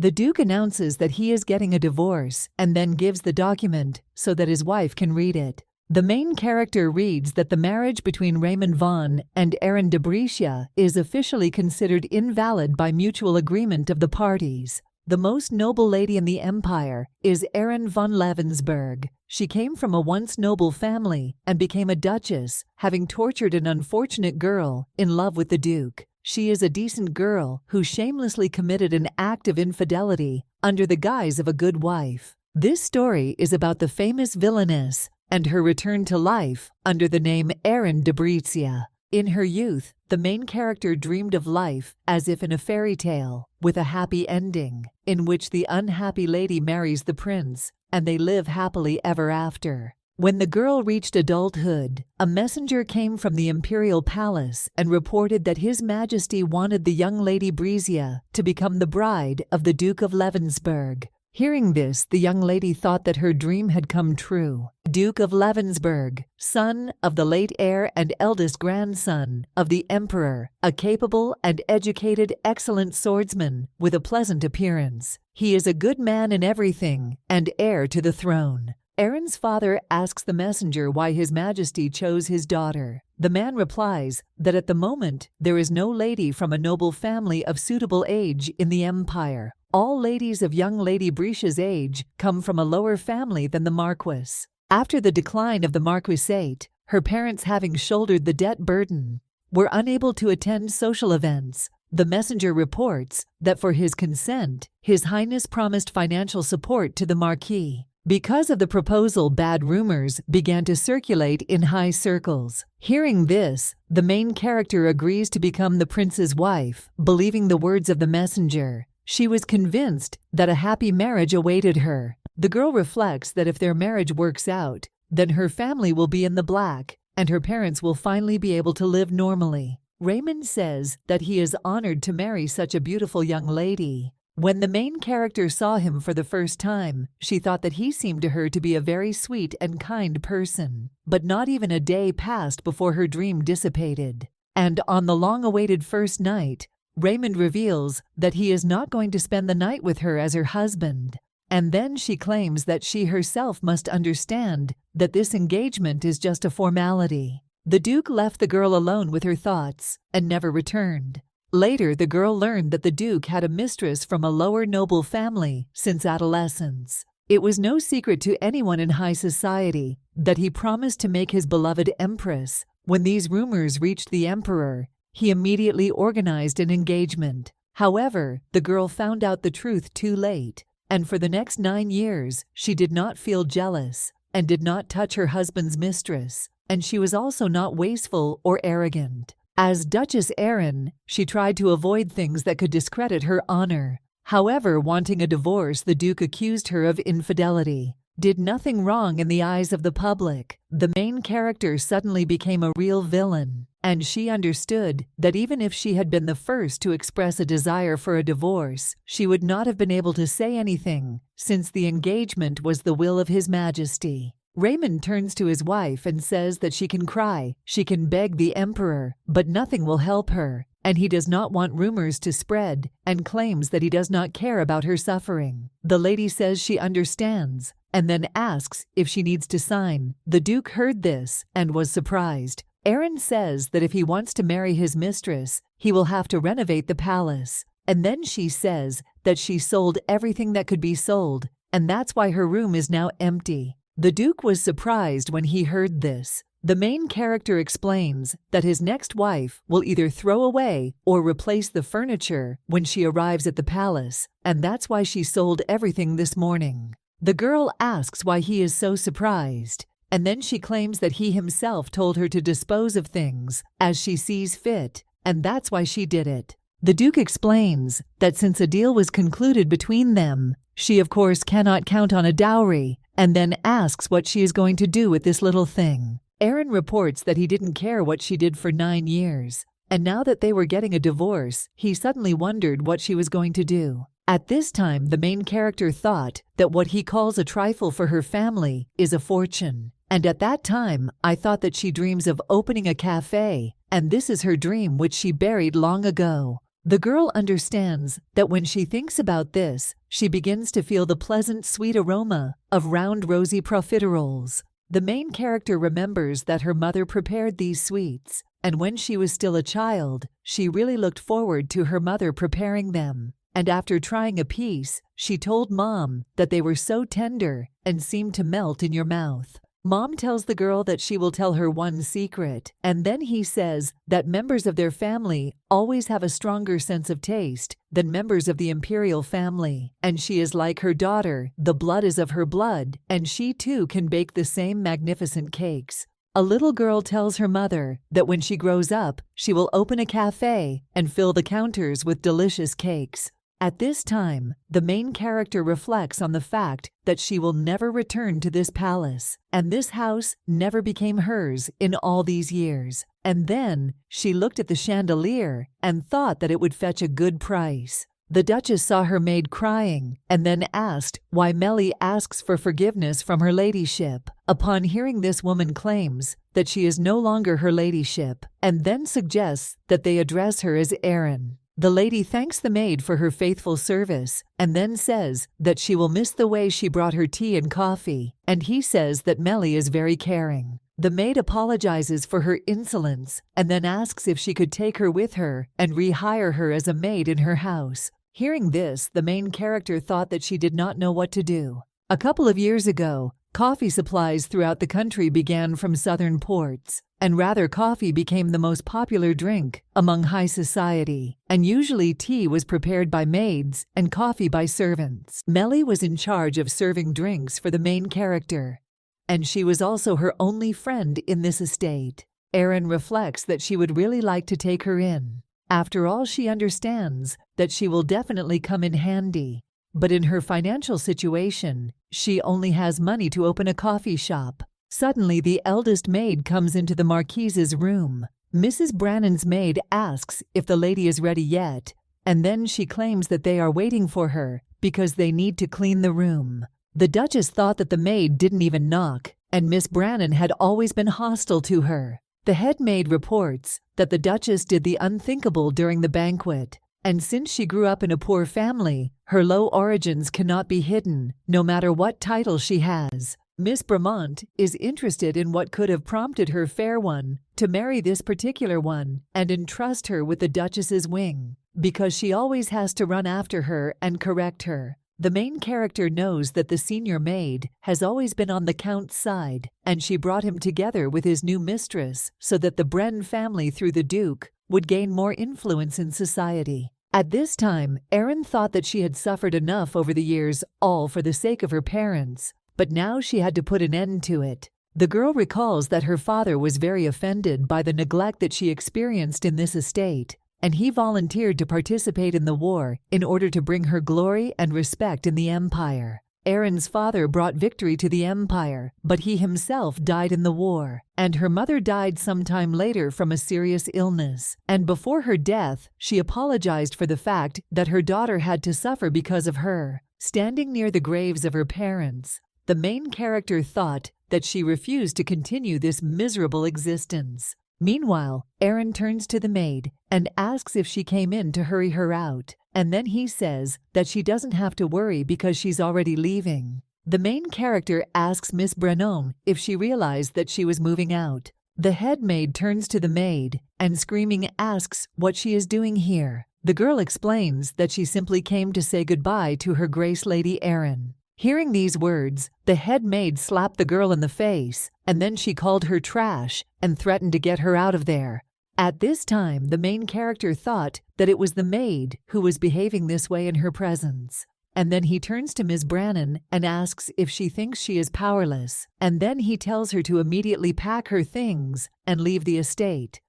The Duke announces that he is getting a divorce and then gives the document so that his wife can read it. The main character reads that the marriage between Raymond Vaughn and Erin de Brescia is officially considered invalid by mutual agreement of the parties. The most noble lady in the empire is Erin von Levensberg. She came from a once noble family and became a duchess, having tortured an unfortunate girl in love with the Duke. She is a decent girl who shamelessly committed an act of infidelity under the guise of a good wife. This story is about the famous villainess and her return to life under the name Erin de Brescia. In her youth, the main character dreamed of life as if in a fairy tale, with a happy ending, in which the unhappy lady marries the prince, and they live happily ever after. When the girl reached adulthood, a messenger came from the imperial palace and reported that His Majesty wanted the young Lady Brescia to become the bride of the Duke of Levensberg. Hearing this, the young lady thought that her dream had come true. Duke of Levensberg, son of the late heir and eldest grandson of the emperor, a capable and educated, excellent swordsman with a pleasant appearance. He is a good man in everything and heir to the throne. Erin's father asks the messenger why His Majesty chose his daughter. The man replies that at the moment there is no lady from a noble family of suitable age in the empire. All ladies of young Lady Brescia's age come from a lower family than the Marquis. After the decline of the Marquisate, her parents, having shouldered the debt burden, were unable to attend social events. The messenger reports that for his consent, His Highness promised financial support to the Marquis. Because of the proposal, bad rumors began to circulate in high circles. Hearing this, the main character agrees to become the prince's wife, believing the words of the messenger. She was convinced that a happy marriage awaited her. The girl reflects that if their marriage works out, then her family will be in the black, and her parents will finally be able to live normally. Raymond says that he is honored to marry such a beautiful young lady. When the main character saw him for the first time, she thought that he seemed to her to be a very sweet and kind person. But not even a day passed before her dream dissipated. And on the long-awaited first night, Raymond reveals that he is not going to spend the night with her as her husband. And then she claims that she herself must understand that this engagement is just a formality. The Duke left the girl alone with her thoughts and never returned. Later, the girl learned that the Duke had a mistress from a lower noble family since adolescence. It was no secret to anyone in high society that he promised to make his beloved empress. When these rumors reached the emperor, he immediately organized an engagement. However, the girl found out the truth too late, and for the next 9 years, she did not feel jealous and did not touch her husband's mistress, and she was also not wasteful or arrogant. As Duchess Erin, she tried to avoid things that could discredit her honor. However, wanting a divorce, the Duke accused her of infidelity. Did nothing wrong in the eyes of the public. The main character suddenly became a real villain, and she understood that even if she had been the first to express a desire for a divorce, she would not have been able to say anything, since the engagement was the will of His Majesty. Raymond turns to his wife and says that she can cry, she can beg the emperor, but nothing will help her, and he does not want rumors to spread, and claims that he does not care about her suffering. The lady says she understands, and then asks if she needs to sign. The Duke heard this and was surprised. Erin says that if he wants to marry his mistress, he will have to renovate the palace. And then she says that she sold everything that could be sold, and that's why her room is now empty. The Duke was surprised when he heard this. The main character explains that his next wife will either throw away or replace the furniture when she arrives at the palace, and that's why she sold everything this morning. The girl asks why he is so surprised, and then she claims that he himself told her to dispose of things as she sees fit, and that's why she did it. The Duke explains that since a deal was concluded between them, she of course cannot count on a dowry, and then asks what she is going to do with this little thing. Erin reports that he didn't care what she did for 9 years, and now that they were getting a divorce, he suddenly wondered what she was going to do. At this time, the main character thought that what he calls a trifle for her family is a fortune. And at that time, I thought that she dreams of opening a cafe, and this is her dream which she buried long ago. The girl understands that when she thinks about this, she begins to feel the pleasant sweet aroma of round rosy profiteroles. The main character remembers that her mother prepared these sweets, and when she was still a child, she really looked forward to her mother preparing them. And after trying a piece, she told Mom that they were so tender and seemed to melt in your mouth. Mom tells the girl that she will tell her one secret, and then he says that members of their family always have a stronger sense of taste than members of the imperial family, and she is like her daughter, the blood is of her blood, and she too can bake the same magnificent cakes. A little girl tells her mother that when she grows up, she will open a cafe and fill the counters with delicious cakes. At this time, the main character reflects on the fact that she will never return to this palace, and this house never became hers in all these years. And then she looked at the chandelier and thought that it would fetch a good price. The Duchess saw her maid crying and then asked why Melly asks for forgiveness from her ladyship. Upon hearing this, woman claims that she is no longer her ladyship and then suggests that they address her as Erin. The lady thanks the maid for her faithful service and then says that she will miss the way she brought her tea and coffee, and he says that Melly is very caring. The maid apologizes for her insolence and then asks if she could take her with her and rehire her as a maid in her house. Hearing this, the main character thought that she did not know what to do. A couple of years ago, coffee supplies throughout the country began from southern ports, and rather coffee became the most popular drink among high society, and usually tea was prepared by maids and coffee by servants. Melly was in charge of serving drinks for the main character, and she was also her only friend in this estate. Erin reflects that she would really like to take her in. After all, she understands that she will definitely come in handy. But in her financial situation, she only has money to open a coffee shop. Suddenly, the eldest maid comes into the Marquise's room. Mrs. Brannan's maid asks if the lady is ready yet, and then she claims that they are waiting for her because they need to clean the room. The Duchess thought that the maid didn't even knock, and Miss Brannan had always been hostile to her. The head maid reports that the Duchess did the unthinkable during the banquet, and since she grew up in a poor family, her low origins cannot be hidden, no matter what title she has. Miss Bramont is interested in what could have prompted her fair one to marry this particular one and entrust her with the Duchess's wing, because she always has to run after her and correct her. The main character knows that the senior maid has always been on the Count's side, and she brought him together with his new mistress so that the Bren family through the Duke would gain more influence in society. At this time, Erin thought that she had suffered enough over the years, all for the sake of her parents, but now she had to put an end to it. The girl recalls that her father was very offended by the neglect that she experienced in this estate, and he volunteered to participate in the war in order to bring her glory and respect in the empire. Erin's father brought victory to the empire, but he himself died in the war, and her mother died sometime later from a serious illness. And before her death, she apologized for the fact that her daughter had to suffer because of her. Standing near the graves of her parents, the main character thought that she refused to continue this miserable existence. Meanwhile, Erin turns to the maid and asks if she came in to hurry her out, and then he says that she doesn't have to worry because she's already leaving. The main character asks Miss Brannan if she realized that she was moving out. The head maid turns to the maid and screaming asks what she is doing here. The girl explains that she simply came to say goodbye to her Grace Lady Erin. Hearing these words, the head maid slapped the girl in the face, and then she called her trash and threatened to get her out of there. At this time, the main character thought that it was the maid who was behaving this way in her presence. And then he turns to Miss Brannan and asks if she thinks she is powerless, and then he tells her to immediately pack her things and leave the estate.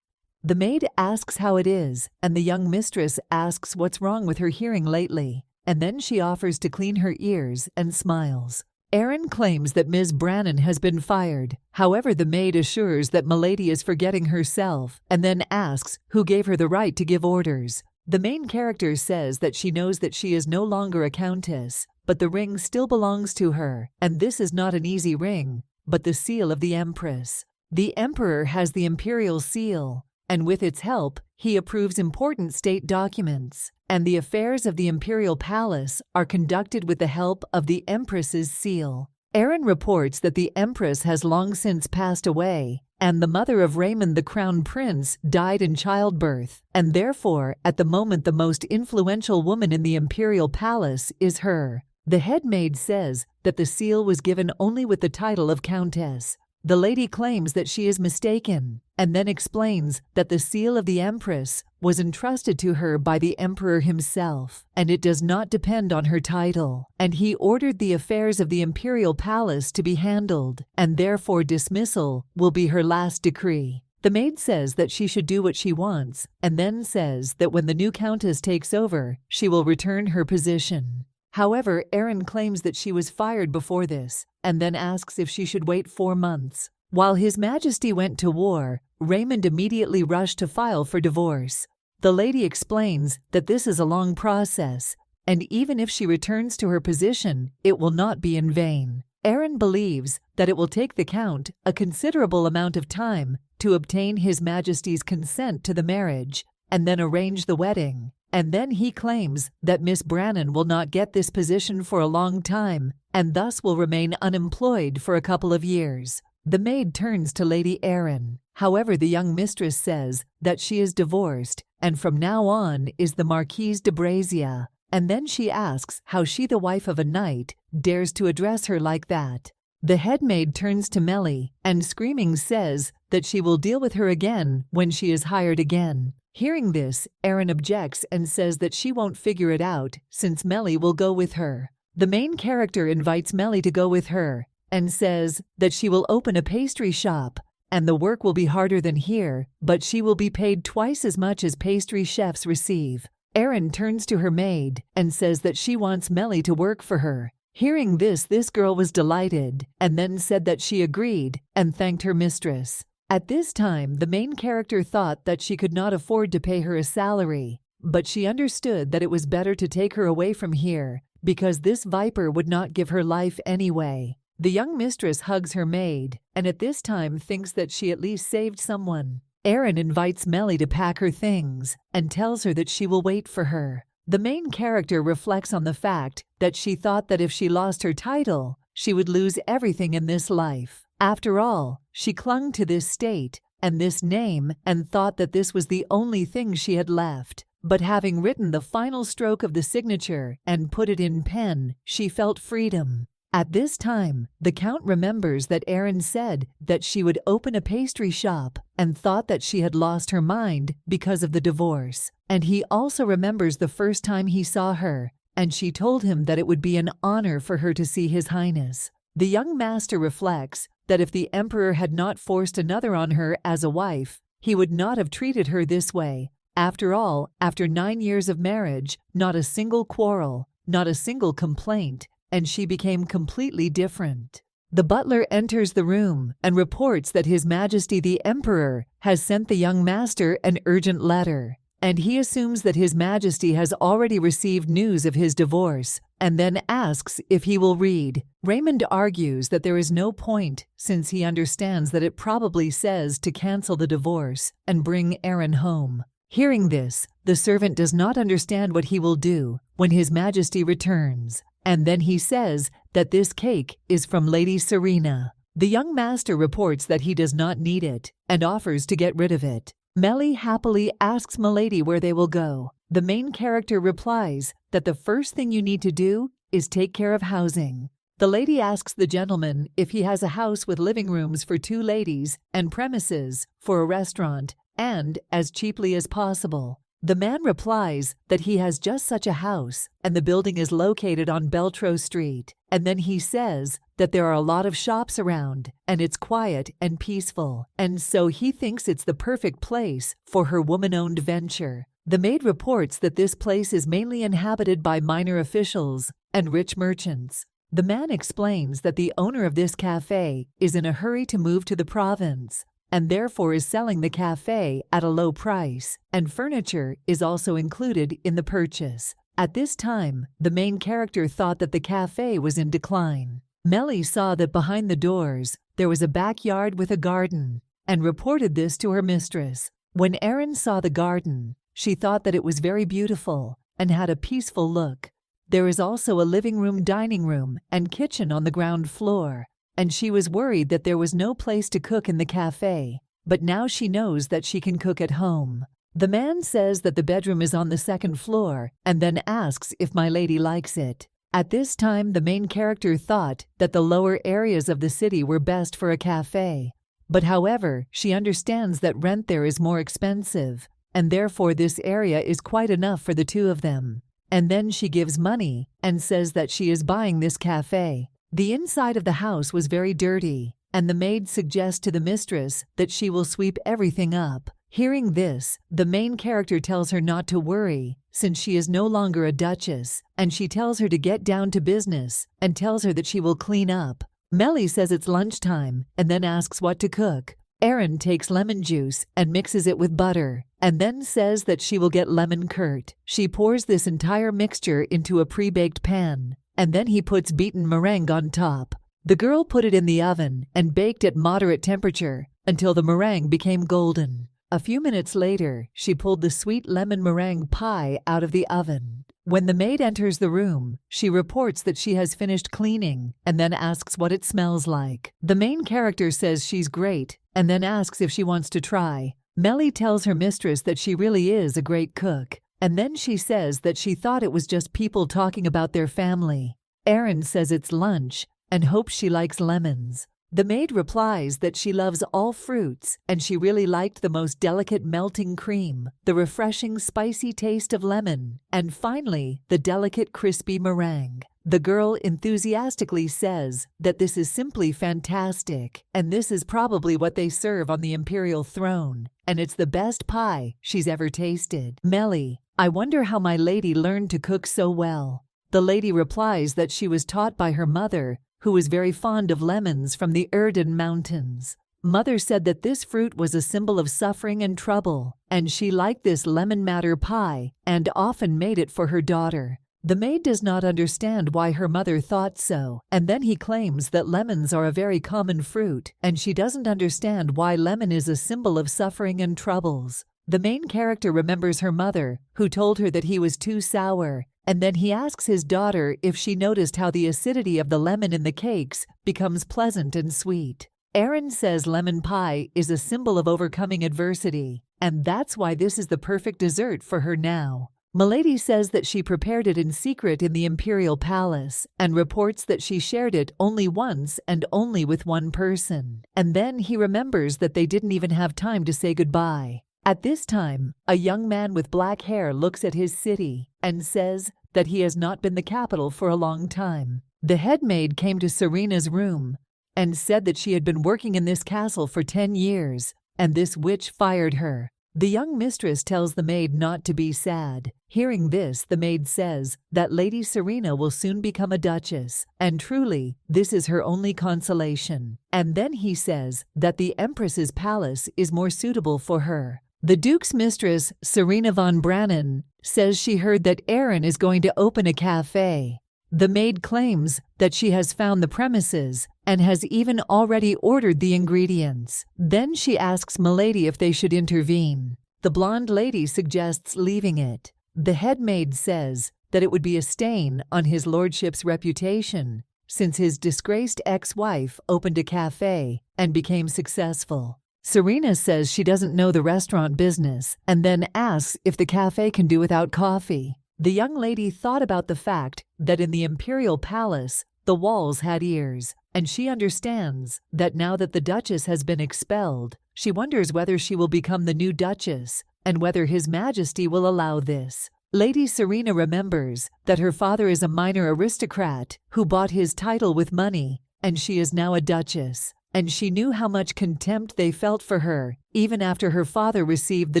The maid asks how it is, and the young mistress asks what's wrong with her hearing lately. And then she offers to clean her ears and smiles. Erin claims that Ms. Brannan has been fired. However, the maid assures that Milady is forgetting herself and then asks who gave her the right to give orders. The main character says that she knows that she is no longer a countess, but the ring still belongs to her, and this is not an easy ring, but the seal of the Empress. The Emperor has the imperial seal, and with its help, He approves important state documents, and the affairs of the imperial palace are conducted with the help of the Empress's seal. Aaron reports that the Empress has long since passed away, and the mother of Raymond the Crown Prince died in childbirth, and therefore, at the moment the most influential woman in the imperial palace is her. The head maid says that the seal was given only with the title of Countess. The lady claims that she is mistaken, and then explains that the seal of the Empress was entrusted to her by the Emperor himself, and it does not depend on her title, and he ordered the affairs of the imperial palace to be handled, and therefore dismissal will be her last decree. The maid says that she should do what she wants, and then says that when the new countess takes over, she will return her position. However, Aaron claims that she was fired before this, and then asks if she should wait 4 months. While His Majesty went to war, Raymond immediately rushed to file for divorce. The lady explains that this is a long process, and even if she returns to her position, it will not be in vain. Aaron believes that it will take the Count a considerable amount of time to obtain His Majesty's consent to the marriage, and then arrange the wedding. And then he claims that Miss Brannan will not get this position for a long time, and thus will remain unemployed for a couple of years. The maid turns to Lady Aaron. However, the young mistress says that she is divorced, and from now on is the Marquise de Brazia. And then she asks how she, the wife of a knight, dares to address her like that. The head maid turns to Melly, and screaming says that she will deal with her again when she is hired again. Hearing this, Aaron objects and says that she won't figure it out since Melly will go with her. The main character invites Melly to go with her and says that she will open a pastry shop, and the work will be harder than here, but she will be paid twice as much as pastry chefs receive. Aaron turns to her maid and says that she wants Melly to work for her. Hearing this girl was delighted and then said that she agreed and thanked her mistress. At this time, the main character thought that she could not afford to pay her a salary, but she understood that it was better to take her away from here, because this viper would not give her life anyway. The young mistress hugs her maid, and at this time thinks that she at least saved someone. Aaron invites Melly to pack her things, and tells her that she will wait for her. The main character reflects on the fact that she thought that if she lost her title, she would lose everything in this life. After all, she clung to this state and this name and thought that this was the only thing she had left. But having written the final stroke of the signature and put it in pen, she felt freedom. At this time, the Count remembers that Aaron said that she would open a pastry shop and thought that she had lost her mind because of the divorce. And he also remembers the first time he saw her, and she told him that it would be an honor for her to see His Highness. The young master reflects that if the Emperor had not forced another on her as a wife, he would not have treated her this way. After all, after 9 years of marriage, not a single quarrel, not a single complaint, and she became completely different. The butler enters the room and reports that His Majesty the Emperor has sent the young master an urgent letter, and he assumes that His Majesty has already received news of his divorce, and then asks if he will read. Raymond argues that there is no point, since he understands that it probably says to cancel the divorce and bring Aaron home. Hearing this, the servant does not understand what he will do when His Majesty returns, and then he says that this cake is from Lady Serena. The young master reports that he does not need it and offers to get rid of it. Melly happily asks Milady where they will go. The main character replies that the first thing you need to do is take care of housing. The lady asks the gentleman if he has a house with living rooms for 2 ladies and premises for a restaurant, and as cheaply as possible. The man replies that he has just such a house, and the building is located on Beltro Street. And then he says that there are a lot of shops around, and it's quiet and peaceful, and so he thinks it's the perfect place for her woman-owned venture. The maid reports that this place is mainly inhabited by minor officials and rich merchants. The man explains that the owner of this cafe is in a hurry to move to the province, and therefore is selling the cafe at a low price, and furniture is also included in the purchase. At this time, the main character thought that the cafe was in decline. Melly saw that behind the doors there was a backyard with a garden, and reported this to her mistress. When Erin saw the garden, she thought that it was very beautiful and had a peaceful look. There is also a living room, dining room, and kitchen on the ground floor, and she was worried that there was no place to cook in the cafe, but now she knows that she can cook at home. The man says that the bedroom is on the second floor and then asks if my lady likes it. At this time, the main character thought that the lower areas of the city were best for a cafe. But however, she understands that rent there is more expensive, and therefore this area is quite enough for the two of them. And then she gives money and says that she is buying this cafe. The inside of the house was very dirty, and the maid suggests to the mistress that she will sweep everything up. Hearing this, the main character tells her not to worry, since she is no longer a duchess, and she tells her to get down to business and tells her that she will clean up. Melly says it's lunchtime and then asks what to cook. Erin takes lemon juice and mixes it with butter, and then says that she will get lemon curd. She pours this entire mixture into a pre-baked pan, and then he puts beaten meringue on top. The girl put it in the oven and baked at moderate temperature until the meringue became golden. A few minutes later, she pulled the sweet lemon meringue pie out of the oven. When the maid enters the room, she reports that she has finished cleaning and then asks what it smells like. The main character says she's great and then asks if she wants to try. Melly tells her mistress that she really is a great cook, and then she says that she thought it was just people talking about their family. Erin says it's lunch and hopes she likes lemons. The maid replies that she loves all fruits and she really liked the most delicate melting cream, the refreshing spicy taste of lemon, and finally, the delicate crispy meringue. The girl enthusiastically says that this is simply fantastic, and this is probably what they serve on the imperial throne, and it's the best pie she's ever tasted. Melly, I wonder how my lady learned to cook so well. The lady replies that she was taught by her mother, who was very fond of lemons from the Erden Mountains. Mother said that this fruit was a symbol of suffering and trouble, and she liked this lemon matter pie and often made it for her daughter. The maid does not understand why her mother thought so, and then he claims that lemons are a very common fruit, and she doesn't understand why lemon is a symbol of suffering and troubles. The main character remembers her mother, who told her that he was too sour, and then he asks his daughter if she noticed how the acidity of the lemon in the cakes becomes pleasant and sweet. Erin says lemon pie is a symbol of overcoming adversity, and that's why this is the perfect dessert for her now. Milady says that she prepared it in secret in the imperial palace and reports that she shared it only once and only with one person. And then he remembers that they didn't even have time to say goodbye. At this time, a young man with black hair looks at his city and says that he has not been the capital for a long time. The head maid came to Serena's room and said that she had been working in this castle for 10 years, and this witch fired her. The young mistress tells the maid not to be sad. Hearing this, the maid says that Lady Serena will soon become a duchess, and truly, this is her only consolation. And then he says that the Empress's palace is more suitable for her. The Duke's mistress, Serena von Brannen, says she heard that Erin is going to open a cafe. The maid claims that she has found the premises and has even already ordered the ingredients. Then she asks Milady if they should intervene. The blonde lady suggests leaving it. The head maid says that it would be a stain on his lordship's reputation, since his disgraced ex-wife opened a cafe and became successful. Serena says she doesn't know the restaurant business and then asks if the cafe can do without coffee. The young lady thought about the fact that in the imperial palace, the walls had ears, and she understands that now that the Duchess has been expelled, she wonders whether she will become the new Duchess and whether His Majesty will allow this. Lady Serena remembers that her father is a minor aristocrat who bought his title with money, and she is now a Duchess. And she knew how much contempt they felt for her, even after her father received the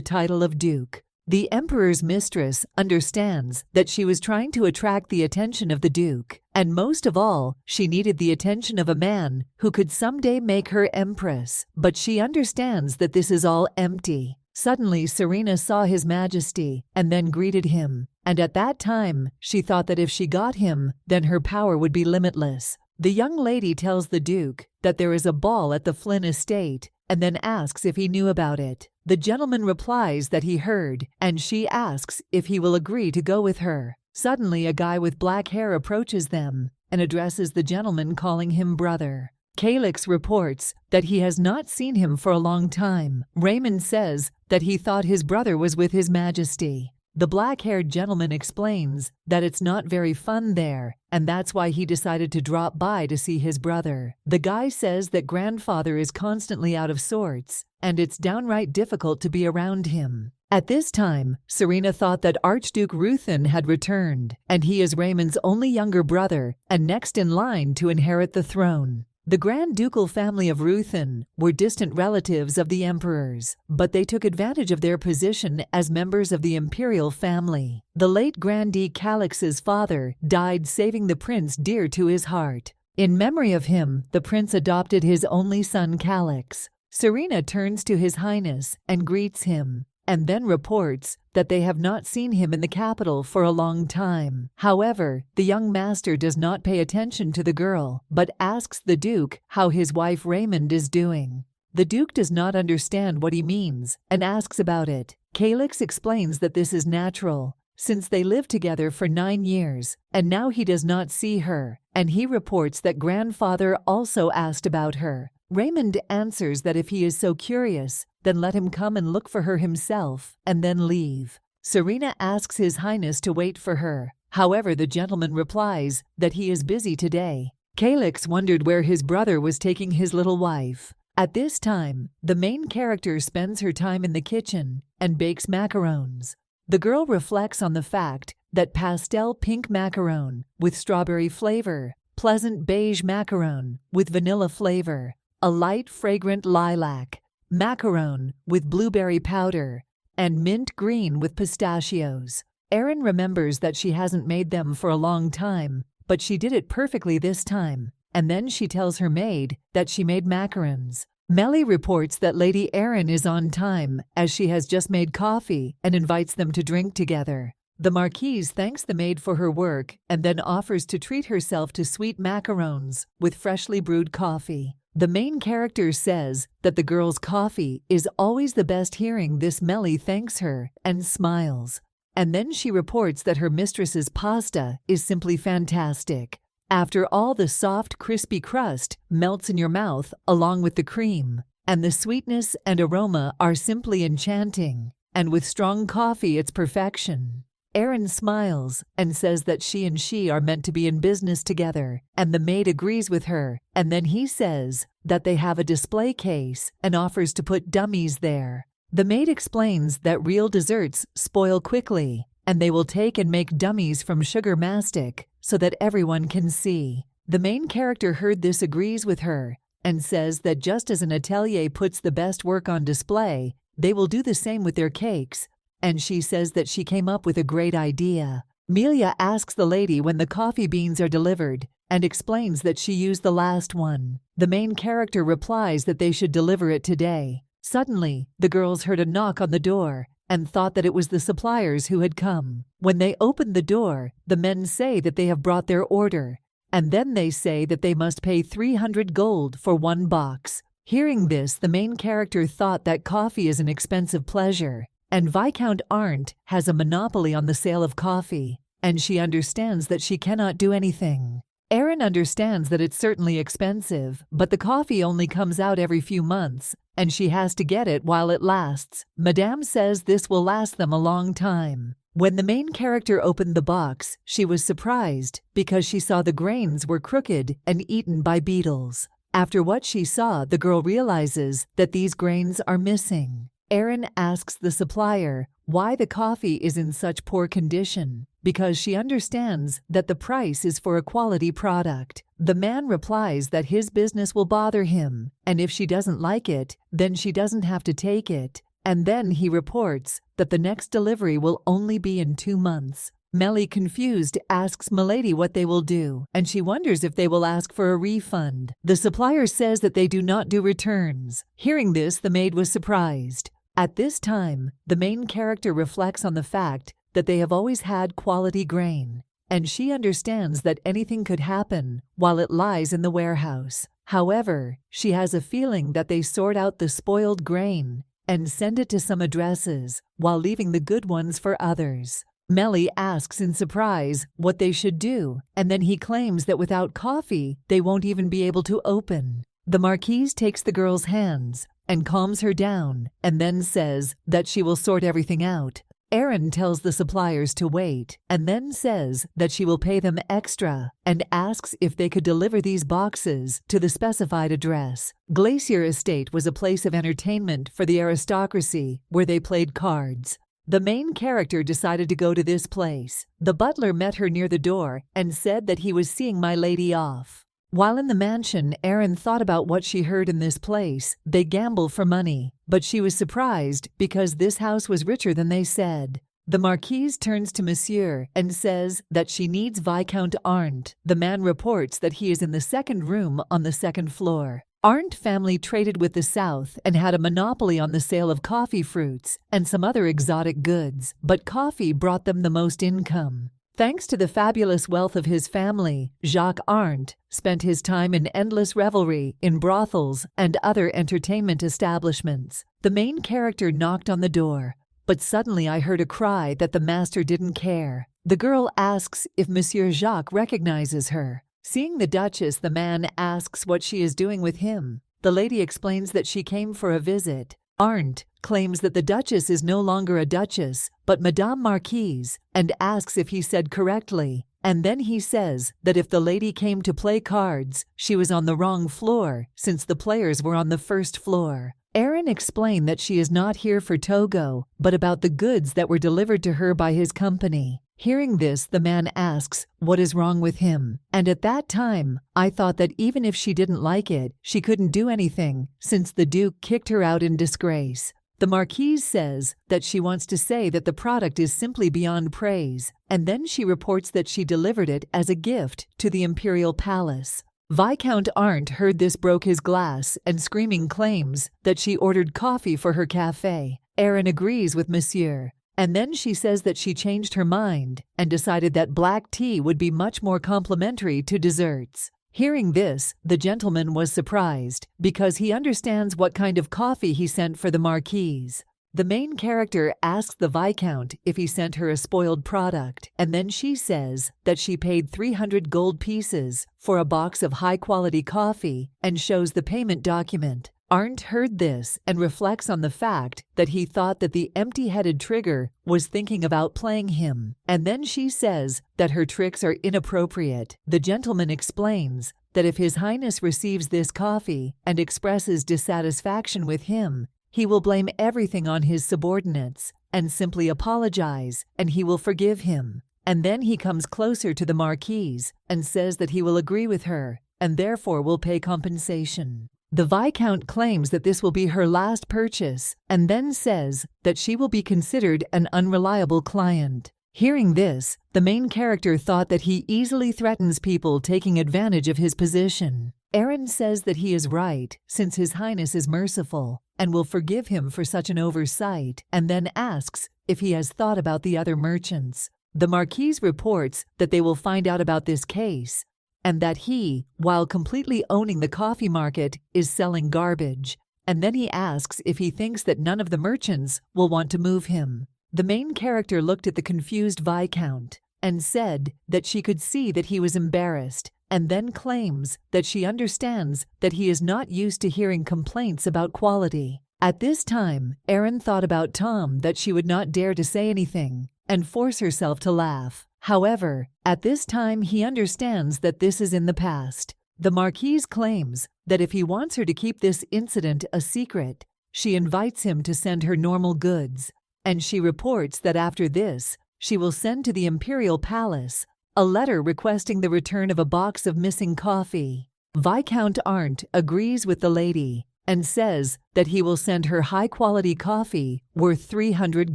title of Duke. The Emperor's mistress understands that she was trying to attract the attention of the Duke, and most of all, she needed the attention of a man who could someday make her Empress. But she understands that this is all empty. Suddenly, Serena saw His Majesty and then greeted him, and at that time, she thought that if she got him, then her power would be limitless. The young lady tells the Duke that there is a ball at the Flynn estate and then asks if he knew about it. The gentleman replies that he heard, and she asks if he will agree to go with her. Suddenly, a guy with black hair approaches them and addresses the gentleman, calling him brother. Calix reports that he has not seen him for a long time. Raymond says that he thought his brother was with His Majesty. The black-haired gentleman explains that it's not very fun there, and that's why he decided to drop by to see his brother. The guy says that grandfather is constantly out of sorts, and it's downright difficult to be around him. At this time, Serena thought that Archduke Ruthin had returned, and he is Raymond's only younger brother and next in line to inherit the throne. The Grand Ducal family of Ruthin were distant relatives of the emperors, but they took advantage of their position as members of the imperial family. The late Grandee Calix's father died, saving the prince dear to his heart. In memory of him, the prince adopted his only son Calix. Serena turns to His Highness and greets him, and then reports that they have not seen him in the capital for a long time. However, the young master does not pay attention to the girl, but asks the Duke how his wife Raymond is doing. The Duke does not understand what he means and asks about it. Calix explains that this is natural, since they lived together for 9 years, and now he does not see her, and he reports that grandfather also asked about her. Raymond answers that if he is so curious, then let him come and look for her himself, and then leave. Serena asks His Highness to wait for her. However, the gentleman replies that he is busy today. Calix wondered where his brother was taking his little wife. At this time, the main character spends her time in the kitchen and bakes macarons. The girl reflects on the fact that pastel pink macaron with strawberry flavor, pleasant beige macaron with vanilla flavor, a light fragrant lilac, macaron with blueberry powder, and mint green with pistachios. Erin remembers that she hasn't made them for a long time, but she did it perfectly this time, and then she tells her maid that she made macarons. Melly reports that Lady Erin is on time, as she has just made coffee and invites them to drink together. The Marquise thanks the maid for her work and then offers to treat herself to sweet macarons with freshly brewed coffee. The main character says that the girl's coffee is always the best. Hearing this, Melly thanks her and smiles. And then she reports that her mistress's pasta is simply fantastic. After all, the soft, crispy crust melts in your mouth along with the cream, and the sweetness and aroma are simply enchanting. And with strong coffee, it's perfection. Erin smiles and says that she are meant to be in business together, and the maid agrees with her, and then he says that they have a display case and offers to put dummies there. The maid explains that real desserts spoil quickly, and they will take and make dummies from sugar mastic so that everyone can see. The main character heard this, agrees with her, and says that just as an atelier puts the best work on display, they will do the same with their cakes. And she says that she came up with a great idea. Melia asks the lady when the coffee beans are delivered and explains that she used the last one. The main character replies that they should deliver it today. Suddenly, the girls heard a knock on the door and thought that it was the suppliers who had come. When they opened the door, the men say that they have brought their order, and then they say that they must pay 300 gold for 1 box. Hearing this, the main character thought that coffee is an expensive pleasure, and Viscount Arndt has a monopoly on the sale of coffee, and she understands that she cannot do anything. Erin understands that it's certainly expensive, but the coffee only comes out every few months, and she has to get it while it lasts. Madame says this will last them a long time. When the main character opened the box, she was surprised because she saw the grains were crooked and eaten by beetles. After what she saw, the girl realizes that these grains are missing. Erin asks the supplier why the coffee is in such poor condition, because she understands that the price is for a quality product. The man replies that his business will bother him, and if she doesn't like it, then she doesn't have to take it. And then he reports that the next delivery will only be in 2 months. Melly, confused, asks Milady what they will do, and she wonders if they will ask for a refund. The supplier says that they do not do returns. Hearing this, the maid was surprised. At this time, the main character reflects on the fact that they have always had quality grain, and she understands that anything could happen while it lies in the warehouse. However, she has a feeling that they sort out the spoiled grain and send it to some addresses while leaving the good ones for others. Melly asks in surprise what they should do, and then he claims that without coffee, they won't even be able to open. The Marquise takes the girl's hands and calms her down, and then says that she will sort everything out. Aaron tells the suppliers to wait, and then says that she will pay them extra, and asks if they could deliver these boxes to the specified address. Glacier Estate was a place of entertainment for the aristocracy where they played cards. The main character decided to go to this place. The butler met her near the door and said that he was seeing my lady off. While in the mansion, Erin thought about what she heard in this place. They gamble for money, but she was surprised because this house was richer than they said. The Marquise turns to Monsieur and says that she needs Viscount Arndt. The man reports that he is in the second room on the second floor. Arndt family traded with the South and had a monopoly on the sale of coffee fruits and some other exotic goods, but coffee brought them the most income. Thanks to the fabulous wealth of his family, Jacques Arndt spent his time in endless revelry in brothels and other entertainment establishments. The main character knocked on the door, but suddenly I heard a cry that the master didn't care. The girl asks if Monsieur Jacques recognizes her. Seeing the Duchess, the man asks what she is doing with him. The lady explains that she came for a visit. Arndt claims that the Duchess is no longer a Duchess, but Madame Marquise, and asks if he said correctly. And then he says that if the lady came to play cards, she was on the wrong floor, since the players were on the first floor. Erin explained that she is not here for Togo, but about the goods that were delivered to her by his company. Hearing this, the man asks what is wrong with him, and at that time, I thought that even if she didn't like it, she couldn't do anything, since the Duke kicked her out in disgrace. The Marquise says that she wants to say that the product is simply beyond praise, and then she reports that she delivered it as a gift to the Imperial Palace. Viscount Arndt heard this, broke his glass, and screaming claims that she ordered coffee for her café. Erin agrees with Monsieur. And then she says that she changed her mind and decided that black tea would be much more complimentary to desserts. Hearing this, the gentleman was surprised because he understands what kind of coffee he sent for the Marquise. The main character asks the Viscount if he sent her a spoiled product, and then she says that she paid 300 gold pieces for a box of high-quality coffee and shows the payment document. Arndt heard this and reflects on the fact that he thought that the empty-headed trigger was thinking of outplaying him, and then she says that her tricks are inappropriate. The gentleman explains that if His Highness receives this coffee and expresses dissatisfaction with him, he will blame everything on his subordinates and simply apologize, and he will forgive him. And then he comes closer to the Marquise and says that he will agree with her and therefore will pay compensation. The Viscount claims that this will be her last purchase and then says that she will be considered an unreliable client. Hearing this, the main character thought that he easily threatens people taking advantage of his position. Erin says that he is right, since His Highness is merciful and will forgive him for such an oversight, and then asks if he has thought about the other merchants. The Marquise reports that they will find out about this case, and that he, while completely owning the coffee market, is selling garbage. And then he asks if he thinks that none of the merchants will want to move him. The main character looked at the confused Viscount and said that she could see that he was embarrassed, and then claims that she understands that he is not used to hearing complaints about quality. At this time, Erin thought about Tom that she would not dare to say anything and force herself to laugh. However, at this time he understands that this is in the past. The Marquise claims that if he wants her to keep this incident a secret, she invites him to send her normal goods, and she reports that after this, she will send to the Imperial Palace a letter requesting the return of a box of missing coffee. Viscount Arndt agrees with the lady and says that he will send her high-quality coffee worth 300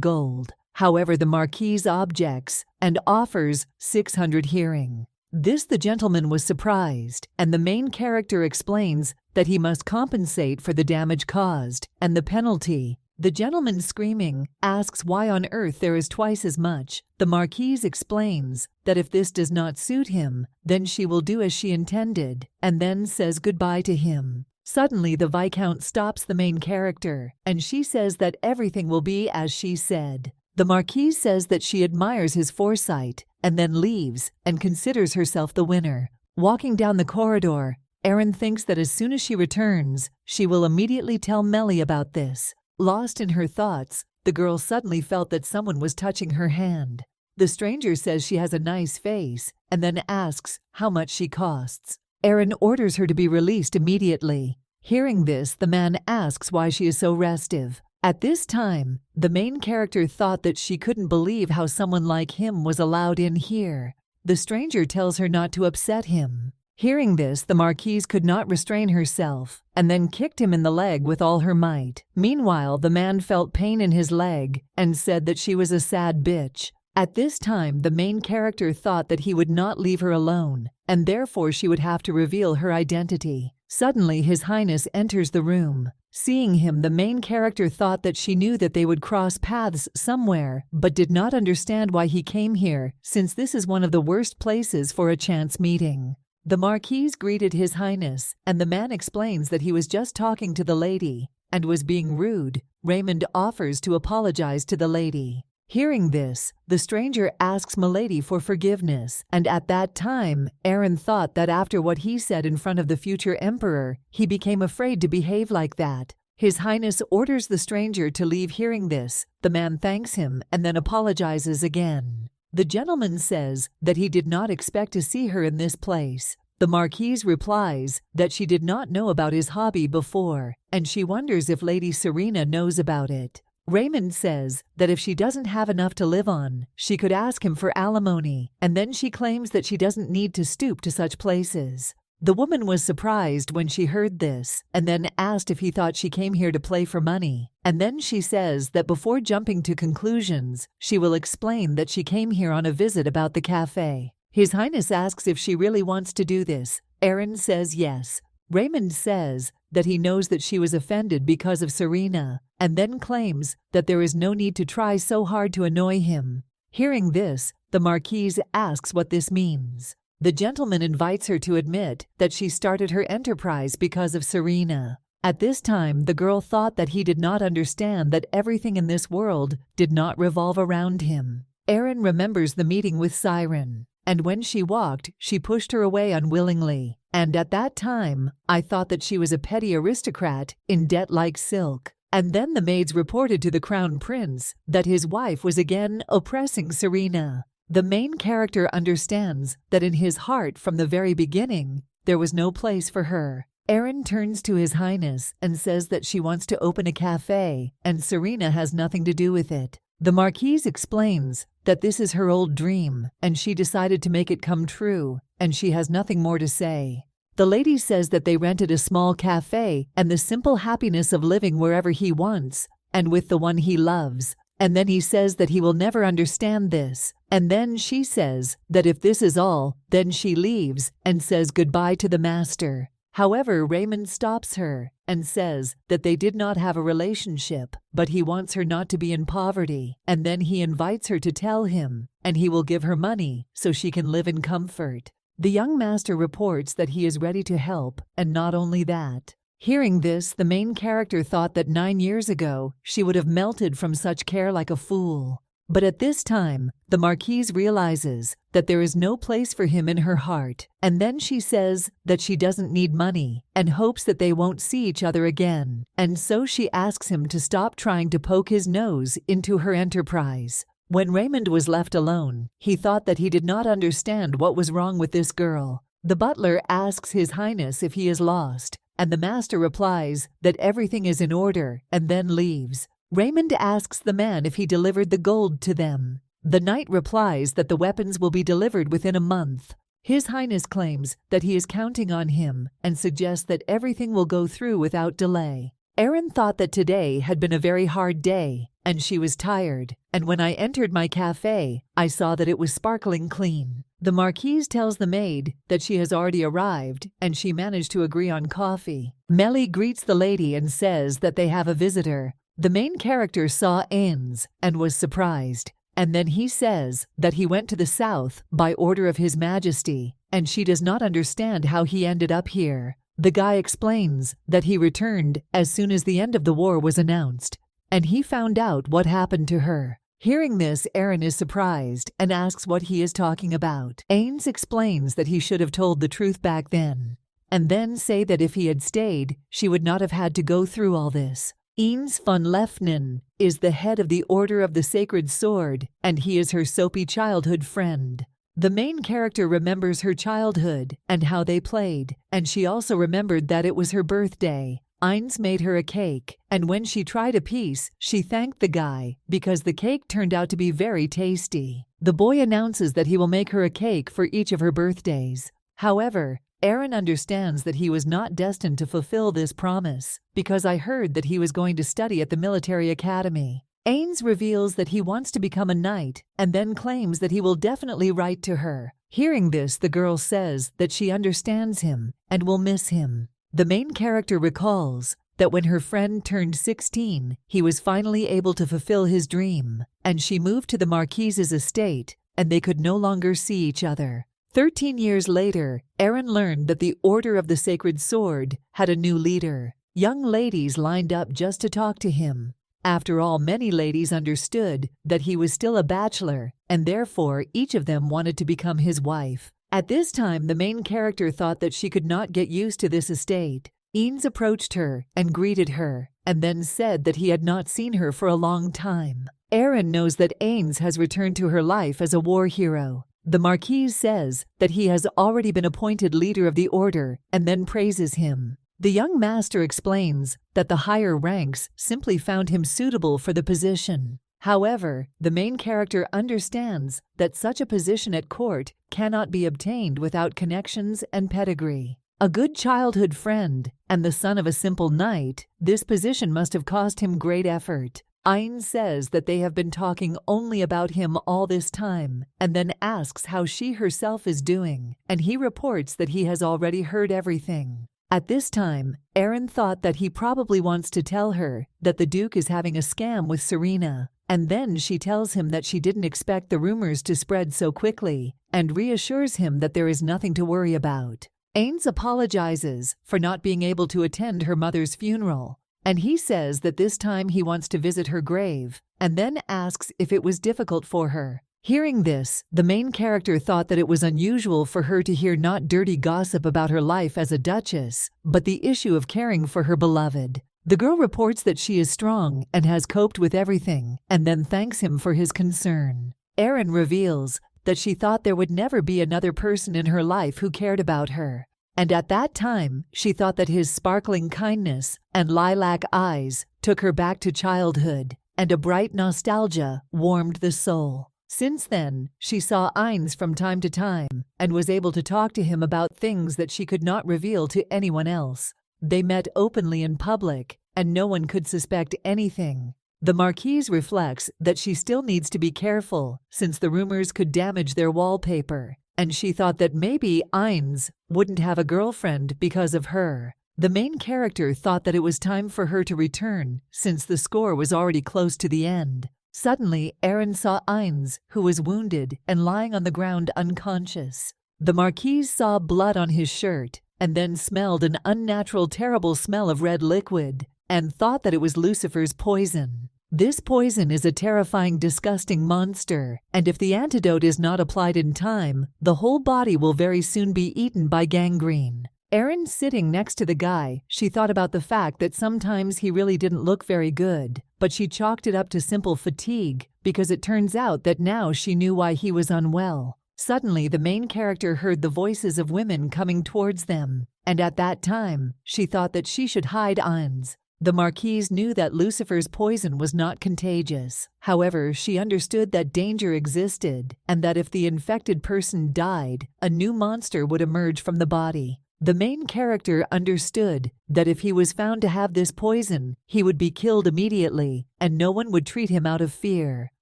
gold. However, the Marquise objects and offers 600 hearing. This the gentleman was surprised, and the main character explains that he must compensate for the damage caused, and the penalty The gentleman, screaming, asks why on earth there is twice as much. The marquise explains that if this does not suit him, then she will do as she intended, and then says goodbye to him. Suddenly the Viscount stops the main character, and she says that everything will be as she said. The marquise says that she admires his foresight, and then leaves, and considers herself the winner. Walking down the corridor, Erin thinks that as soon as she returns, she will immediately tell Melly about this. Lost in her thoughts, the girl suddenly felt that someone was touching her hand. The stranger says she has a nice face, and then asks how much she costs. Erin orders her to be released immediately. Hearing this, the man asks why she is so restive. At this time, the main character thought that she couldn't believe how someone like him was allowed in here. The stranger tells her not to upset him. Hearing this, the marquise could not restrain herself, and then kicked him in the leg with all her might. Meanwhile, the man felt pain in his leg, and said that she was a sad bitch. At this time, the main character thought that he would not leave her alone, and therefore she would have to reveal her identity. Suddenly, His Highness enters the room. Seeing him, the main character thought that she knew that they would cross paths somewhere, but did not understand why he came here, since this is one of the worst places for a chance meeting. The marquise greeted His Highness, and the man explains that he was just talking to the lady, and was being rude. Raymond offers to apologize to the lady. Hearing this, the stranger asks Milady for forgiveness, and at that time, Erin thought that after what he said in front of the future emperor, he became afraid to behave like that. His Highness orders the stranger to leave. Hearing this, the man thanks him and then apologizes again. The gentleman says that he did not expect to see her in this place. The marquise replies that she did not know about his hobby before, and she wonders if Lady Serena knows about it. Raymond says that if she doesn't have enough to live on, she could ask him for alimony, and then she claims that she doesn't need to stoop to such places. The woman was surprised when she heard this, and then asked if he thought she came here to play for money. And then she says that before jumping to conclusions, she will explain that she came here on a visit about the cafe. His Highness asks if she really wants to do this. Erin says yes. Raymond says that he knows that she was offended because of Serena, and then claims that there is no need to try so hard to annoy him. Hearing this, the marquise asks what this means. The gentleman invites her to admit that she started her enterprise because of Serena. At this time, the girl thought that he did not understand that everything in this world did not revolve around him. Erin remembers the meeting with Siren, and when she walked, she pushed her away unwillingly. And at that time, I thought that she was a petty aristocrat in debt like silk. And then the maids reported to the crown prince that his wife was again oppressing Serena. The main character understands that in his heart from the very beginning, there was no place for her. Erin turns to His Highness and says that she wants to open a cafe, and Serena has nothing to do with it. The marquise explains that this is her old dream, and she decided to make it come true, and she has nothing more to say. The lady says that they rented a small cafe and the simple happiness of living wherever he wants, and with the one he loves. And then he says that he will never understand this. And then she says that if this is all, then she leaves and says goodbye to the master. However, Raymond stops her and says that they did not have a relationship, but he wants her not to be in poverty. And then he invites her to tell him, and he will give her money so she can live in comfort. The young master reports that he is ready to help, and not only that. Hearing this, the main character thought that 9 years ago, she would have melted from such care like a fool. But at this time, the marquise realizes that there is no place for him in her heart, and then she says that she doesn't need money and hopes that they won't see each other again. And so she asks him to stop trying to poke his nose into her enterprise. When Raymond was left alone, he thought that he did not understand what was wrong with this girl. The butler asks His Highness if he is lost, and the master replies that everything is in order and then leaves. Raymond asks the man if he delivered the gold to them. The knight replies that the weapons will be delivered within a month. His Highness claims that he is counting on him and suggests that everything will go through without delay. Erin thought that today had been a very hard day, and she was tired, and when I entered my cafe, I saw that it was sparkling clean. The marquise tells the maid that she has already arrived, and she managed to agree on coffee. Melly greets the lady and says that they have a visitor. The main character saw Ains and was surprised, and then he says that he went to the south by order of His Majesty, and she does not understand how he ended up here. The guy explains that he returned as soon as the end of the war was announced, and he found out what happened to her. Hearing this, Aaron is surprised and asks what he is talking about. Ains explains that he should have told the truth back then, and then say that if he had stayed, she would not have had to go through all this. Eens van Lefnen is the head of the Order of the Sacred Sword, and he is her soapy childhood friend. The main character remembers her childhood and how they played, and she also remembered that it was her birthday. Eens made her a cake, and when she tried a piece, she thanked the guy because the cake turned out to be very tasty. The boy announces that he will make her a cake for each of her birthdays. However, Aaron understands that he was not destined to fulfill this promise because I heard that he was going to study at the military academy. Ains reveals that he wants to become a knight and then claims that he will definitely write to her. Hearing this, the girl says that she understands him and will miss him. The main character recalls that when her friend turned 16, he was finally able to fulfill his dream, and she moved to the Marquise's estate, and they could no longer see each other. 13 years later, Aaron learned that the Order of the Sacred Sword had a new leader. Young ladies lined up just to talk to him. After all, many ladies understood that he was still a bachelor, and therefore each of them wanted to become his wife. At this time, the main character thought that she could not get used to this estate. Eens approached her and greeted her, and then said that he had not seen her for a long time. Aaron knows that Ains has returned to her life as a war hero. The Marquise says that he has already been appointed leader of the order and then praises him. The young master explains that the higher ranks simply found him suitable for the position. However, the main character understands that such a position at court cannot be obtained without connections and pedigree. A good childhood friend and the son of a simple knight, this position must have cost him great effort. Ains says that they have been talking only about him all this time, and then asks how she herself is doing, and he reports that he has already heard everything. At this time, Aaron thought that he probably wants to tell her that the Duke is having a scam with Serena, and then she tells him that she didn't expect the rumors to spread so quickly, and reassures him that there is nothing to worry about. Ains apologizes for not being able to attend her mother's funeral, and he says that this time he wants to visit her grave, and then asks if it was difficult for her. Hearing this, the main character thought that it was unusual for her to hear not dirty gossip about her life as a duchess, but the issue of caring for her beloved. The girl reports that she is strong and has coped with everything, and then thanks him for his concern. Aaron reveals that she thought there would never be another person in her life who cared about her. And at that time, she thought that his sparkling kindness and lilac eyes took her back to childhood, and a bright nostalgia warmed the soul. Since then, she saw Ains from time to time and was able to talk to him about things that she could not reveal to anyone else. They met openly in public, and no one could suspect anything. The Marquise reflects that she still needs to be careful since the rumors could damage their wallpaper, and she thought that maybe Ains wouldn't have a girlfriend because of her. The main character thought that it was time for her to return since the score was already close to the end. Suddenly, Aaron saw Ains, who was wounded and lying on the ground unconscious. The Marquise saw blood on his shirt and then smelled an unnatural, terrible smell of red liquid and thought that it was Lucifer's poison. This poison is a terrifying, disgusting monster, and if the antidote is not applied in time, the whole body will very soon be eaten by gangrene. Aaron sitting next to the guy, she thought about the fact that sometimes he really didn't look very good, but she chalked it up to simple fatigue because it turns out that now she knew why he was unwell. Suddenly, the main character heard the voices of women coming towards them, and at that time, she thought that she should hide Ains. The Marquise knew that Lucifer's poison was not contagious. However, she understood that danger existed and that if the infected person died, a new monster would emerge from the body. The main character understood that if he was found to have this poison, he would be killed immediately, and no one would treat him out of fear.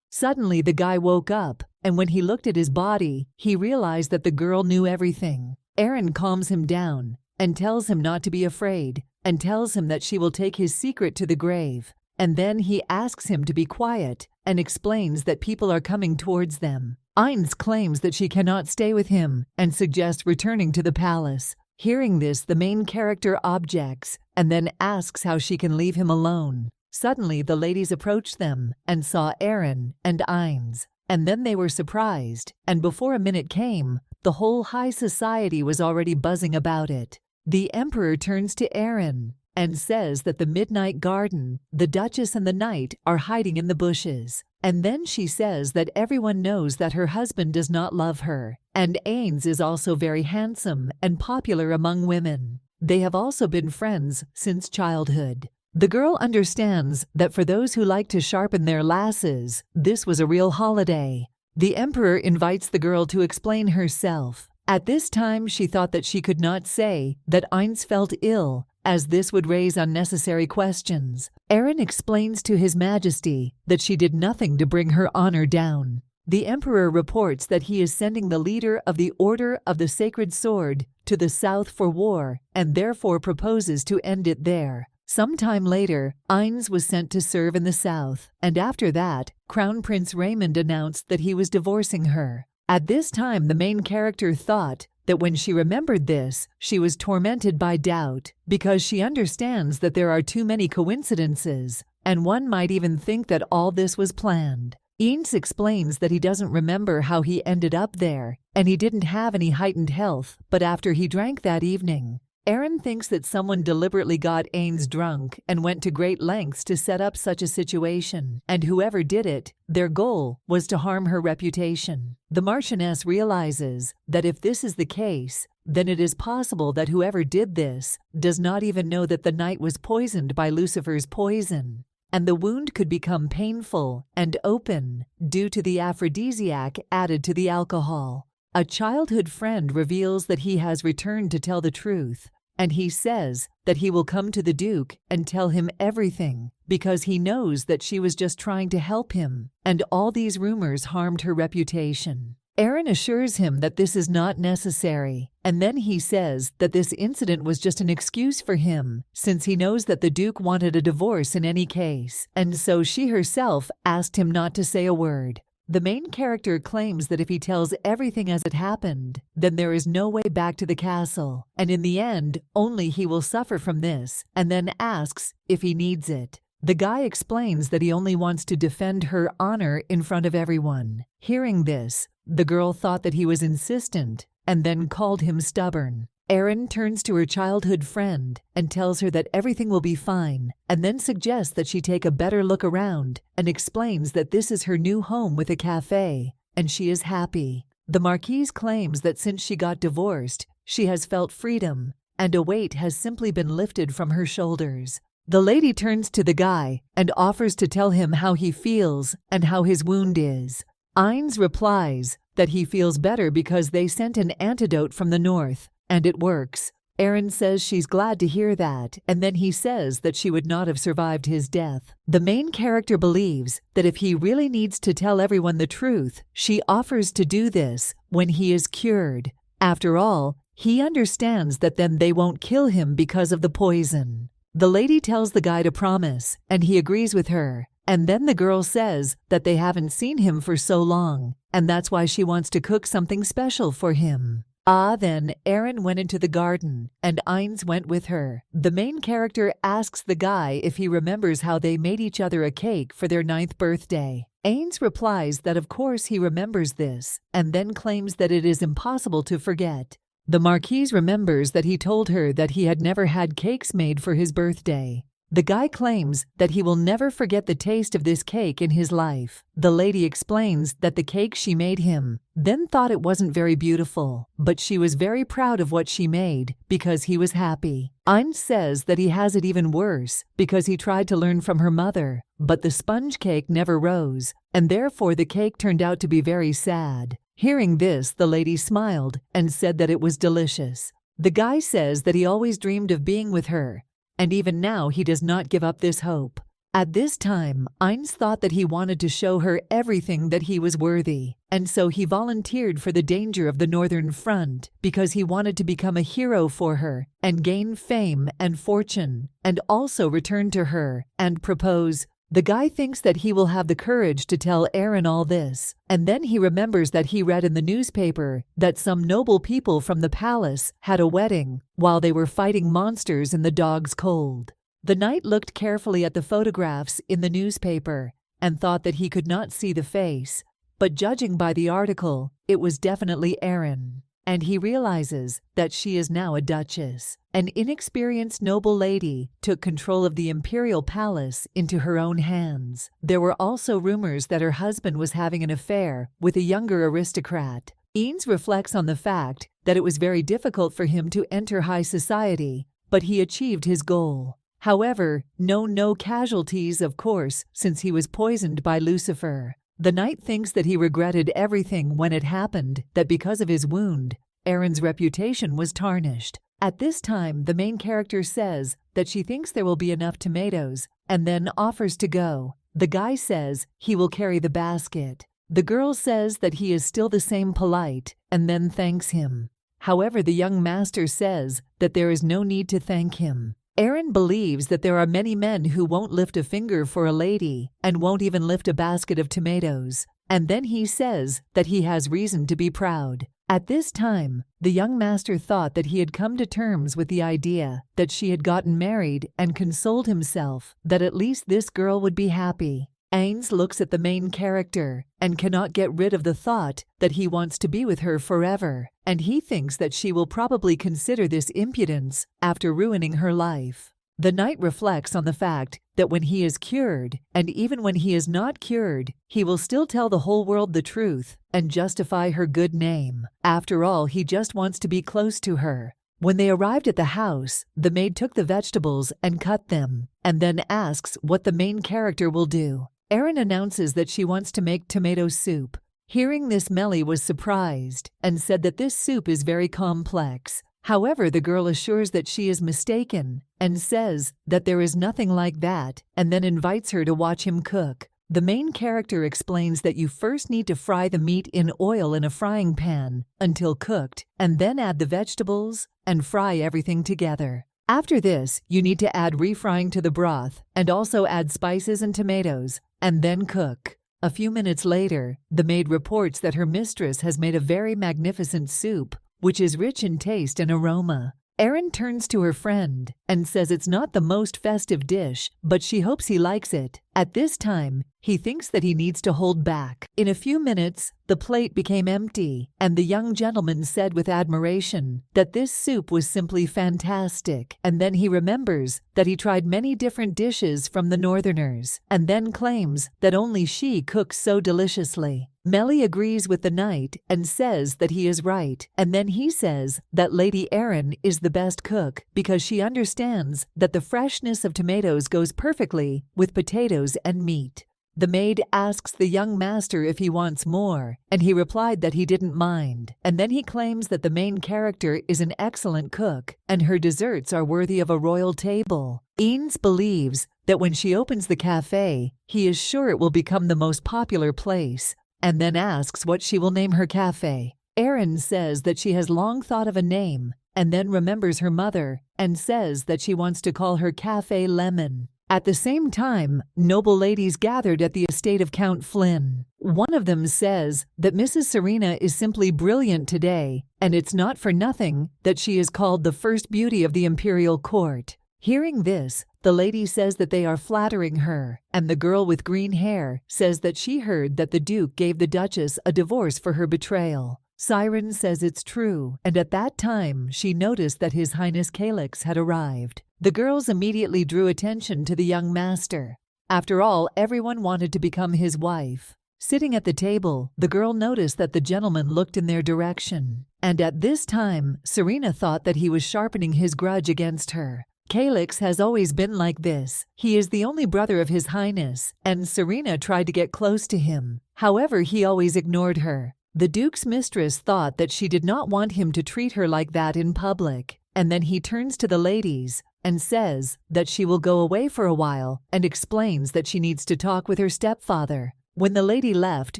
Suddenly, the guy woke up, and when he looked at his body, he realized that the girl knew everything. Aaron calms him down and tells him not to be afraid, and tells him that she will take his secret to the grave. and then he asks him to be quiet and explains that people are coming towards them. Ainz claims that she cannot stay with him and suggests returning to the palace. Hearing this, the main character objects and then asks how she can leave him alone. Suddenly, the ladies approached them and saw Aaron and Ainz, and then they were surprised, and before a minute came, the whole high society was already buzzing about it. The emperor turns to Aaron and says that the midnight garden, the Duchess and the knight are hiding in the bushes. And then she says that everyone knows that her husband does not love her, and Ainz is also very handsome and popular among women. They have also been friends since childhood. The girl understands that for those who like to sharpen their lasses, this was a real holiday. The emperor invites the girl to explain herself. At this time, she thought that she could not say that Ainz felt ill, as this would raise unnecessary questions. Aaron explains to His Majesty that she did nothing to bring her honor down. The emperor reports that he is sending the leader of the Order of the Sacred Sword to the south for war, and therefore proposes to end it there. Sometime later, Ainz was sent to serve in the south, and after that, Crown Prince Raymond announced that he was divorcing her. At this time, the main character thought that when she remembered this, she was tormented by doubt, because she understands that there are too many coincidences, and one might even think that all this was planned. Ainz explains that he doesn't remember how he ended up there, and he didn't have any heightened health, but after he drank that evening. Aaron thinks that someone deliberately got Ainz drunk and went to great lengths to set up such a situation, and whoever did it, their goal was to harm her reputation. The Marchioness realizes that if this is the case, then it is possible that whoever did this does not even know that the knight was poisoned by Lucifer's poison, and the wound could become painful and open due to the aphrodisiac added to the alcohol. A childhood friend reveals that he has returned to tell the truth, and he says that he will come to the Duke and tell him everything because he knows that she was just trying to help him, and all these rumors harmed her reputation. Aaron assures him that this is not necessary, and then he says that this incident was just an excuse for him, since he knows that the Duke wanted a divorce in any case, and so she herself asked him not to say a word. The main character claims that if he tells everything as it happened, then there is no way back to the castle, and in the end, only he will suffer from this, and then asks if he needs it. The guy explains that he only wants to defend her honor in front of everyone. Hearing this, the girl thought that he was insistent, and then called him stubborn. Aaron turns to her childhood friend and tells her that everything will be fine, and then suggests that she take a better look around and explains that this is her new home with a cafe, and she is happy. The Marquise claims that since she got divorced, she has felt freedom, and a weight has simply been lifted from her shoulders. The lady turns to the guy and offers to tell him how he feels and how his wound is. Ainz replies that he feels better because they sent an antidote from the north, and it works. Aaron says she's glad to hear that, and then he says that she would not have survived his death. The main character believes that if he really needs to tell everyone the truth, she offers to do this when he is cured. After all, he understands that then they won't kill him because of the poison. The lady tells the guy to promise, and he agrees with her. And then the girl says that they haven't seen him for so long, and that's why she wants to cook something special for him. Then Aaron went into the garden, and Ainz went with her. The main character asks the guy if he remembers how they made each other a cake for their 9th birthday. Ainz replies that of course he remembers this, and then claims that it is impossible to forget. The Marquise remembers that he told her that he had never had cakes made for his birthday. The guy claims that he will never forget the taste of this cake in his life. The lady explains that the cake she made him then thought it wasn't very beautiful, but she was very proud of what she made because he was happy. Ainz says that he has it even worse because he tried to learn from her mother, but the sponge cake never rose, and therefore the cake turned out to be very sad. Hearing this, the lady smiled and said that it was delicious. The guy says that he always dreamed of being with her, and even now he does not give up this hope. At this time, Ainz thought that he wanted to show her everything that he was worthy, and so he volunteered for the danger of the Northern Front because he wanted to become a hero for her and gain fame and fortune, and also return to her and propose. The guy thinks that he will have the courage to tell Aaron all this, and then he remembers that he read in the newspaper that some noble people from the palace had a wedding while they were fighting monsters in the dog's cold. The knight looked carefully at the photographs in the newspaper and thought that he could not see the face, but judging by the article, it was definitely Aaron. And he realizes that she is now a duchess. An inexperienced noble lady took control of the imperial palace into her own hands. There were also rumors that her husband was having an affair with a younger aristocrat. Ainz reflects on the fact that it was very difficult for him to enter high society, but he achieved his goal. However, no casualties, of course, since he was poisoned by Lucifer. The knight thinks that he regretted everything when it happened, that because of his wound, Aaron's reputation was tarnished. At this time, the main character says that she thinks there will be enough tomatoes, and then offers to go. The guy says he will carry the basket. The girl says that he is still the same polite, and then thanks him. However, the young master says that there is no need to thank him. Aaron believes that there are many men who won't lift a finger for a lady and won't even lift a basket of tomatoes, and then he says that he has reason to be proud. At this time, the young master thought that he had come to terms with the idea that she had gotten married and consoled himself that at least this girl would be happy. Ainz looks at the main character and cannot get rid of the thought that he wants to be with her forever, and he thinks that she will probably consider this impudence after ruining her life. The knight reflects on the fact that when he is cured, and even when he is not cured, he will still tell the whole world the truth and justify her good name. After all, he just wants to be close to her. When they arrived at the house, the maid took the vegetables and cut them, and then asks what the main character will do. Aaron announces that she wants to make tomato soup. Hearing this, Melly was surprised and said that this soup is very complex. However, the girl assures that she is mistaken and says that there is nothing like that, and then invites her to watch him cook. The main character explains that you first need to fry the meat in oil in a frying pan until cooked, and then add the vegetables and fry everything together. After this, you need to add refrying to the broth and also add spices and tomatoes, and then cook. A few minutes later, the maid reports that her mistress has made a very magnificent soup, which is rich in taste and aroma. Aaron turns to her friend and says it's not the most festive dish, but she hopes he likes it. At this time, he thinks that he needs to hold back. In a few minutes, the plate became empty, and the young gentleman said with admiration that this soup was simply fantastic. And then he remembers that he tried many different dishes from the Northerners, and then claims that only she cooks so deliciously. Melly agrees with the knight and says that he is right, and then he says that Lady Erin is the best cook because she understands that the freshness of tomatoes goes perfectly with potatoes and meat. The maid asks the young master if he wants more, and he replied that he didn't mind, and then he claims that the main character is an excellent cook and her desserts are worthy of a royal table. Ainz believes that when she opens the cafe, he is sure it will become the most popular place, and then asks what she will name her cafe. Erin says that she has long thought of a name, and then remembers her mother and says that she wants to call her Cafe Lemon. At the same time, noble ladies gathered at the estate of Count Flynn. One of them says that Mrs. Serena is simply brilliant today, and it's not for nothing that she is called the first beauty of the imperial court. Hearing this, the lady says that they are flattering her, and the girl with green hair says that she heard that the Duke gave the Duchess a divorce for her betrayal. Siren says it's true, and at that time she noticed that His Highness Calyx had arrived. The girls immediately drew attention to the young master. After all, everyone wanted to become his wife. Sitting at the table, the girl noticed that the gentleman looked in their direction, and at this time, Serena thought that he was sharpening his grudge against her. Calyx has always been like this. He is the only brother of His Highness, and Serena tried to get close to him. However, he always ignored her. The Duke's mistress thought that she did not want him to treat her like that in public, and then he turns to the ladies and says that she will go away for a while and explains that she needs to talk with her stepfather. When the lady left,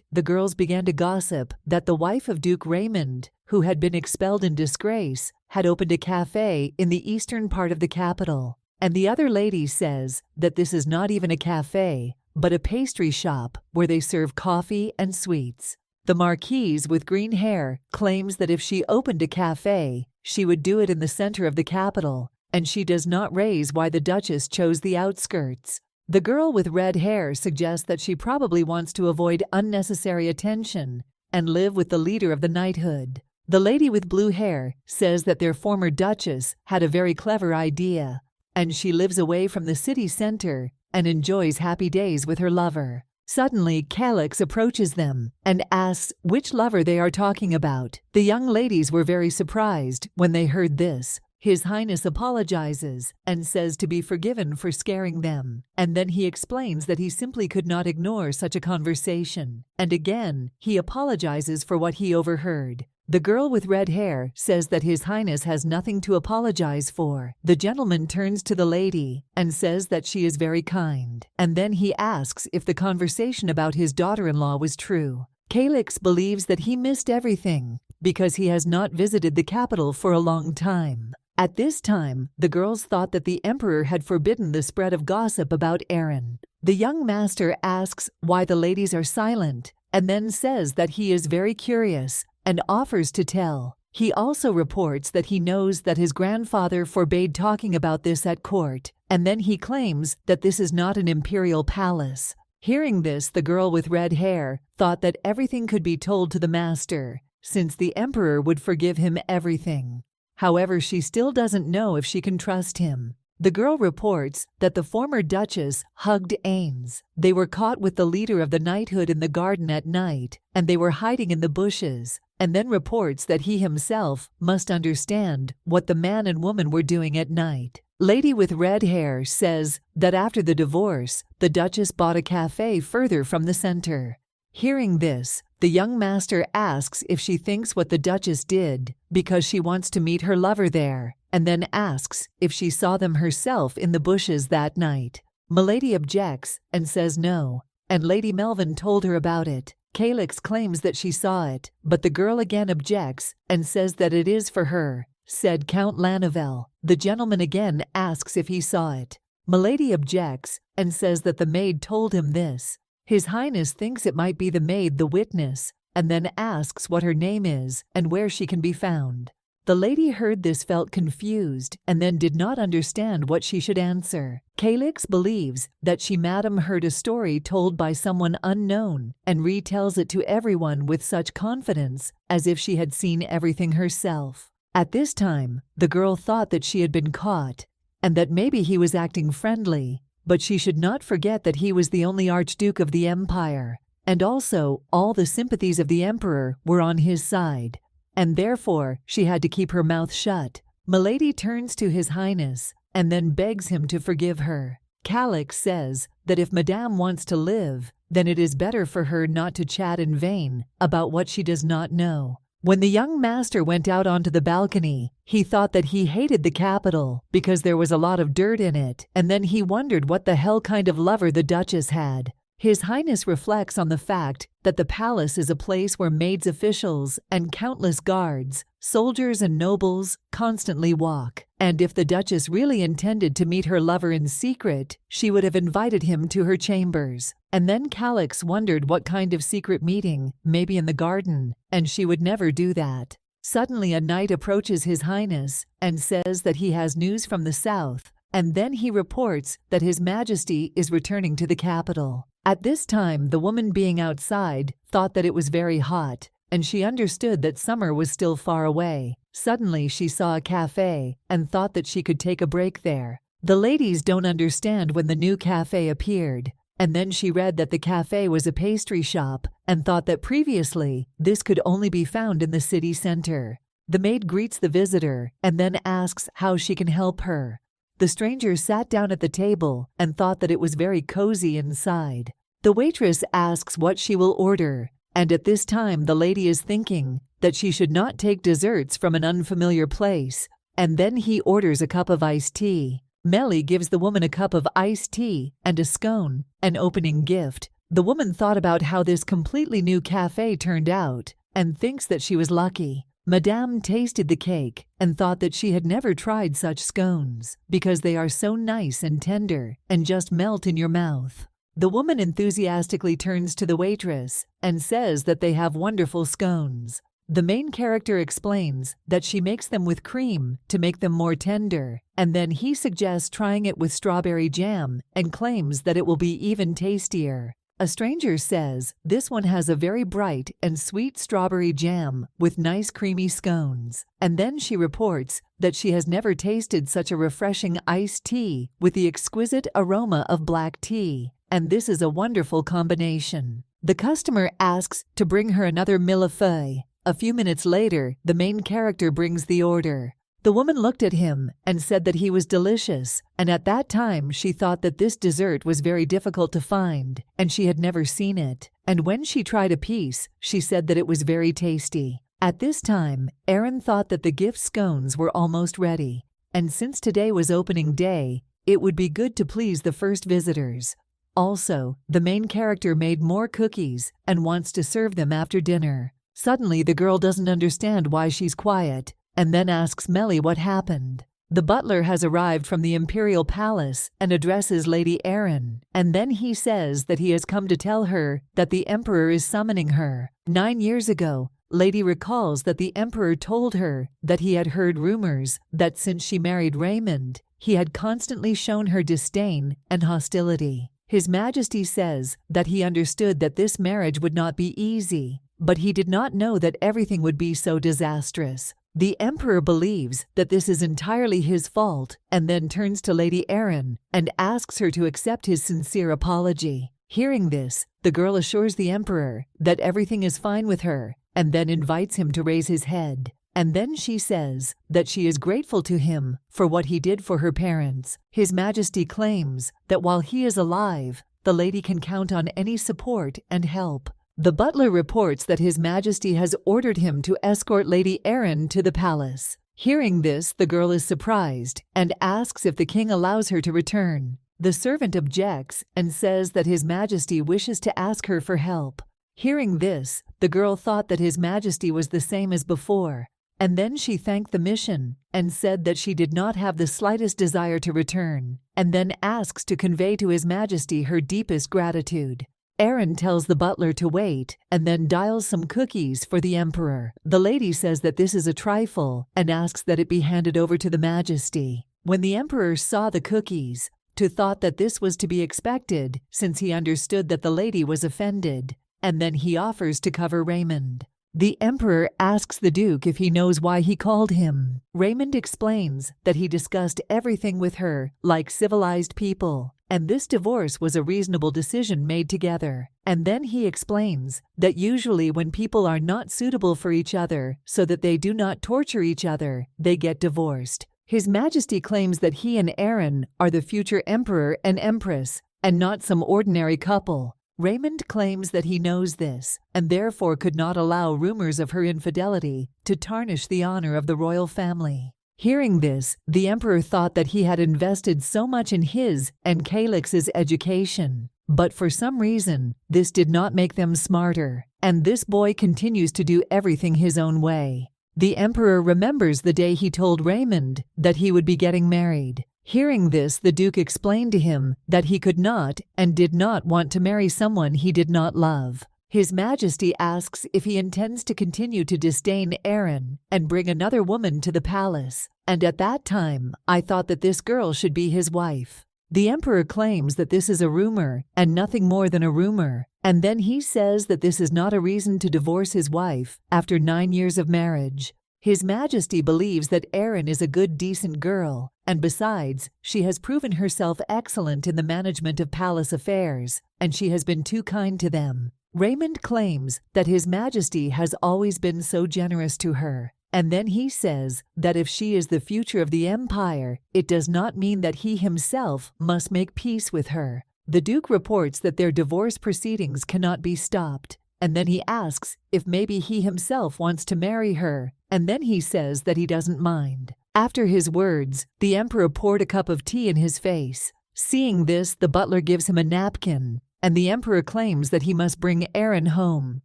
the girls began to gossip that the wife of Duke Raymond, who had been expelled in disgrace, had opened a cafe in the eastern part of the capital. And the other lady says that this is not even a cafe, but a pastry shop where they serve coffee and sweets. The marquise with green hair claims that if she opened a cafe, she would do it in the center of the capital, and she does not raise why the Duchess chose the outskirts. The girl with red hair suggests that she probably wants to avoid unnecessary attention and live with the leader of the knighthood. The lady with blue hair says that their former Duchess had a very clever idea, and she lives away from the city center and enjoys happy days with her lover. Suddenly, Calix approaches them and asks which lover they are talking about. The young ladies were very surprised when they heard this. His Highness apologizes and says to be forgiven for scaring them, and then he explains that he simply could not ignore such a conversation. And again, he apologizes for what he overheard. The girl with red hair says that His Highness has nothing to apologize for. The gentleman turns to the lady and says that she is very kind, and then he asks if the conversation about his daughter-in-law was true. Calix believes that he missed everything because he has not visited the capital for a long time. At this time, the girls thought that the emperor had forbidden the spread of gossip about Aaron. The young master asks why the ladies are silent, and then says that he is very curious and offers to tell. He also reports that he knows that his grandfather forbade talking about this at court, and then he claims that this is not an imperial palace. Hearing this, the girl with red hair thought that everything could be told to the master, since the emperor would forgive him everything. However, she still doesn't know if she can trust him. The girl reports that the former Duchess hugged Ains. They were caught with the leader of the knighthood in the garden at night, and they were hiding in the bushes, and then reports that he himself must understand what the man and woman were doing at night. Lady with red hair says that after the divorce, the Duchess bought a cafe further from the center. Hearing this, the young master asks if she thinks what the Duchess did because she wants to meet her lover there, and then asks if she saw them herself in the bushes that night. Milady objects and says no, and Lady Melvin told her about it. Calix claims that she saw it, but the girl again objects and says that it is for her, said Count Lanovel. The gentleman again asks if he saw it. Milady objects and says that the maid told him this. His Highness thinks it might be the maid, the witness, and then asks what her name is and where she can be found. The lady heard this, felt confused, and then did not understand what she should answer. Calix believes that she madam heard a story told by someone unknown and retells it to everyone with such confidence as if she had seen everything herself. At this time, the girl thought that she had been caught and that maybe he was acting friendly, but she should not forget that he was the only Archduke of the Empire, and also all the sympathies of the Emperor were on his side, and therefore she had to keep her mouth shut. Milady turns to His Highness and then begs him to forgive her. Calix says that if Madame wants to live, then it is better for her not to chat in vain about what she does not know. When the young master went out onto the balcony, he thought that he hated the capital because there was a lot of dirt in it, and then he wondered what the hell kind of lover the Duchess had. His Highness reflects on the fact that the palace is a place where maids, officials, and countless guards, soldiers and nobles constantly walk, and if the Duchess really intended to meet her lover in secret, she would have invited him to her chambers. And then Calix wondered what kind of secret meeting, maybe in the garden, and she would never do that. Suddenly a knight approaches His Highness and says that he has news from the south, and then he reports that His Majesty is returning to the capital. At this time, the woman being outside thought that it was very hot, and she understood that summer was still far away. Suddenly, she saw a cafe and thought that she could take a break there. The ladies don't understand when the new cafe appeared, and then she read that the cafe was a pastry shop and thought that previously this could only be found in the city center. The maid greets the visitor and then asks how she can help her. The stranger sat down at the table and thought that it was very cozy inside. The waitress asks what she will order, and at this time the lady is thinking that she should not take desserts from an unfamiliar place, and then he orders a cup of iced tea. Melly gives the woman a cup of iced tea and a scone, an opening gift. The woman thought about how this completely new cafe turned out and thinks that she was lucky. Madame tasted the cake and thought that she had never tried such scones because they are so nice and tender and just melt in your mouth. The woman enthusiastically turns to the waitress and says that they have wonderful scones. The main character explains that she makes them with cream to make them more tender, and then he suggests trying it with strawberry jam and claims that it will be even tastier. A stranger says this one has a very bright and sweet strawberry jam with nice creamy scones, and then she reports that she has never tasted such a refreshing iced tea with the exquisite aroma of black tea, and this is a wonderful combination. The customer asks to bring her another millefeuille. A few minutes later, the main character brings the order. The woman looked at him and said that he was delicious, and at that time she thought that this dessert was very difficult to find, and she had never seen it. And when she tried a piece, she said that it was very tasty. At this time, Aaron thought that the gift scones were almost ready, and since today was opening day, it would be good to please the first visitors. Also, the main character made more cookies and wants to serve them after dinner. Suddenly, the girl doesn't understand why she's quiet, and then asks Melly what happened. The butler has arrived from the imperial palace and addresses Lady Erin, and then he says that he has come to tell her that the emperor is summoning her. 9 years ago, Lady recalls that the emperor told her that he had heard rumors that since she married Raymond, he had constantly shown her disdain and hostility. His Majesty says that he understood that this marriage would not be easy, but he did not know that everything would be so disastrous. The emperor believes that this is entirely his fault and then turns to Lady Erin and asks her to accept his sincere apology. Hearing this, the girl assures the emperor that everything is fine with her and then invites him to raise his head. And then she says that she is grateful to him for what he did for her parents. His Majesty claims that while he is alive, the lady can count on any support and help. The butler reports that His Majesty has ordered him to escort Lady Erin to the palace. Hearing this, the girl is surprised and asks if the king allows her to return. The servant objects and says that His Majesty wishes to ask her for help. Hearing this, the girl thought that His Majesty was the same as before, and then she thanked the mission and said that she did not have the slightest desire to return, and then asks to convey to His Majesty her deepest gratitude. Erin tells the butler to wait and then dials some cookies for the emperor. The lady says that this is a trifle and asks that it be handed over to the Majesty. When the emperor saw the cookies, he thought that this was to be expected since he understood that the lady was offended, and then he offers to cover Raymond. The emperor asks the duke if he knows why he called him. Raymond explains that he discussed everything with her like civilized people, and this divorce was a reasonable decision made together. And then he explains that usually when people are not suitable for each other so that they do not torture each other, they get divorced. His Majesty claims that he and Erin are the future emperor and empress, and not some ordinary couple. Raymond claims that he knows this, and therefore could not allow rumors of her infidelity to tarnish the honor of the royal family. Hearing this, the emperor thought that he had invested so much in his and Calix's education, but for some reason, this did not make them smarter, and this boy continues to do everything his own way. The emperor remembers the day he told Raymond that he would be getting married. Hearing this, the Duke explained to him that he could not and did not want to marry someone he did not love. His Majesty asks if he intends to continue to disdain Erin and bring another woman to the palace, and at that time, I thought that this girl should be his wife. The Emperor claims that this is a rumor and nothing more than a rumor, and then he says that this is not a reason to divorce his wife after 9 years of marriage. His Majesty believes that Erin is a good, decent girl, and besides, she has proven herself excellent in the management of palace affairs, and she has been too kind to them. Raymond claims that His Majesty has always been so generous to her, and then he says that if she is the future of the empire, it does not mean that he himself must make peace with her. The Duke reports that their divorce proceedings cannot be stopped, and then he asks if maybe he himself wants to marry her, and then he says that he doesn't mind. After his words, the emperor poured a cup of tea in his face. Seeing this, the butler gives him a napkin, and the emperor claims that he must bring Aaron home.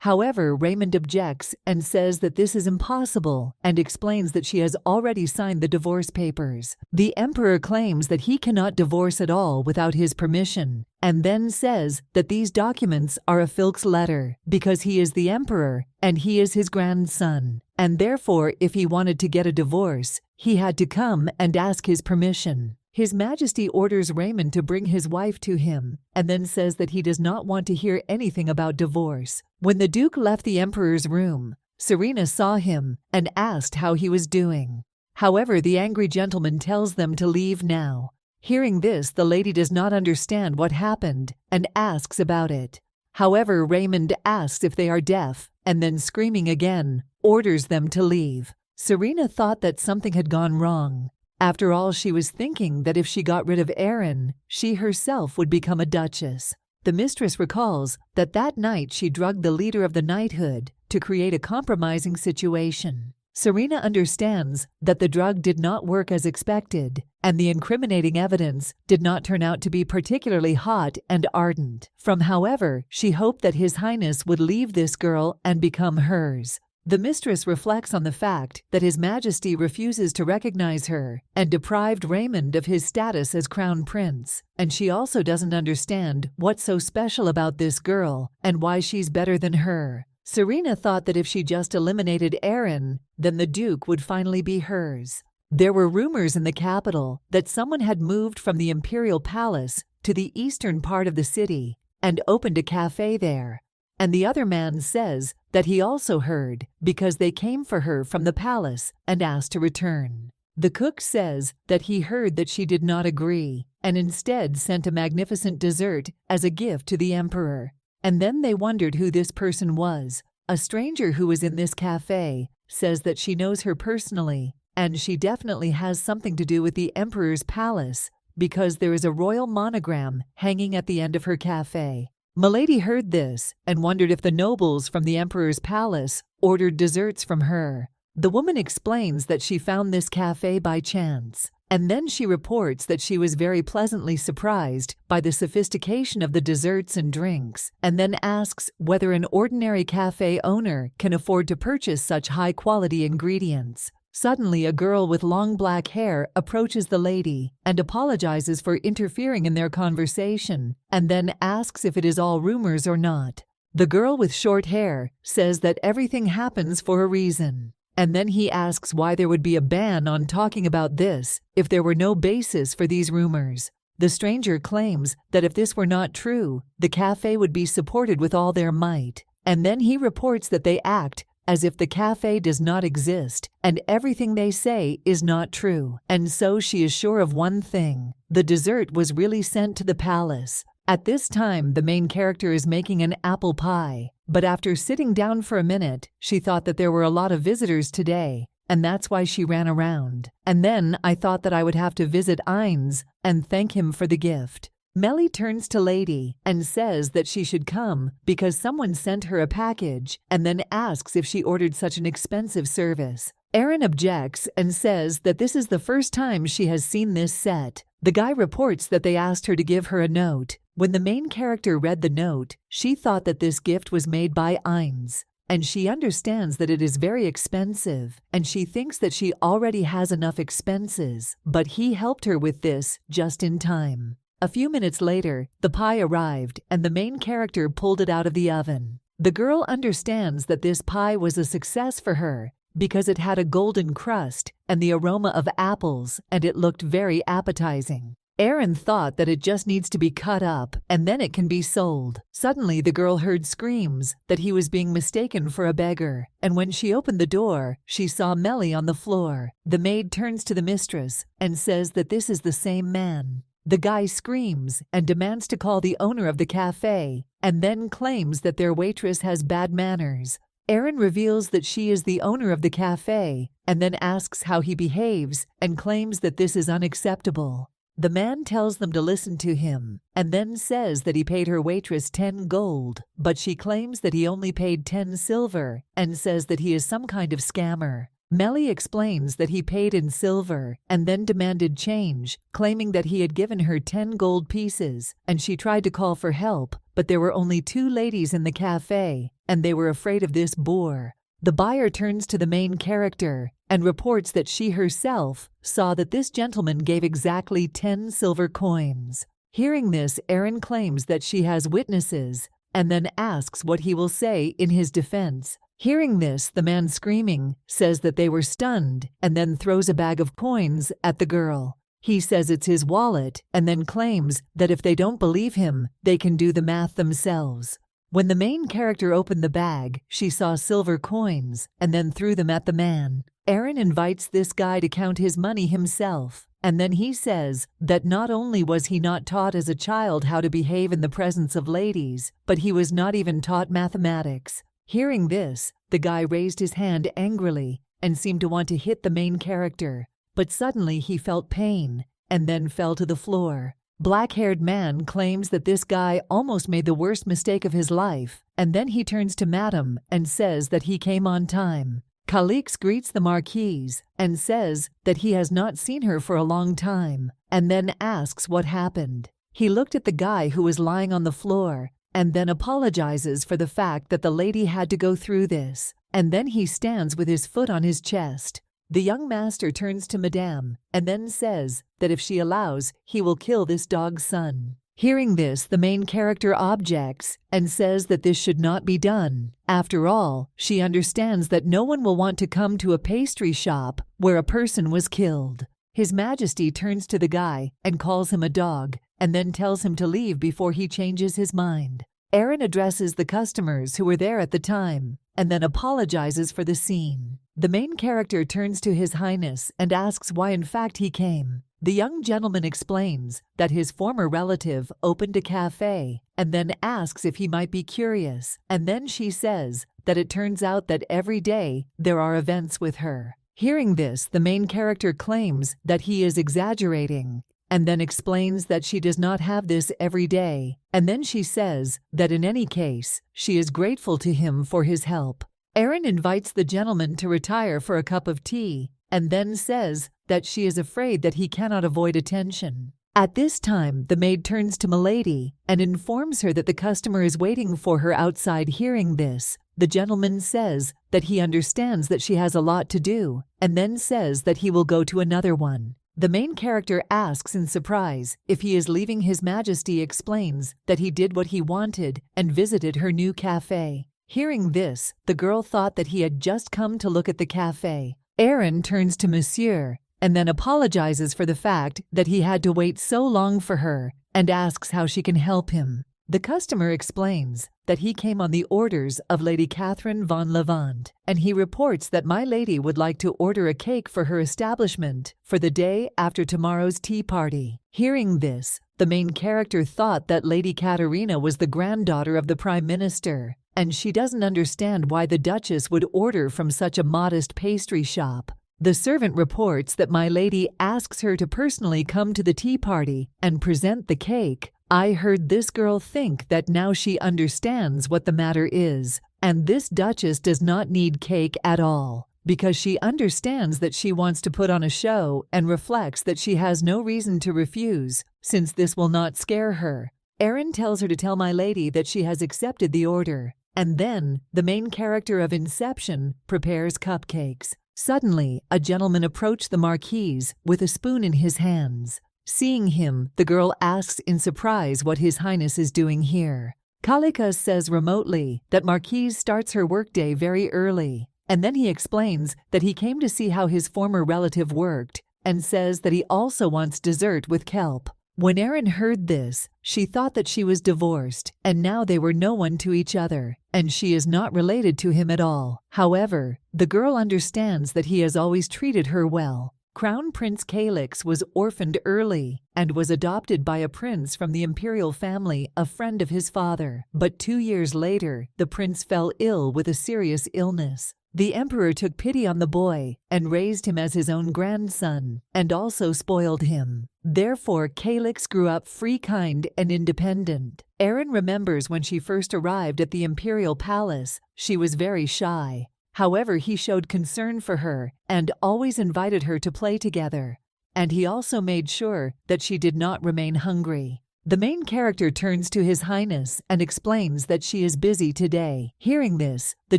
However, Raymond objects and says that this is impossible and explains that she has already signed the divorce papers. The emperor claims that he cannot divorce at all without his permission, and then says that these documents are a filk's letter because he is the emperor and he is his grandson, and therefore if he wanted to get a divorce, he had to come and ask his permission. His Majesty orders Raymond to bring his wife to him, and then says that he does not want to hear anything about divorce. When the Duke left the Emperor's room, Serena saw him and asked how he was doing. However, the angry gentleman tells them to leave now. Hearing this, the lady does not understand what happened and asks about it. However, Raymond asks if they are deaf, and then screaming again, orders them to leave. Serena thought that something had gone wrong. After all, she was thinking that if she got rid of Aaron, she herself would become a duchess. The mistress recalls that that night she drugged the leader of the knighthood to create a compromising situation. Serena understands that the drug did not work as expected, and the incriminating evidence did not turn out to be particularly hot and ardent. However, she hoped that His Highness would leave this girl and become hers. The mistress reflects on the fact that His Majesty refuses to recognize her and deprived Raymond of his status as crown prince, and she also doesn't understand what's so special about this girl and why she's better than her. Serena thought that if she just eliminated Aaron, then the Duke would finally be hers. There were rumors in the capital that someone had moved from the imperial palace to the eastern part of the city and opened a cafe there. And the other man says that he also heard because they came for her from the palace and asked to return. The cook says that he heard that she did not agree and instead sent a magnificent dessert as a gift to the emperor. And then they wondered who this person was. A stranger who was in this cafe says that she knows her personally, and she definitely has something to do with the emperor's palace because there is a royal monogram hanging at the end of her cafe. Milady heard this and wondered if the nobles from the emperor's palace ordered desserts from her. The woman explains that she found this cafe by chance, and then she reports that she was very pleasantly surprised by the sophistication of the desserts and drinks, and then asks whether an ordinary cafe owner can afford to purchase such high-quality ingredients. Suddenly, a girl with long black hair approaches the lady and apologizes for interfering in their conversation, and then asks if it is all rumors or not. The girl with short hair says that everything happens for a reason, and then he asks why there would be a ban on talking about this if there were no basis for these rumors. The stranger claims that if this were not true, the cafe would be supported with all their might, and then he reports that they act as if the cafe does not exist and everything they say is not true. And so she is sure of one thing: the dessert was really sent to the palace. At this time, the main character is making an apple pie, but after sitting down for a minute, she thought that there were a lot of visitors today, and that's why she ran around. And then I thought that I would have to visit Ines and thank him for the gift. Melly turns to Lady and says that she should come because someone sent her a package, and then asks if she ordered such an expensive service. Aaron objects and says that this is the first time she has seen this set. The guy reports that they asked her to give her a note. When the main character read the note, she thought that this gift was made by Ines, and she understands that it is very expensive, and she thinks that she already has enough expenses, but he helped her with this just in time. A few minutes later, the pie arrived, and the main character pulled it out of the oven. The girl understands that this pie was a success for her because it had a golden crust and the aroma of apples, and it looked very appetizing. Aaron thought that it just needs to be cut up, and then it can be sold. Suddenly, the girl heard screams that he was being mistaken for a beggar, and when she opened the door, she saw Melly on the floor. The maid turns to the mistress and says that this is the same man. The guy screams and demands to call the owner of the cafe, and then claims that their waitress has bad manners. Aaron reveals that she is the owner of the cafe, and then asks how he behaves and claims that this is unacceptable. The man tells them to listen to him, and then says that he paid her waitress 10 gold, but she claims that he only paid 10 silver, and says that he is some kind of scammer. Melly explains that he paid in silver and then demanded change, claiming that he had given her 10 gold pieces, and she tried to call for help, but there were only 2 ladies in the cafe, and they were afraid of this boor. The buyer turns to the main character and reports that she herself saw that this gentleman gave exactly 10 silver coins. Hearing this, Erin claims that she has witnesses and then asks what he will say in his defense. Hearing this, the man screaming says that they were stunned and then throws a bag of coins at the girl. He says it's his wallet and then claims that if they don't believe him, they can do the math themselves. When the main character opened the bag, she saw silver coins and then threw them at the man. Erin invites this guy to count his money himself, and then he says that not only was he not taught as a child how to behave in the presence of ladies, but he was not even taught mathematics. Hearing this, the guy raised his hand angrily and seemed to want to hit the main character, but suddenly he felt pain and then fell to the floor. Black-haired man claims that this guy almost made the worst mistake of his life, and then he turns to Madame and says that he came on time. Calix greets the Marquise and says that he has not seen her for a long time, and then asks what happened. He looked at the guy who was lying on the floor and then apologizes for the fact that the lady had to go through this, and then he stands with his foot on his chest. The young master turns to Madame and then says that if she allows, he will kill this dog's son. Hearing this, the main character objects and says that this should not be done. After all, she understands that no one will want to come to a pastry shop where a person was killed. His Majesty turns to the guy and calls him a dog, and then tells him to leave before he changes his mind. Erin addresses the customers who were there at the time, and then apologizes for the scene. The main character turns to His Highness and asks why in fact he came. The young gentleman explains that his former relative opened a cafe and then asks if he might be curious, and then she says that it turns out that every day there are events with her. Hearing this, the main character claims that he is exaggerating, and then explains that she does not have this every day, and then she says that in any case, she is grateful to him for his help. Erin invites the gentleman to retire for a cup of tea, and then says that she is afraid that he cannot avoid attention. At this time, the maid turns to Milady and informs her that the customer is waiting for her outside. Hearing this, the gentleman says that he understands that she has a lot to do, and then says that he will go to another one. The main character asks in surprise if he is leaving. His Majesty explains that he did what he wanted and visited her new cafe. Hearing this, the girl thought that he had just come to look at the cafe. Erin turns to Monsieur and then apologizes for the fact that he had to wait so long for her and asks how she can help him. The customer explains that he came on the orders of Lady Catherine von Levant, and he reports that my lady would like to order a cake for her establishment for the day after tomorrow's tea party. Hearing this, the main character thought that Lady Katerina was the granddaughter of the Prime Minister, and she doesn't understand why the Duchess would order from such a modest pastry shop. The servant reports that my lady asks her to personally come to the tea party and present the cake. I heard this girl think that now she understands what the matter is, and this Duchess does not need cake at all, because she understands that she wants to put on a show and reflects that she has no reason to refuse, since this will not scare her. Erin tells her to tell my lady that she has accepted the order, and then the main character of Inception prepares cupcakes. Suddenly, a gentleman approached the Marquise with a spoon in his hands. Seeing him, the girl asks in surprise what His Highness is doing here. Kalika says remotely that Marquise starts her workday very early, and then he explains that he came to see how his former relative worked, and says that he also wants dessert with kelp. When Erin heard this, she thought that she was divorced, and now they were no one to each other, and she is not related to him at all. However, the girl understands that he has always treated her well. Crown Prince Calix was orphaned early and was adopted by a prince from the imperial family, a friend of his father. But 2 years later, the prince fell ill with a serious illness. The emperor took pity on the boy and raised him as his own grandson, and also spoiled him. Therefore, Calix grew up free, kind, and independent. Erin remembers when she first arrived at the imperial palace, she was very shy. However, he showed concern for her and always invited her to play together. And he also made sure that she did not remain hungry. The main character turns to His Highness and explains that she is busy today. Hearing this, the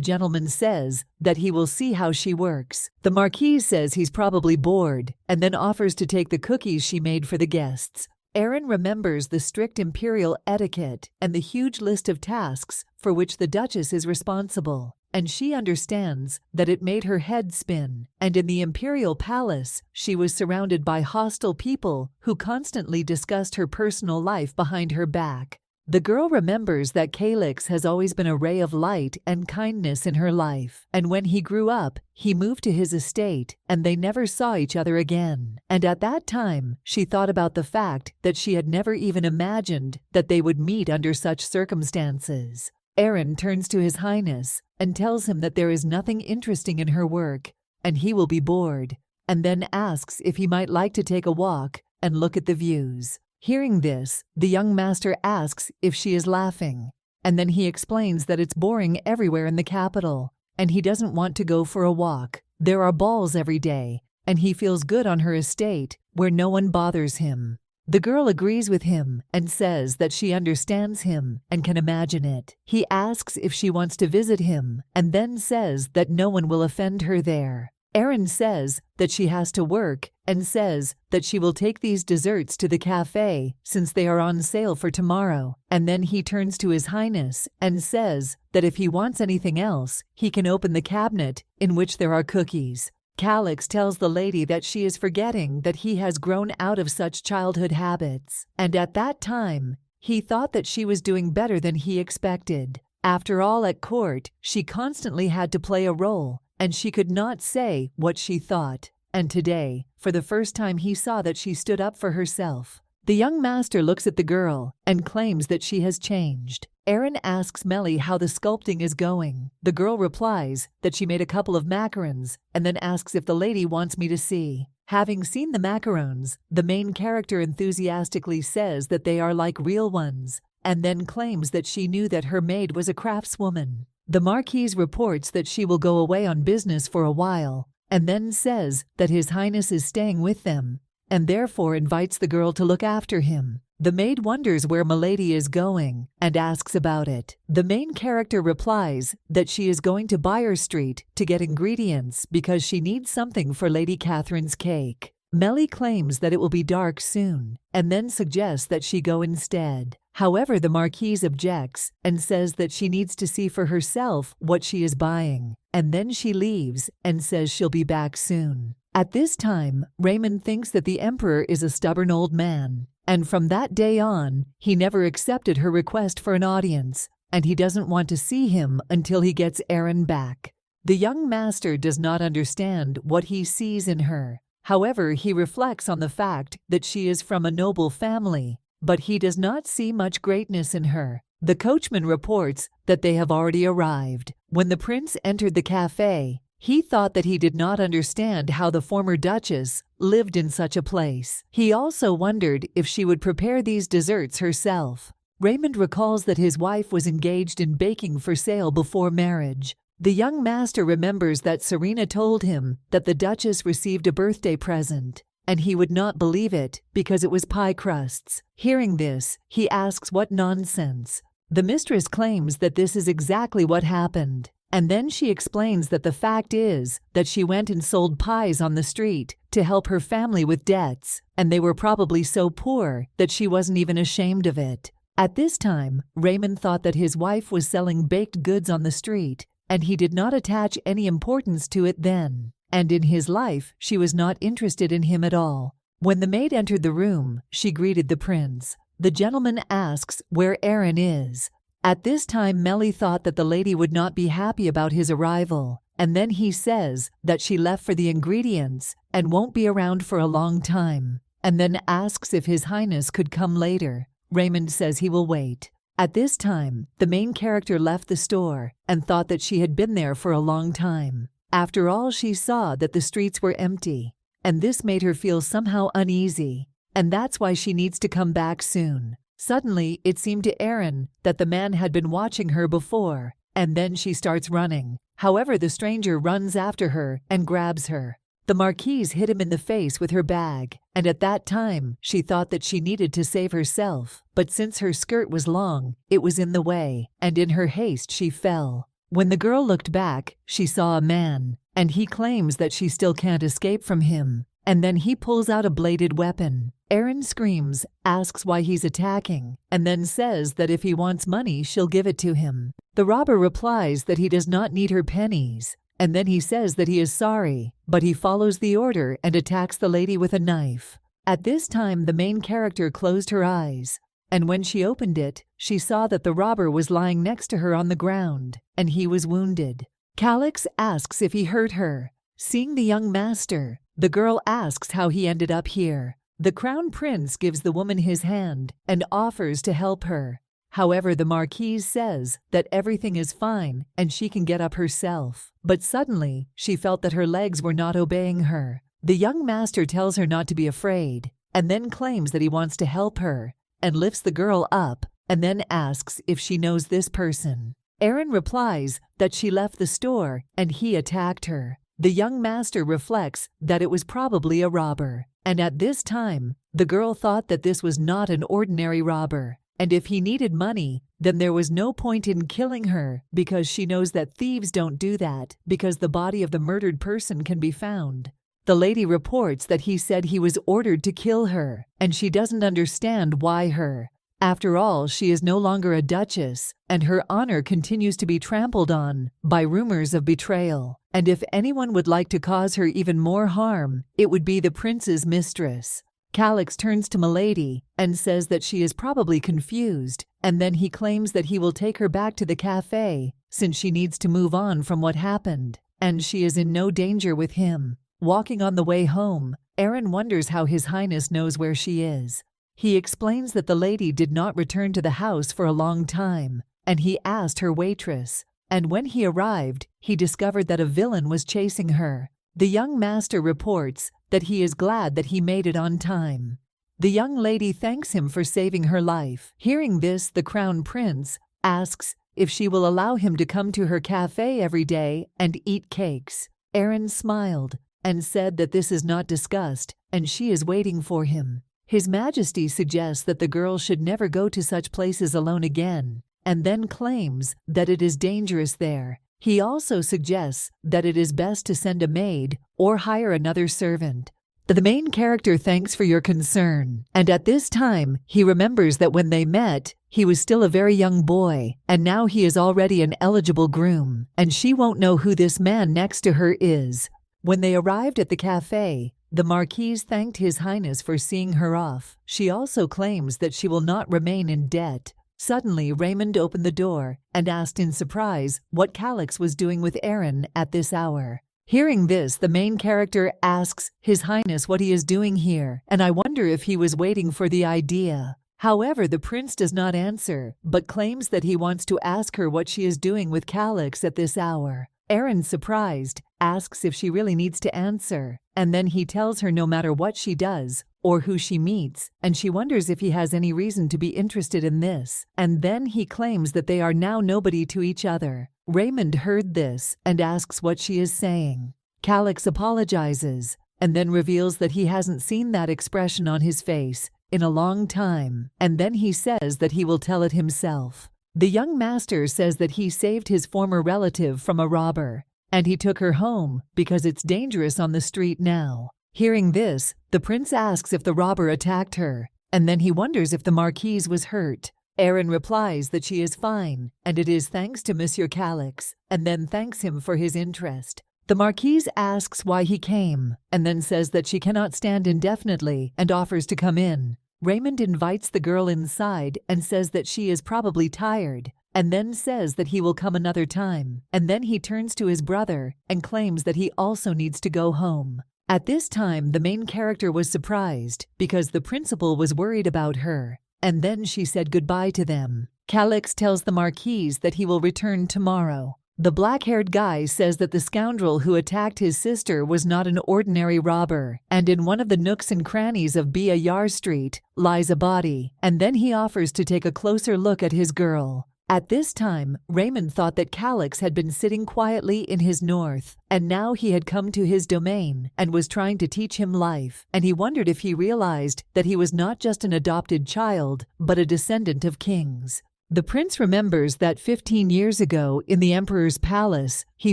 gentleman says that he will see how she works. The Marquis says he's probably bored and then offers to take the cookies she made for the guests. Aaron remembers the strict imperial etiquette and the huge list of tasks for which the Duchess is responsible, and she understands that it made her head spin. And in the imperial palace, she was surrounded by hostile people who constantly discussed her personal life behind her back. The girl remembers that Calyx has always been a ray of light and kindness in her life, and when he grew up, he moved to his estate, and they never saw each other again. And at that time, she thought about the fact that she had never even imagined that they would meet under such circumstances. Aaron turns to His Highness and tells him that there is nothing interesting in her work, and he will be bored, and then asks if he might like to take a walk and look at the views. Hearing this, the young master asks if she is laughing, and then he explains that it's boring everywhere in the capital, and he doesn't want to go for a walk. There are balls every day, and he feels good on her estate, where no one bothers him. The girl agrees with him and says that she understands him and can imagine it. He asks if she wants to visit him, and then says that no one will offend her there. Aaron says that she has to work and says that she will take these desserts to the cafe since they are on sale for tomorrow. And then he turns to His Highness and says that if he wants anything else, he can open the cabinet in which there are cookies. Calyx tells the lady that she is forgetting that he has grown out of such childhood habits. And at that time, he thought that she was doing better than he expected. After all, at court, she constantly had to play a role, and she could not say what she thought. And today, for the first time, he saw that she stood up for herself. The young master looks at the girl and claims that she has changed. Aaron asks Melly how the sculpting is going. The girl replies that she made a couple of macarons and then asks if the lady wants me to see. Having seen the macarons, the main character enthusiastically says that they are like real ones, and then claims that she knew that her maid was a craftswoman. The Marquise reports that she will go away on business for a while, and then says that His Highness is staying with them, and therefore invites the girl to look after him. The maid wonders where Milady is going and asks about it. The main character replies that she is going to Buyer Street to get ingredients because she needs something for Lady Catherine's cake. Melly claims that it will be dark soon and then suggests that she go instead. However, the Marquise objects and says that she needs to see for herself what she is buying, and then she leaves and says she'll be back soon. At this time, Raymond thinks that the Emperor is a stubborn old man, and from that day on, he never accepted her request for an audience, and he doesn't want to see him until he gets Aaron back. The young master does not understand what he sees in her. However, he reflects on the fact that she is from a noble family, but he does not see much greatness in her. The coachman reports that they have already arrived. When the prince entered the cafe, he thought that he did not understand how the former Duchess lived in such a place. He also wondered if she would prepare these desserts herself. Raymond recalls that his wife was engaged in baking for sale before marriage. The young master remembers that Serena told him that the Duchess received a birthday present, and he would not believe it because it was pie crusts. Hearing this, he asks what nonsense. The mistress claims that this is exactly what happened, and then she explains that the fact is that she went and sold pies on the street to help her family with debts, and they were probably so poor that she wasn't even ashamed of it. At this time, Raymond thought that his wife was selling baked goods on the street, and he did not attach any importance to it then. And in his life, she was not interested in him at all. When the maid entered the room, she greeted the prince. The gentleman asks where Aaron is. At this time, Melly thought that the lady would not be happy about his arrival, and then he says that she left for the ingredients and won't be around for a long time, and then asks if His Highness could come later. Raymond says he will wait. At this time, the main character left the store and thought that she had been there for a long time. After all, she saw that the streets were empty, and this made her feel somehow uneasy, and that's why she needs to come back soon. Suddenly, it seemed to Aaron that the man had been watching her before, and then she starts running. However, the stranger runs after her and grabs her. The marquise hit him in the face with her bag, and at that time, she thought that she needed to save herself, but since her skirt was long, it was in the way, and in her haste she fell. When the girl looked back, she saw a man, and he claims that she still can't escape from him, and then he pulls out a bladed weapon. Erin screams, asks why he's attacking, and then says that if he wants money, she'll give it to him. The robber replies that he does not need her pennies, and then he says that he is sorry, but he follows the order and attacks the lady with a knife. At this time, the main character closed her eyes, and when she opened it, she saw that the robber was lying next to her on the ground, and he was wounded. Calix asks if he hurt her. Seeing the young master, the girl asks how he ended up here. The crown prince gives the woman his hand and offers to help her. However, the marquise says that everything is fine and she can get up herself. But suddenly, she felt that her legs were not obeying her. The young master tells her not to be afraid, and then claims that he wants to help her, and lifts the girl up, and then asks if she knows this person. Erin replies that she left the store and he attacked her. The young master reflects that it was probably a robber, and at this time, the girl thought that this was not an ordinary robber, and if he needed money, then there was no point in killing her because she knows that thieves don't do that because the body of the murdered person can be found. The lady reports that he said he was ordered to kill her, and she doesn't understand why her. After all, she is no longer a duchess, and her honor continues to be trampled on by rumors of betrayal. And if anyone would like to cause her even more harm, it would be the prince's mistress. Calix turns to Milady and says that she is probably confused, and then he claims that he will take her back to the cafe since she needs to move on from what happened, and she is in no danger with him. Walking on the way home, Erin wonders how His Highness knows where she is. He explains that the lady did not return to the house for a long time, and he asked her waitress, and when he arrived, he discovered that a villain was chasing her. The young master reports that he is glad that he made it on time. The young lady thanks him for saving her life. Hearing this, the crown prince asks if she will allow him to come to her cafe every day and eat cakes. Erin smiled and said that this is not discussed, and she is waiting for him. His Majesty suggests that the girl should never go to such places alone again, and then claims that it is dangerous there. He also suggests that it is best to send a maid or hire another servant. The main character thanks for your concern, and at this time, he remembers that when they met, he was still a very young boy, and now he is already an eligible groom, and she won't know who this man next to her is. When they arrived at the cafe, the marquise thanked His Highness for seeing her off. She also claims that she will not remain in debt. Suddenly, Raymond opened the door and asked in surprise what Calix was doing with Erin at this hour. Hearing this, the main character asks His Highness what he is doing here, and I wonder if he was waiting for the idea. However, the prince does not answer, but claims that he wants to ask her what she is doing with Calix at this hour. Erin, surprised, asks if she really needs to answer, and then he tells her no matter what she does or who she meets, and she wonders if he has any reason to be interested in this, and then he claims that they are now nobody to each other. Raymond heard this and asks what she is saying. Calix apologizes, and then reveals that he hasn't seen that expression on his face in a long time, and then he says that he will tell it himself. The young master says that he saved his former relative from a robber, and he took her home because it's dangerous on the street now. Hearing this, the prince asks if the robber attacked her, and then he wonders if the marquise was hurt. Erin replies that she is fine, and it is thanks to Monsieur Calix, and then thanks him for his interest. The marquise asks why he came, and then says that she cannot stand indefinitely and offers to come in. Raymond invites the girl inside and says that she is probably tired, and then says that he will come another time, and then he turns to his brother and claims that he also needs to go home. At this time, the main character was surprised because the principal was worried about her, and then she said goodbye to them. Calix tells the marquise that he will return tomorrow. The black-haired guy says that the scoundrel who attacked his sister was not an ordinary robber, and in one of the nooks and crannies of Bia Yar Street lies a body, and then he offers to take a closer look at his girl. At this time, Raymond thought that Calix had been sitting quietly in his north, and now he had come to his domain and was trying to teach him life, and he wondered if he realized that he was not just an adopted child, but a descendant of kings. The prince remembers that 15 years ago, in the emperor's palace, he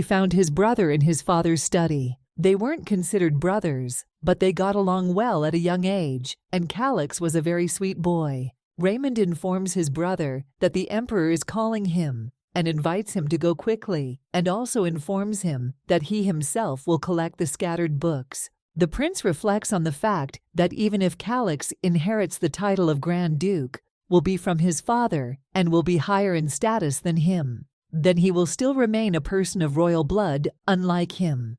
found his brother in his father's study. They weren't considered brothers, but they got along well at a young age, and Calix was a very sweet boy. Raymond informs his brother that the emperor is calling him and invites him to go quickly, and also informs him that he himself will collect the scattered books. The prince reflects on the fact that even if Calix inherits the title of Grand Duke, will be from his father and will be higher in status than him, then he will still remain a person of royal blood, unlike him.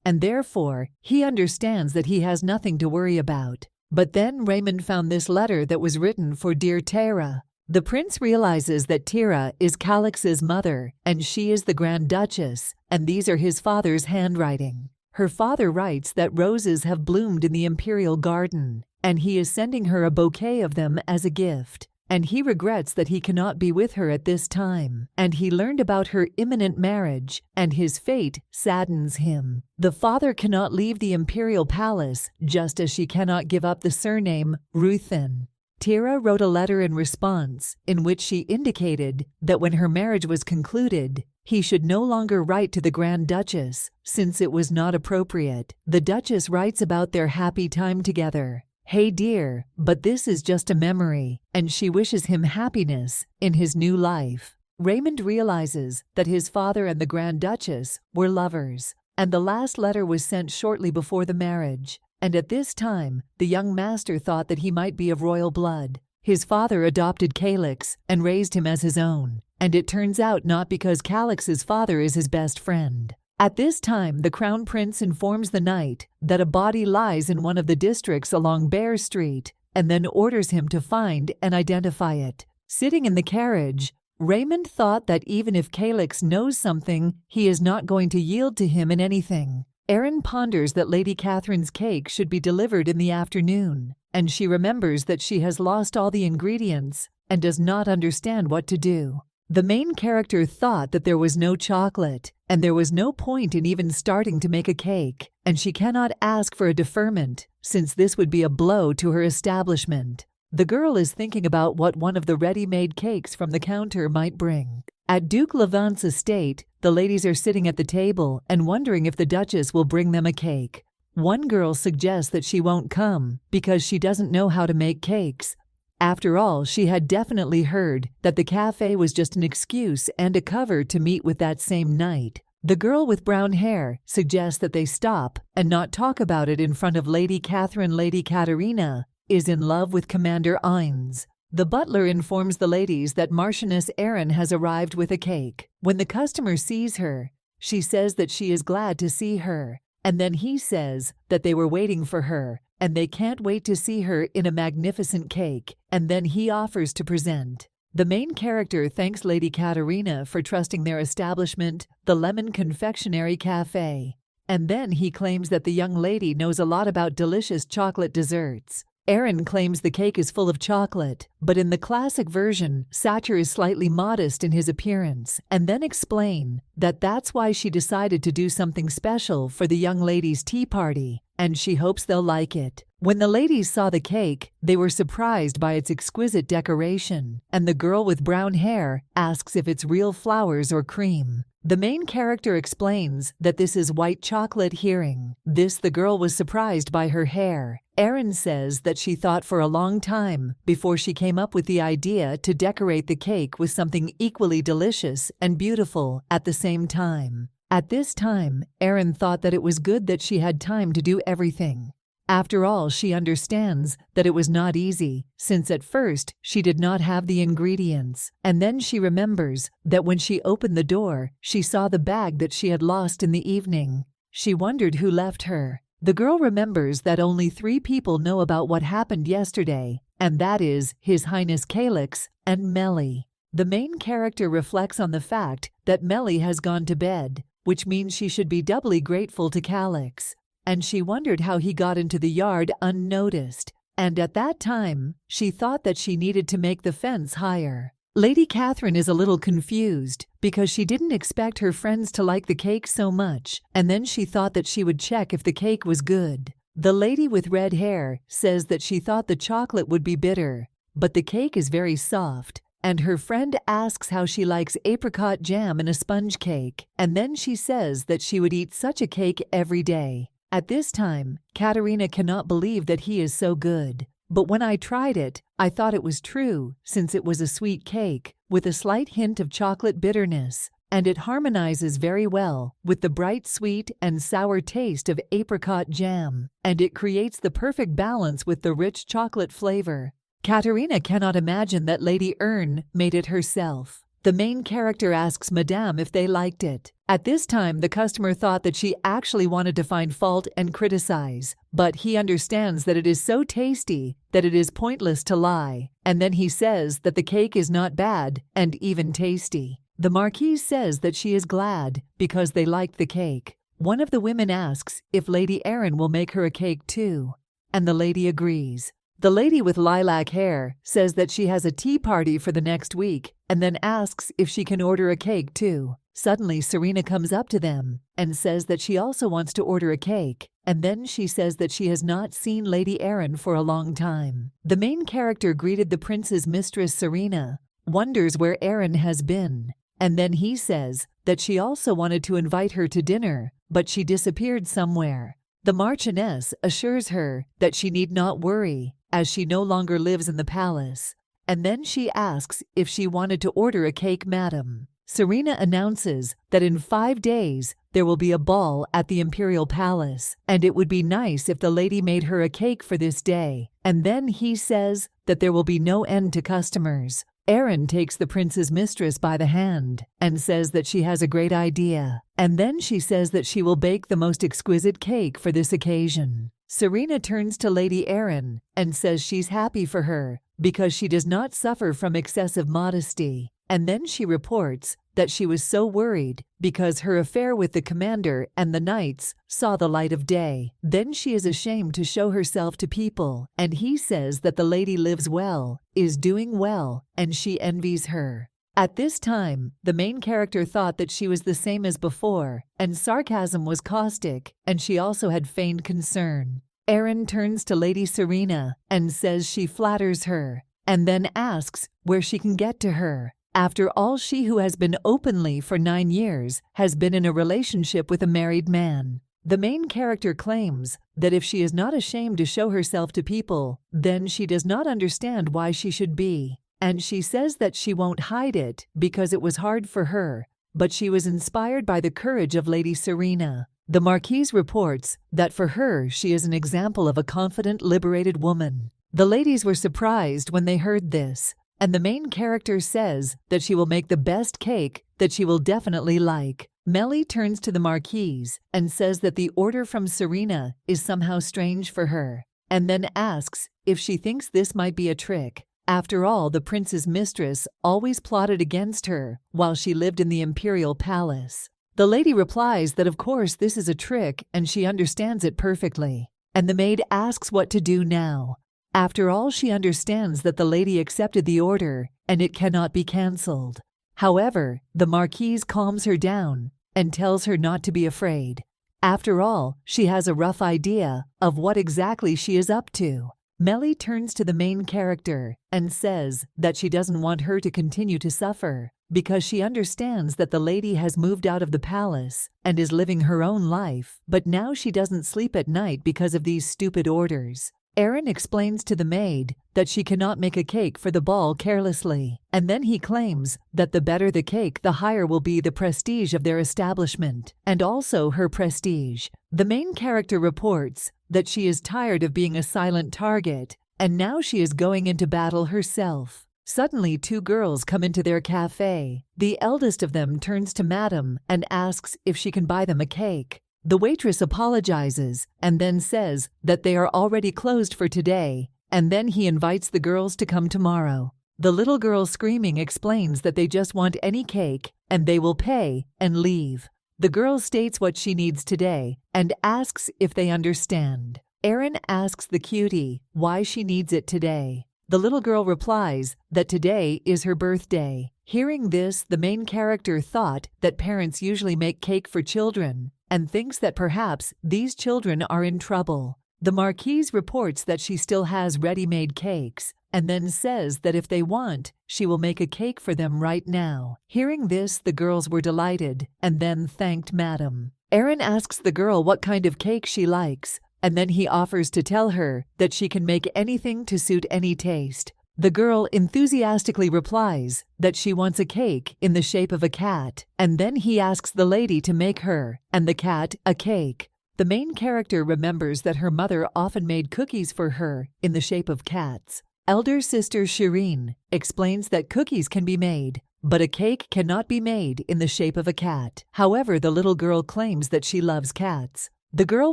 And therefore, he understands that he has nothing to worry about. But then Raymond found this letter that was written for dear Tara. The prince realizes that Tara is Calix's mother, and she is the Grand Duchess, and these are his father's handwriting. Her father writes that roses have bloomed in the imperial garden, and he is sending her a bouquet of them as a gift. And he regrets that he cannot be with her at this time, and he learned about her imminent marriage, and his fate saddens him. The father cannot leave the imperial palace, just as she cannot give up the surname Ruthin. Tara wrote a letter in response, in which she indicated that when her marriage was concluded, he should no longer write to the Grand Duchess, since it was not appropriate. The Duchess writes about their happy time together. Hey dear, but this is just a memory, and she wishes him happiness in his new life. Raymond realizes that his father and the Grand Duchess were lovers, and the last letter was sent shortly before the marriage, and at this time, the young master thought that he might be of royal blood. His father adopted Calix and raised him as his own, and it turns out not because Calix's father is his best friend. At this time, the Crown Prince informs the knight that a body lies in one of the districts along Bear Street, and then orders him to find and identify it. Sitting in the carriage, Raymond thought that even if Calix knows something, he is not going to yield to him in anything. Erin ponders that Lady Catherine's cake should be delivered in the afternoon, and she remembers that she has lost all the ingredients and does not understand what to do. The main character thought that there was no chocolate, and there was no point in even starting to make a cake, and she cannot ask for a deferment, since this would be a blow to her establishment. The girl is thinking about what one of the ready-made cakes from the counter might bring. At Duke Levant's estate, the ladies are sitting at the table and wondering if the Duchess will bring them a cake. One girl suggests that she won't come because she doesn't know how to make cakes. After all, she had definitely heard that the cafe was just an excuse and a cover to meet with that same night. The girl with brown hair suggests that they stop and not talk about it in front of Lady Catherine. Lady Katerina is in love with Commander Ines. The butler informs the ladies that Marchioness Erin has arrived with a cake. When the customer sees her, she says that she is glad to see her, and then he says that they were waiting for her, and they can't wait to see her in a magnificent cake, and then he offers to present. The main character thanks Lady Katerina for trusting their establishment, the Lemon Confectionery Cafe, and then he claims that the young lady knows a lot about delicious chocolate desserts. Erin claims the cake is full of chocolate, but in the classic version, Sacher is slightly modest in his appearance, and then explain that that's why she decided to do something special for the young ladies' tea party, and she hopes they'll like it. When the ladies saw the cake, they were surprised by its exquisite decoration, and the girl with brown hair asks if it's real flowers or cream. The main character explains that this is white chocolate herring. The girl was surprised by her hair. Erin says that she thought for a long time before she came up with the idea to decorate the cake with something equally delicious and beautiful at the same time. At this time, Erin thought that it was good that she had time to do everything. After all, she understands that it was not easy, since at first she did not have the ingredients, and then she remembers that when she opened the door, she saw the bag that she had lost in the evening. She wondered who left her. The girl remembers that only 3 people know about what happened yesterday, and that is His Highness Calix and Melly. The main character reflects on the fact that Melly has gone to bed, which means she should be doubly grateful to Calix. And she wondered how he got into the yard unnoticed, and at that time, she thought that she needed to make the fence higher. Lady Catherine is a little confused because she didn't expect her friends to like the cake so much, and then she thought that she would check if the cake was good. The lady with red hair says that she thought the chocolate would be bitter, but the cake is very soft, and her friend asks how she likes apricot jam in a sponge cake, and then she says that she would eat such a cake every day. At this time, Katerina cannot believe that he is so good. But when I tried it, I thought it was true, since it was a sweet cake, with a slight hint of chocolate bitterness, and it harmonizes very well with the bright sweet and sour taste of apricot jam, and it creates the perfect balance with the rich chocolate flavor. Katerina cannot imagine that Lady Ern made it herself. The main character asks Madame if they liked it. At this time, the customer thought that she actually wanted to find fault and criticize, but he understands that it is so tasty that it is pointless to lie, and then he says that the cake is not bad and even tasty. The Marquise says that she is glad because they liked the cake. One of the women asks if Lady Erin will make her a cake too, and the lady agrees. The lady with lilac hair says that she has a tea party for the next week and then asks if she can order a cake too. Suddenly, Serena comes up to them and says that she also wants to order a cake, and then she says that she has not seen Lady Erin for a long time. The main character greeted the prince's mistress Serena, wonders where Erin has been, and then he says that she also wanted to invite her to dinner, but she disappeared somewhere. The Marchioness assures her that she need not worry, as she no longer lives in the palace, and then she asks if she wanted to order a cake, madam. Serena announces that in 5 days there will be a ball at the Imperial Palace, and it would be nice if the lady made her a cake for this day, and then he says that there will be no end to customers. Erin takes the prince's mistress by the hand and says that she has a great idea, and then she says that she will bake the most exquisite cake for this occasion. Serena turns to Lady Erin and says she's happy for her because she does not suffer from excessive modesty, and then she reports that she was so worried because her affair with the commander and the knights saw the light of day. Then she is ashamed to show herself to people, and he says that the lady lives well, is doing well, and she envies her. At this time, the main character thought that she was the same as before, and sarcasm was caustic, and she also had feigned concern. Erin turns to Lady Serena and says she flatters her, and then asks where she can get to her. After all, she who has been openly for 9 years has been in a relationship with a married man. The main character claims that if she is not ashamed to show herself to people, then she does not understand why she should be. And she says that she won't hide it because it was hard for her, but she was inspired by the courage of Lady Serena. The Marquise reports that for her she is an example of a confident, liberated woman. The ladies were surprised when they heard this, and the main character says that she will make the best cake that she will definitely like. Melly turns to the Marquise and says that the order from Serena is somehow strange for her, and then asks if she thinks this might be a trick. After all, the prince's mistress always plotted against her while she lived in the imperial palace. The lady replies that of course this is a trick and she understands it perfectly, and the maid asks what to do now. After all, she understands that the lady accepted the order and it cannot be cancelled. However, the Marquise calms her down and tells her not to be afraid. After all, she has a rough idea of what exactly she is up to. Melly turns to the main character and says that she doesn't want her to continue to suffer because she understands that the lady has moved out of the palace and is living her own life, but now she doesn't sleep at night because of these stupid orders. Erin explains to the maid that she cannot make a cake for the ball carelessly, and then he claims that the better the cake, the higher will be the prestige of their establishment, and also her prestige. The main character reports that she is tired of being a silent target, and now she is going into battle herself. Suddenly, 2 girls come into their cafe. The eldest of them turns to Madame and asks if she can buy them a cake. The waitress apologizes and then says that they are already closed for today, and then he invites the girls to come tomorrow. The little girl screaming explains that they just want any cake and they will pay and leave. The girl states what she needs today and asks if they understand. Erin asks the cutie why she needs it today. The little girl replies that today is her birthday. Hearing this, the main character thought that parents usually make cake for children and thinks that perhaps these children are in trouble. The marquise reports that she still has ready-made cakes and then says that if they want, she will make a cake for them right now. Hearing this, the girls were delighted and then thanked Madam. Aaron asks the girl what kind of cake she likes, and then he offers to tell her that she can make anything to suit any taste. The girl enthusiastically replies that she wants a cake in the shape of a cat, and then he asks the lady to make her and the cat a cake. The main character remembers that her mother often made cookies for her in the shape of cats. Elder sister Serena explains that cookies can be made, but a cake cannot be made in the shape of a cat. However, the little girl claims that she loves cats. The girl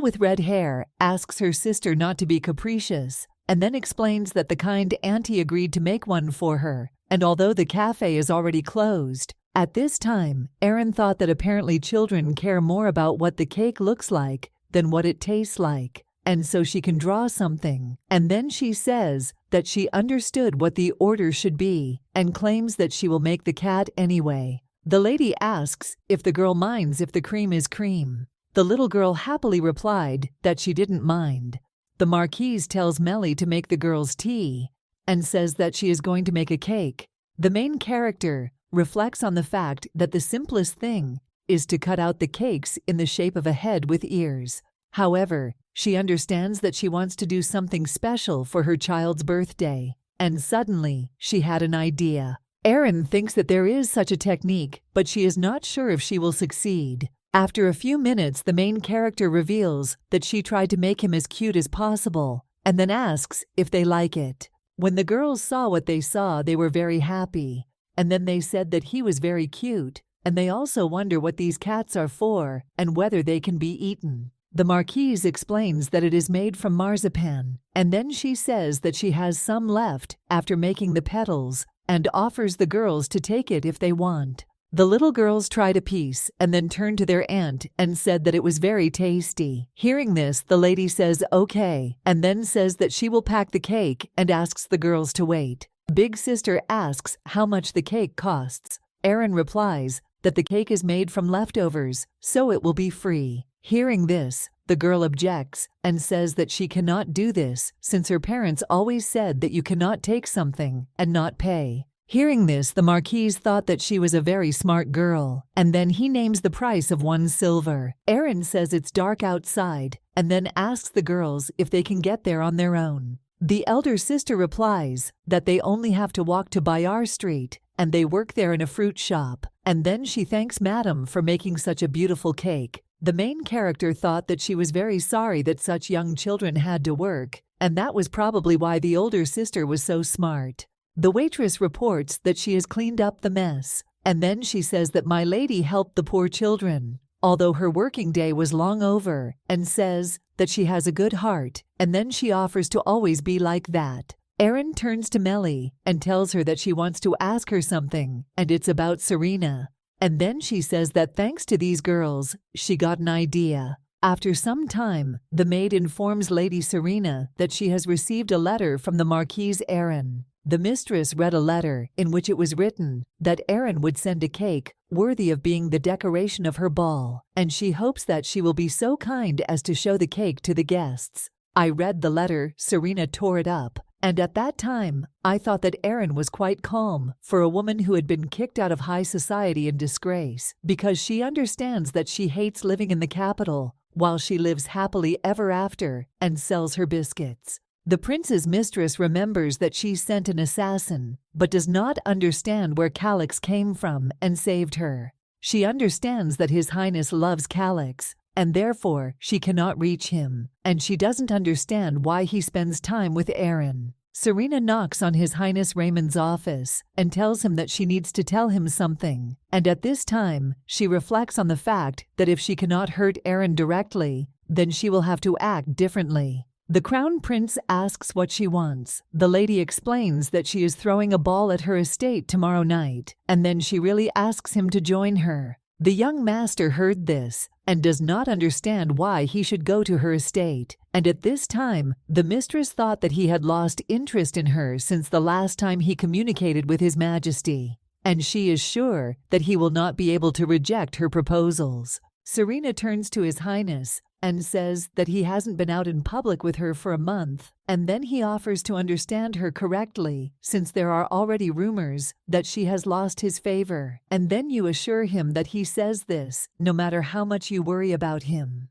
with red hair asks her sister not to be capricious, and then explains that the kind auntie agreed to make one for her, and although the cafe is already closed. At this time, Aaron thought that apparently children care more about what the cake looks like than what it tastes like, and so she can draw something. And then she says that she understood what the order should be and claims that she will make the cat anyway. The lady asks if the girl minds if the cream is cream. The little girl happily replied that she didn't mind. The marquise tells Melly to make the girls tea and says that she is going to make a cake. The main character reflects on the fact that the simplest thing is to cut out the cakes in the shape of a head with ears. However, she understands that she wants to do something special for her child's birthday, and suddenly she had an idea. Aaron thinks that there is such a technique, but she is not sure if she will succeed. After a few minutes, the main character reveals that she tried to make him as cute as possible, and then asks if they like it. When the girls saw what they saw, they were very happy, and then they said that he was very cute, and they also wonder what these cats are for and whether they can be eaten. The marquise explains that it is made from marzipan, and then she says that she has some left after making the petals and offers the girls to take it if they want. The little girls tried a piece and then turned to their aunt and said that it was very tasty. Hearing this, the lady says okay, and then says that she will pack the cake and asks the girls to wait. Big sister asks how much the cake costs. Aaron replies that the cake is made from leftovers, so it will be free. Hearing this, the girl objects and says that she cannot do this since her parents always said that you cannot take something and not pay. Hearing this, the marquise thought that she was a very smart girl, and then he names the price of 1 silver. Aaron says it's dark outside, and then asks the girls if they can get there on their own. The elder sister replies that they only have to walk to Bayard Street, and they work there in a fruit shop, and then she thanks Madam for making such a beautiful cake. The main character thought that she was very sorry that such young children had to work, and that was probably why the older sister was so smart. The waitress reports that she has cleaned up the mess, and then she says that my lady helped the poor children, although her working day was long over, and says that she has a good heart, and then she offers to always be like that. Aaron turns to Melly and tells her that she wants to ask her something, and it's about Serena. And then she says that thanks to these girls, she got an idea. After some time, the maid informs Lady Serena that she has received a letter from the Marquise Aaron. The mistress read a letter in which it was written that Aaron would send a cake worthy of being the decoration of her ball, and she hopes that she will be so kind as to show the cake to the guests. I read the letter, Serena tore it up, and at that time, I thought that Aaron was quite calm for a woman who had been kicked out of high society in disgrace, because she understands that she hates living in the capital while she lives happily ever after and sells her biscuits. The prince's mistress remembers that she sent an assassin, but does not understand where Calix came from and saved her. She understands that His Highness loves Calix, and therefore she cannot reach him, and she doesn't understand why he spends time with Aaron. Serena knocks on His Highness Raymond's office and tells him that she needs to tell him something, and at this time, she reflects on the fact that if she cannot hurt Aaron directly, then she will have to act differently. The crown prince asks what she wants. The lady explains that she is throwing a ball at her estate tomorrow night, and then she really asks him to join her. The young master heard this and does not understand why he should go to her estate, and at this time the mistress thought that he had lost interest in her since the last time he communicated with His Majesty, and she is sure that he will not be able to reject her proposals. Serena turns to His Highness and says that he hasn't been out in public with her for a month, and then he offers to understand her correctly since there are already rumors that she has lost his favor, and then you assure him that he says this no matter how much you worry about him.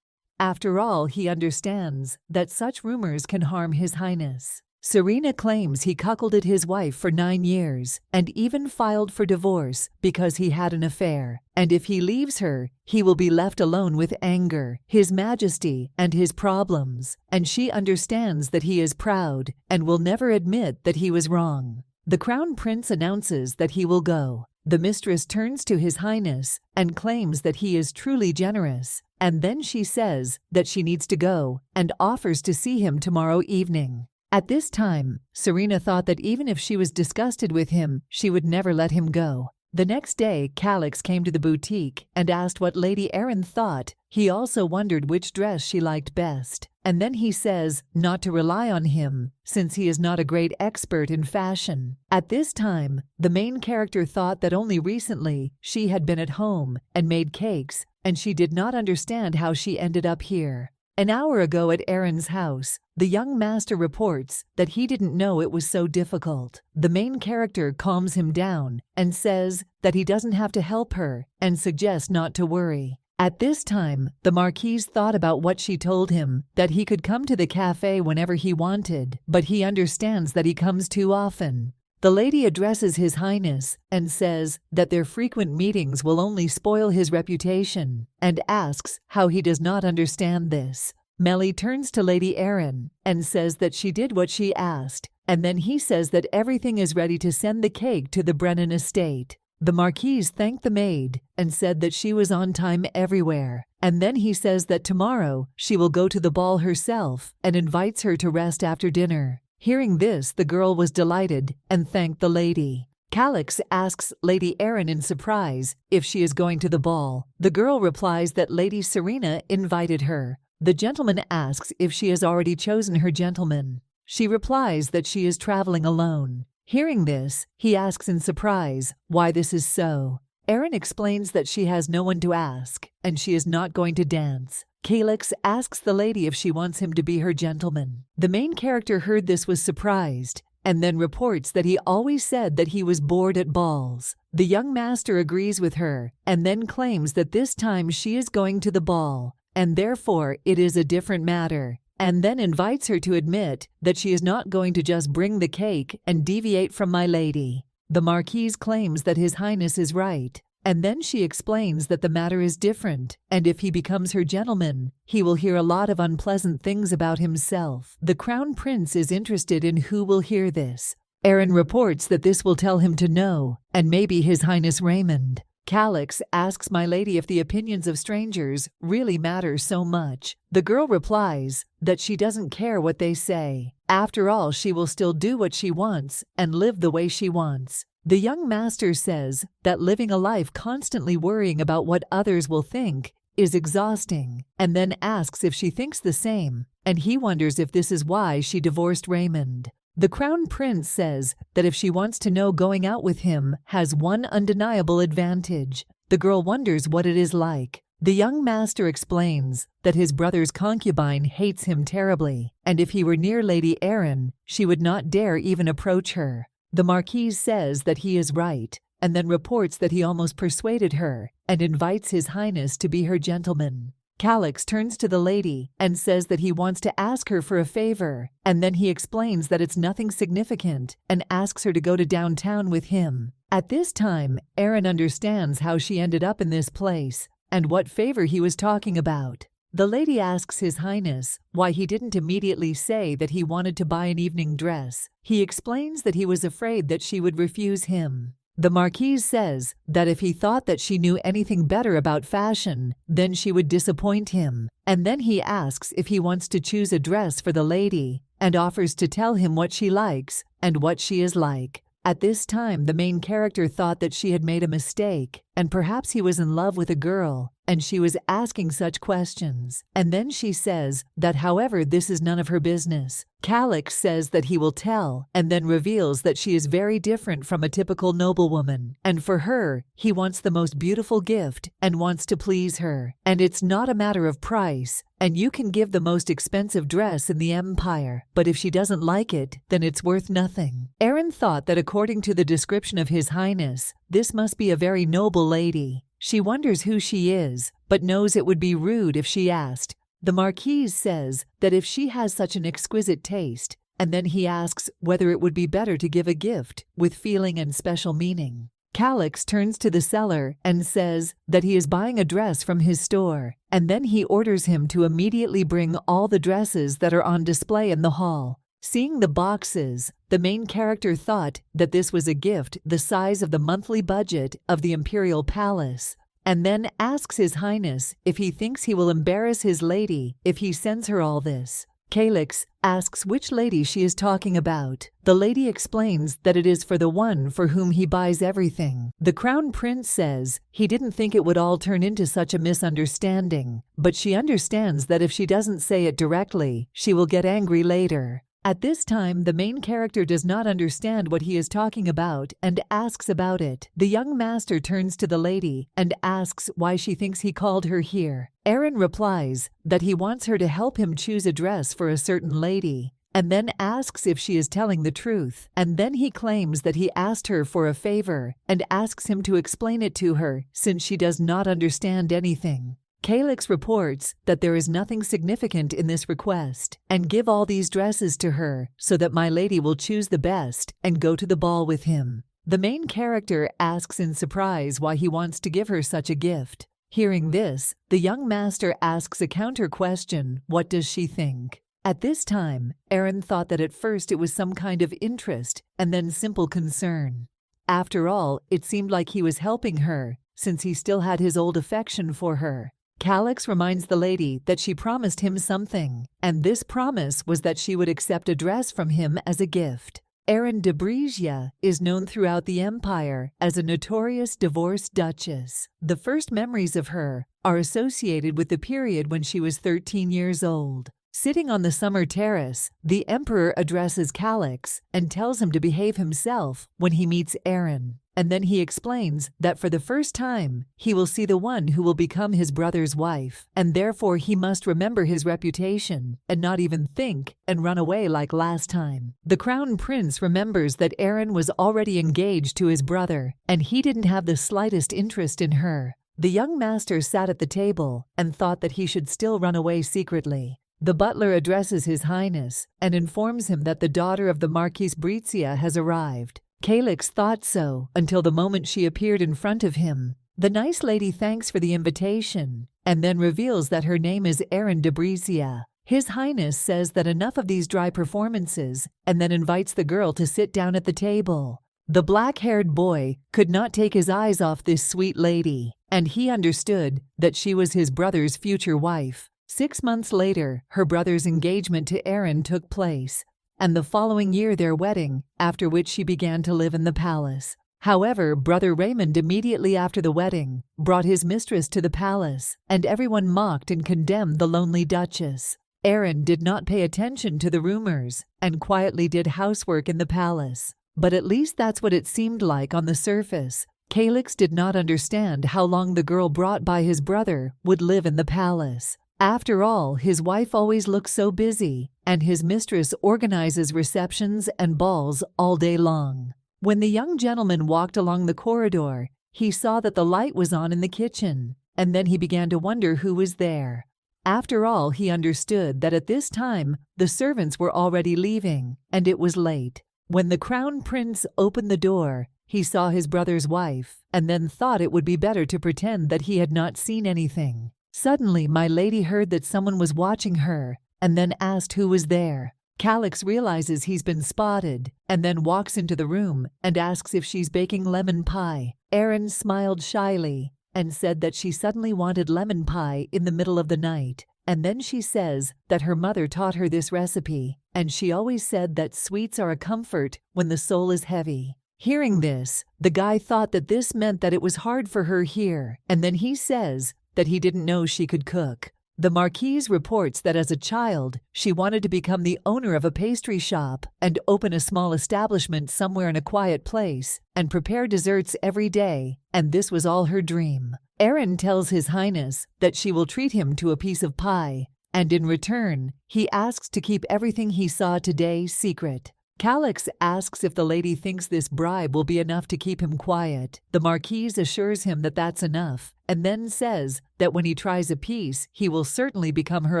After all, he understands that such rumors can harm His Highness. Serena claims he cuckolded his wife for 9 years and even filed for divorce because he had an affair, and if he leaves her, he will be left alone with anger, His Majesty, and his problems, and she understands that he is proud and will never admit that he was wrong. The Crown Prince announces that he will go. The mistress turns to His Highness and claims that he is truly generous, and then she says that she needs to go and offers to see him tomorrow evening. At this time, Serena thought that even if she was disgusted with him, she would never let him go. The next day, Calix came to the boutique and asked what Lady Erin thought. He also wondered which dress she liked best. And then he says not to rely on him, since he is not a great expert in fashion. At this time, the main character thought that only recently she had been at home and made cakes, and she did not understand how she ended up here. An hour ago at Erin's house, the young master reports that he didn't know it was so difficult. The main character calms him down and says that he doesn't have to help her and suggests not to worry. At this time, the Marquise thought about what she told him, that he could come to the cafe whenever he wanted, but he understands that he comes too often. The lady addresses His Highness and says that their frequent meetings will only spoil his reputation, and asks how he does not understand this. Melly turns to Lady Erin and says that she did what she asked, and then he says that everything is ready to send the cake to the Brennan estate. The Marquise thanked the maid and said that she was on time everywhere, and then he says that tomorrow she will go to the ball herself and invites her to rest after dinner. Hearing this, the girl was delighted and thanked the lady. Calix asks Lady Erin in surprise if she is going to the ball. The girl replies that Lady Serena invited her. The gentleman asks if she has already chosen her gentleman. She replies that she is traveling alone. Hearing this, he asks in surprise why this is so. Erin explains that she has no one to ask, and she is not going to dance. Calix asks the lady if she wants him to be her gentleman. The main character heard this was surprised, and then reports that he always said that he was bored at balls. The young master agrees with her, and then claims that this time she is going to the ball, and therefore it is a different matter, and then invites her to admit that she is not going to just bring the cake and deviate from my lady. The Marquise claims that His Highness is right, and then she explains that the matter is different, and if he becomes her gentleman, he will hear a lot of unpleasant things about himself. The Crown Prince is interested in who will hear this. Erin reports that this will tell him to know, and maybe His Highness Raymond. Calix asks my lady if the opinions of strangers really matter so much. The girl replies that she doesn't care what they say. After all, she will still do what she wants and live the way she wants. The young master says that living a life constantly worrying about what others will think is exhausting, and then asks if she thinks the same, and he wonders if this is why she divorced Raymond. The Crown Prince says that if she wants to know, going out with him has one undeniable advantage. The girl wonders what it is like. The young master explains that his brother's concubine hates him terribly, and if he were near Lady Erin, she would not dare even approach her. The Marquise says that he is right, and then reports that he almost persuaded her and invites His Highness to be her gentleman. Calix turns to the lady and says that he wants to ask her for a favor, and then he explains that it's nothing significant and asks her to go to downtown with him. At this time, Erin understands how she ended up in this place and what favor he was talking about. The lady asks His Highness why he didn't immediately say that he wanted to buy an evening dress. He explains that he was afraid that she would refuse him. The Marquise says that if he thought that she knew anything better about fashion, then she would disappoint him. And then he asks if he wants to choose a dress for the lady and offers to tell him what she likes and what she is like. At this time, the main character thought that she had made a mistake, and perhaps he was in love with a girl, and she was asking such questions. And then she says that however this is none of her business. Calix says that he will tell, and then reveals that she is very different from a typical noblewoman, and for her, he wants the most beautiful gift and wants to please her. And it's not a matter of price, and you can give the most expensive dress in the empire, but if she doesn't like it, then it's worth nothing. Aaron thought that according to the description of His Highness, this must be a very noble lady. She wonders who she is, but knows it would be rude if she asked. The Marquise says that if she has such an exquisite taste, and then he asks whether it would be better to give a gift with feeling and special meaning. Calix turns to the seller and says that he is buying a dress from his store, and then he orders him to immediately bring all the dresses that are on display in the hall. Seeing the boxes, the main character thought that this was a gift the size of the monthly budget of the Imperial Palace, and then asks His Highness if he thinks he will embarrass his lady if he sends her all this. Calix asks which lady she is talking about. The lady explains that it is for the one for whom he buys everything. The Crown Prince says he didn't think it would all turn into such a misunderstanding, but she understands that if she doesn't say it directly, she will get angry later. At this time, the main character does not understand what he is talking about and asks about it. The young master turns to the lady and asks why she thinks he called her here. Aaron replies that he wants her to help him choose a dress for a certain lady, and then asks if she is telling the truth. And then he claims that he asked her for a favor and asks him to explain it to her since she does not understand anything. Calix reports that there is nothing significant in this request, and give all these dresses to her so that my lady will choose the best and go to the ball with him. The main character asks in surprise why he wants to give her such a gift. Hearing this, the young master asks a counter question, what does she think? At this time, Aaron thought that at first it was some kind of interest and then simple concern. After all, it seemed like he was helping her, since he still had his old affection for her. Calix reminds the lady that she promised him something, and this promise was that she would accept a dress from him as a gift. Aaron de Brescia is known throughout the empire as a notorious divorced duchess. The first memories of her are associated with the period when she was 13 years old. Sitting on the summer terrace, the emperor addresses Calix and tells him to behave himself when he meets Aaron. And then he explains that for the first time, he will see the one who will become his brother's wife, and therefore he must remember his reputation and not even think and run away like last time. The Crown Prince remembers that Aaron was already engaged to his brother, and he didn't have the slightest interest in her. The young master sat at the table and thought that he should still run away secretly. The butler addresses His Highness and informs him that the daughter of the Marquise Brescia has arrived. Calix thought so until the moment she appeared in front of him. The nice lady thanks for the invitation and then reveals that her name is Aaron de Brescia. His Highness says that enough of these dry performances and then invites the girl to sit down at the table. The black-haired boy could not take his eyes off this sweet lady, and he understood that she was his brother's future wife. 6 months later, her brother's engagement to Aaron took place, and the following year their wedding, after which she began to live in the palace. However, brother Raymond immediately after the wedding brought his mistress to the palace, and everyone mocked and condemned the lonely Duchess. Aaron did not pay attention to the rumors and quietly did housework in the palace. But at least that's what it seemed like on the surface. Calix did not understand how long the girl brought by his brother would live in the palace. After all, his wife always looks so busy, and his mistress organizes receptions and balls all day long. When the young gentleman walked along the corridor, he saw that the light was on in the kitchen, and then he began to wonder who was there. After all, he understood that at this time the servants were already leaving, and it was late. When the Crown Prince opened the door, he saw his brother's wife, and then thought it would be better to pretend that he had not seen anything. Suddenly, my lady heard that someone was watching her, and then asked who was there. Calix realizes he's been spotted, and then walks into the room and asks if she's baking lemon pie. Aaron smiled shyly and said that she suddenly wanted lemon pie in the middle of the night, and then she says that her mother taught her this recipe, and she always said that sweets are a comfort when the soul is heavy. Hearing this, the guy thought that this meant that it was hard for her here, and then he says that he didn't know she could cook. The Marquise reports that as a child, she wanted to become the owner of a pastry shop and open a small establishment somewhere in a quiet place and prepare desserts every day, and this was all her dream. Aaron tells His Highness that she will treat him to a piece of pie, and in return, he asks to keep everything he saw today secret. Calix asks if the lady thinks this bribe will be enough to keep him quiet. The Marquise assures him that that's enough, and then says that when he tries a piece, he will certainly become her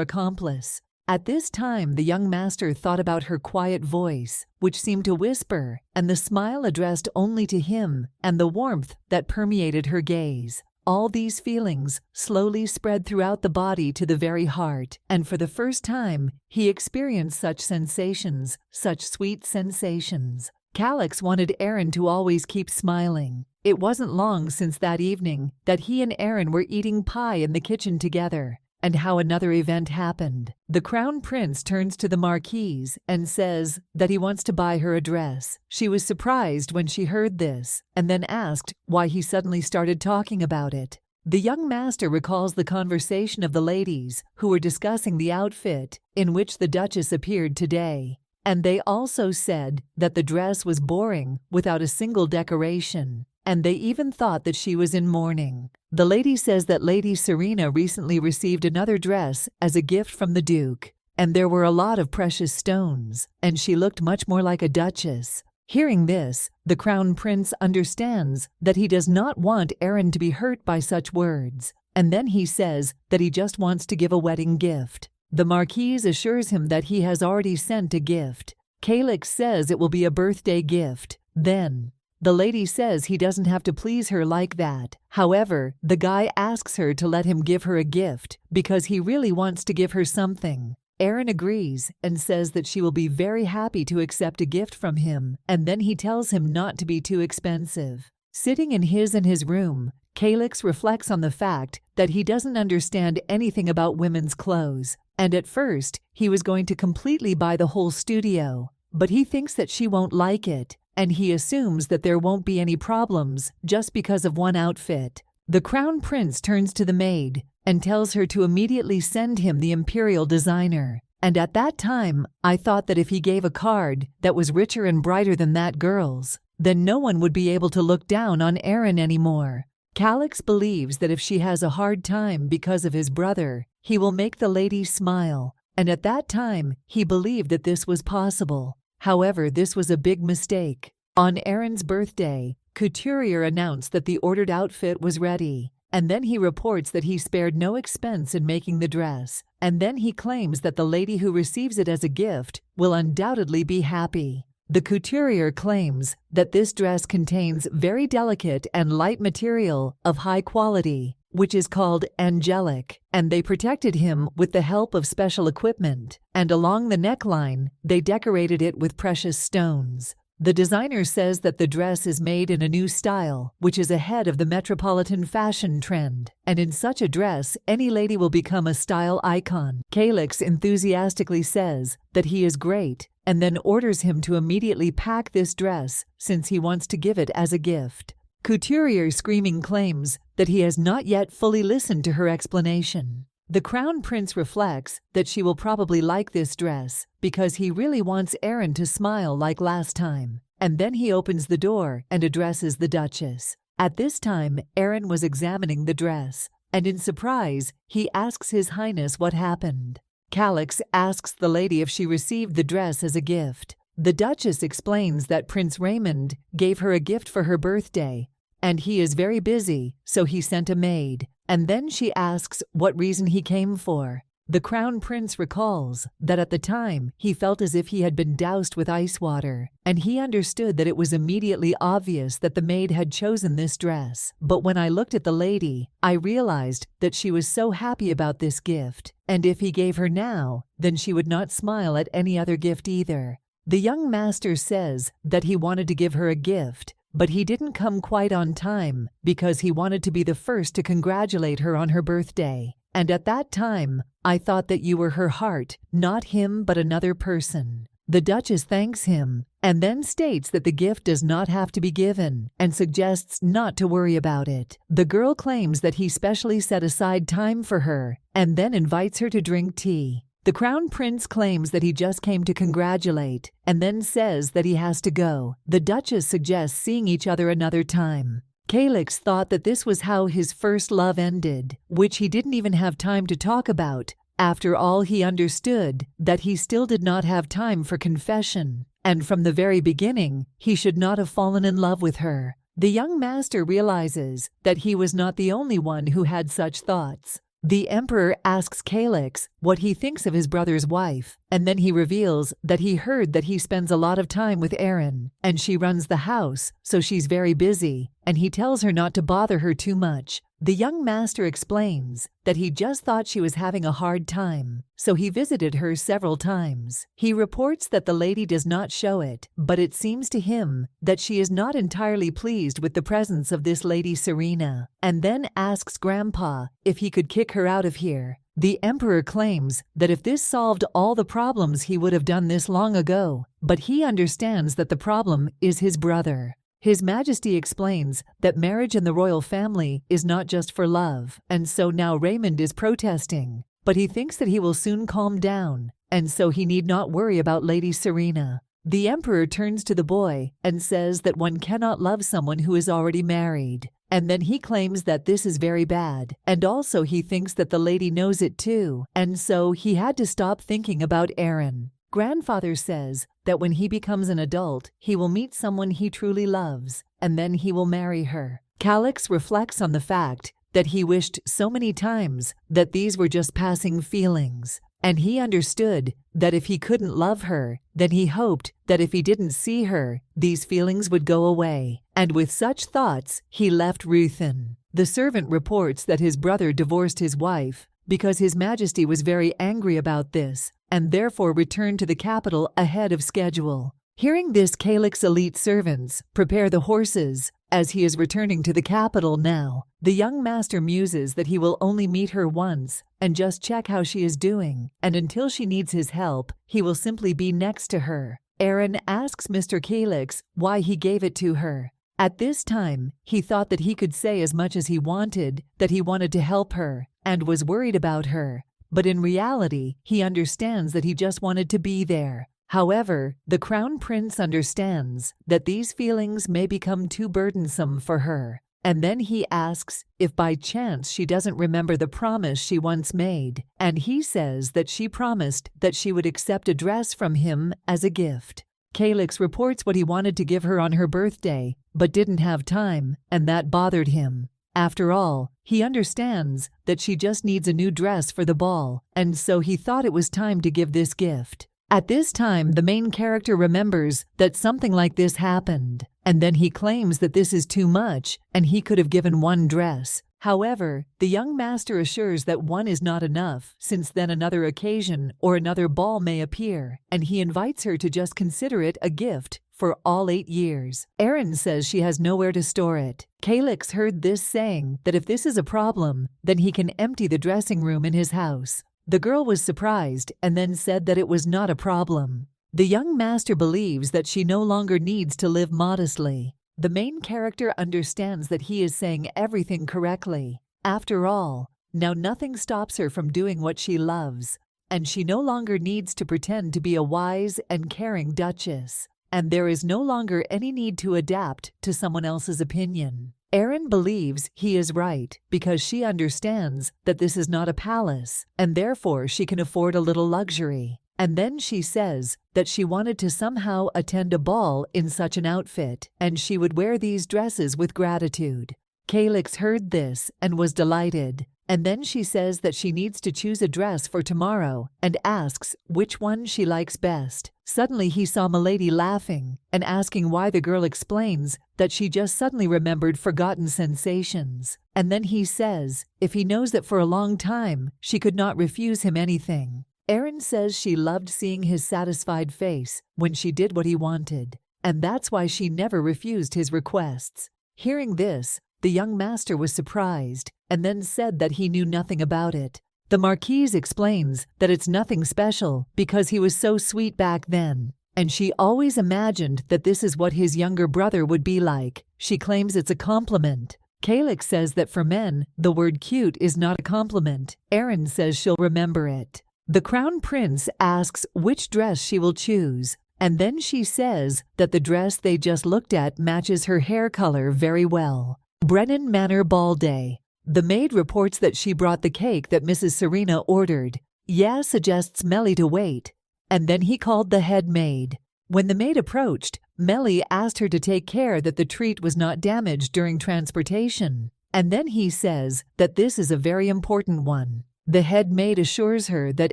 accomplice. At this time, the young master thought about her quiet voice, which seemed to whisper, and the smile addressed only to him, and the warmth that permeated her gaze. All these feelings slowly spread throughout the body to the very heart, and for the first time, he experienced such sensations, such sweet sensations. Calix wanted Aaron to always keep smiling. It wasn't long since that evening that he and Aaron were eating pie in the kitchen together, and how another event happened. The Crown Prince turns to the Marquise and says that he wants to buy her a dress. She was surprised when she heard this, and then asked why he suddenly started talking about it. The young master recalls the conversation of the ladies who were discussing the outfit in which the Duchess appeared today, and they also said that the dress was boring without a single decoration, and they even thought that she was in mourning. The lady says that Lady Serena recently received another dress as a gift from the Duke, and there were a lot of precious stones, and she looked much more like a duchess. Hearing this, the Crown Prince understands that he does not want Aaron to be hurt by such words, and then he says that he just wants to give a wedding gift. The Marquise assures him that he has already sent a gift. Calix says it will be a birthday gift. Then, the lady says he doesn't have to please her like that. However, the guy asks her to let him give her a gift because he really wants to give her something. Aaron agrees and says that she will be very happy to accept a gift from him, and then he tells him not to be too expensive. Sitting in his room, Calix reflects on the fact that he doesn't understand anything about women's clothes, and at first, he was going to completely buy the whole studio, but he thinks that she won't like it, and he assumes that there won't be any problems just because of one outfit. The Crown Prince turns to the maid and tells her to immediately send him the imperial designer. And at that time, I thought that if he gave a card that was richer and brighter than that girl's, then no one would be able to look down on Aaron anymore. Calix believes that if she has a hard time because of his brother, he will make the lady smile, and at that time, he believed that this was possible. However, this was a big mistake. On Aaron's birthday, Couturier announced that the ordered outfit was ready, and then he reports that he spared no expense in making the dress, and then he claims that the lady who receives it as a gift will undoubtedly be happy. The couturier claims that this dress contains very delicate and light material of high quality, which is called angelic, and they protected him with the help of special equipment, and along the neckline, they decorated it with precious stones. The designer says that the dress is made in a new style, which is ahead of the metropolitan fashion trend, and in such a dress, any lady will become a style icon. Calix enthusiastically says that he is great, and then orders him to immediately pack this dress since he wants to give it as a gift. Couturier screaming claims that he has not yet fully listened to her explanation. The Crown Prince reflects that she will probably like this dress because he really wants Aaron to smile like last time, and then he opens the door and addresses the Duchess. At this time, Aaron was examining the dress, and in surprise, he asks His Highness what happened. Calix asks the lady if she received the dress as a gift. The Duchess explains that Prince Raymond gave her a gift for her birthday, and he is very busy, so he sent a maid. And then she asks what reason he came for. The Crown Prince recalls that at the time he felt as if he had been doused with ice water, and he understood that it was immediately obvious that the maid had chosen this dress. But when I looked at the lady, I realized that she was so happy about this gift, and if he gave her now, then she would not smile at any other gift either. The young master says that he wanted to give her a gift, but he didn't come quite on time because he wanted to be the first to congratulate her on her birthday. And at that time, I thought that you were her heart, not him but another person. The Duchess thanks him and then states that the gift does not have to be given and suggests not to worry about it. The girl claims that he specially set aside time for her and then invites her to drink tea. The Crown Prince claims that he just came to congratulate and then says that he has to go. The Duchess suggests seeing each other another time. Calix thought that this was how his first love ended, which he didn't even have time to talk about. After all, he understood that he still did not have time for confession, and from the very beginning, he should not have fallen in love with her. The young master realizes that he was not the only one who had such thoughts. The Emperor asks Calix what he thinks of his brother's wife, and then he reveals that he heard that he spends a lot of time with Erin, and she runs the house, so she's very busy, and he tells her not to bother her too much. The young master explains that he just thought she was having a hard time, so he visited her several times. He reports that the lady does not show it, but it seems to him that she is not entirely pleased with the presence of this lady Serena, and then asks Grandpa if he could kick her out of here. The Emperor claims that if this solved all the problems, he would have done this long ago, but he understands that the problem is his brother. His Majesty explains that marriage in the royal family is not just for love, and so now Raymond is protesting, but he thinks that he will soon calm down, and so he need not worry about Lady Serena. The Emperor turns to the boy and says that one cannot love someone who is already married, and then he claims that this is very bad, and also he thinks that the lady knows it too, and so he had to stop thinking about Erin. Grandfather says that when he becomes an adult, he will meet someone he truly loves, and then he will marry her. Calix reflects on the fact that he wished so many times that these were just passing feelings, and he understood that if he couldn't love her, then he hoped that if he didn't see her, these feelings would go away. And with such thoughts, he left Ruthin. The servant reports that his brother divorced his wife because His Majesty was very angry about this, and therefore returned to the capital ahead of schedule. Hearing this, Calix's elite servants prepare the horses as he is returning to the capital now. The young master muses that he will only meet her once and just check how she is doing, and until she needs his help, he will simply be next to her. Erin asks Mr. Calix why he gave it to her. At this time, he thought that he could say as much as he wanted, that he wanted to help her and was worried about her, but in reality, he understands that he just wanted to be there. However, the Crown Prince understands that these feelings may become too burdensome for her, and then he asks if by chance she doesn't remember the promise she once made, and he says that she promised that she would accept a dress from him as a gift. Calix reports what he wanted to give her on her birthday, but didn't have time, and that bothered him. After all, he understands that she just needs a new dress for the ball, and so he thought it was time to give this gift. At this time, the main character remembers that something like this happened, and then he claims that this is too much and he could have given one dress. However, the young master assures that one is not enough, since then another occasion or another ball may appear, and he invites her to just consider it a gift for all 8 years. Erin says she has nowhere to store it. Calix heard this saying that if this is a problem, then he can empty the dressing room in his house. The girl was surprised and then said that it was not a problem. The young master believes that she no longer needs to live modestly. The main character understands that he is saying everything correctly. After all, now nothing stops her from doing what she loves, and she no longer needs to pretend to be a wise and caring duchess, and there is no longer any need to adapt to someone else's opinion. Erin believes he is right because she understands that this is not a palace, and therefore she can afford a little luxury. And then she says that she wanted to somehow attend a ball in such an outfit, and she would wear these dresses with gratitude. Calix heard this and was delighted, and then she says that she needs to choose a dress for tomorrow and asks which one she likes best. Suddenly he saw Milady laughing and asking why. The girl explains that she just suddenly remembered forgotten sensations, and then he says if he knows that for a long time she could not refuse him anything. Erin says she loved seeing his satisfied face when she did what he wanted, and that's why she never refused his requests. Hearing this, the young master was surprised and then said that he knew nothing about it. The Marquise explains that it's nothing special because he was so sweet back then, and she always imagined that this is what his younger brother would be like. She claims it's a compliment. Calix says that for men, the word cute is not a compliment. Erin says she'll remember it. The Crown Prince asks which dress she will choose, and then she says that the dress they just looked at matches her hair color very well. Brennan Manor Ball Day. The maid reports that she brought the cake that Mrs. Serena ordered. Ya suggests Melly to wait, and then he called the head maid. When the maid approached, Melly asked her to take care that the treat was not damaged during transportation, and then he says that this is a very important one. The head maid assures her that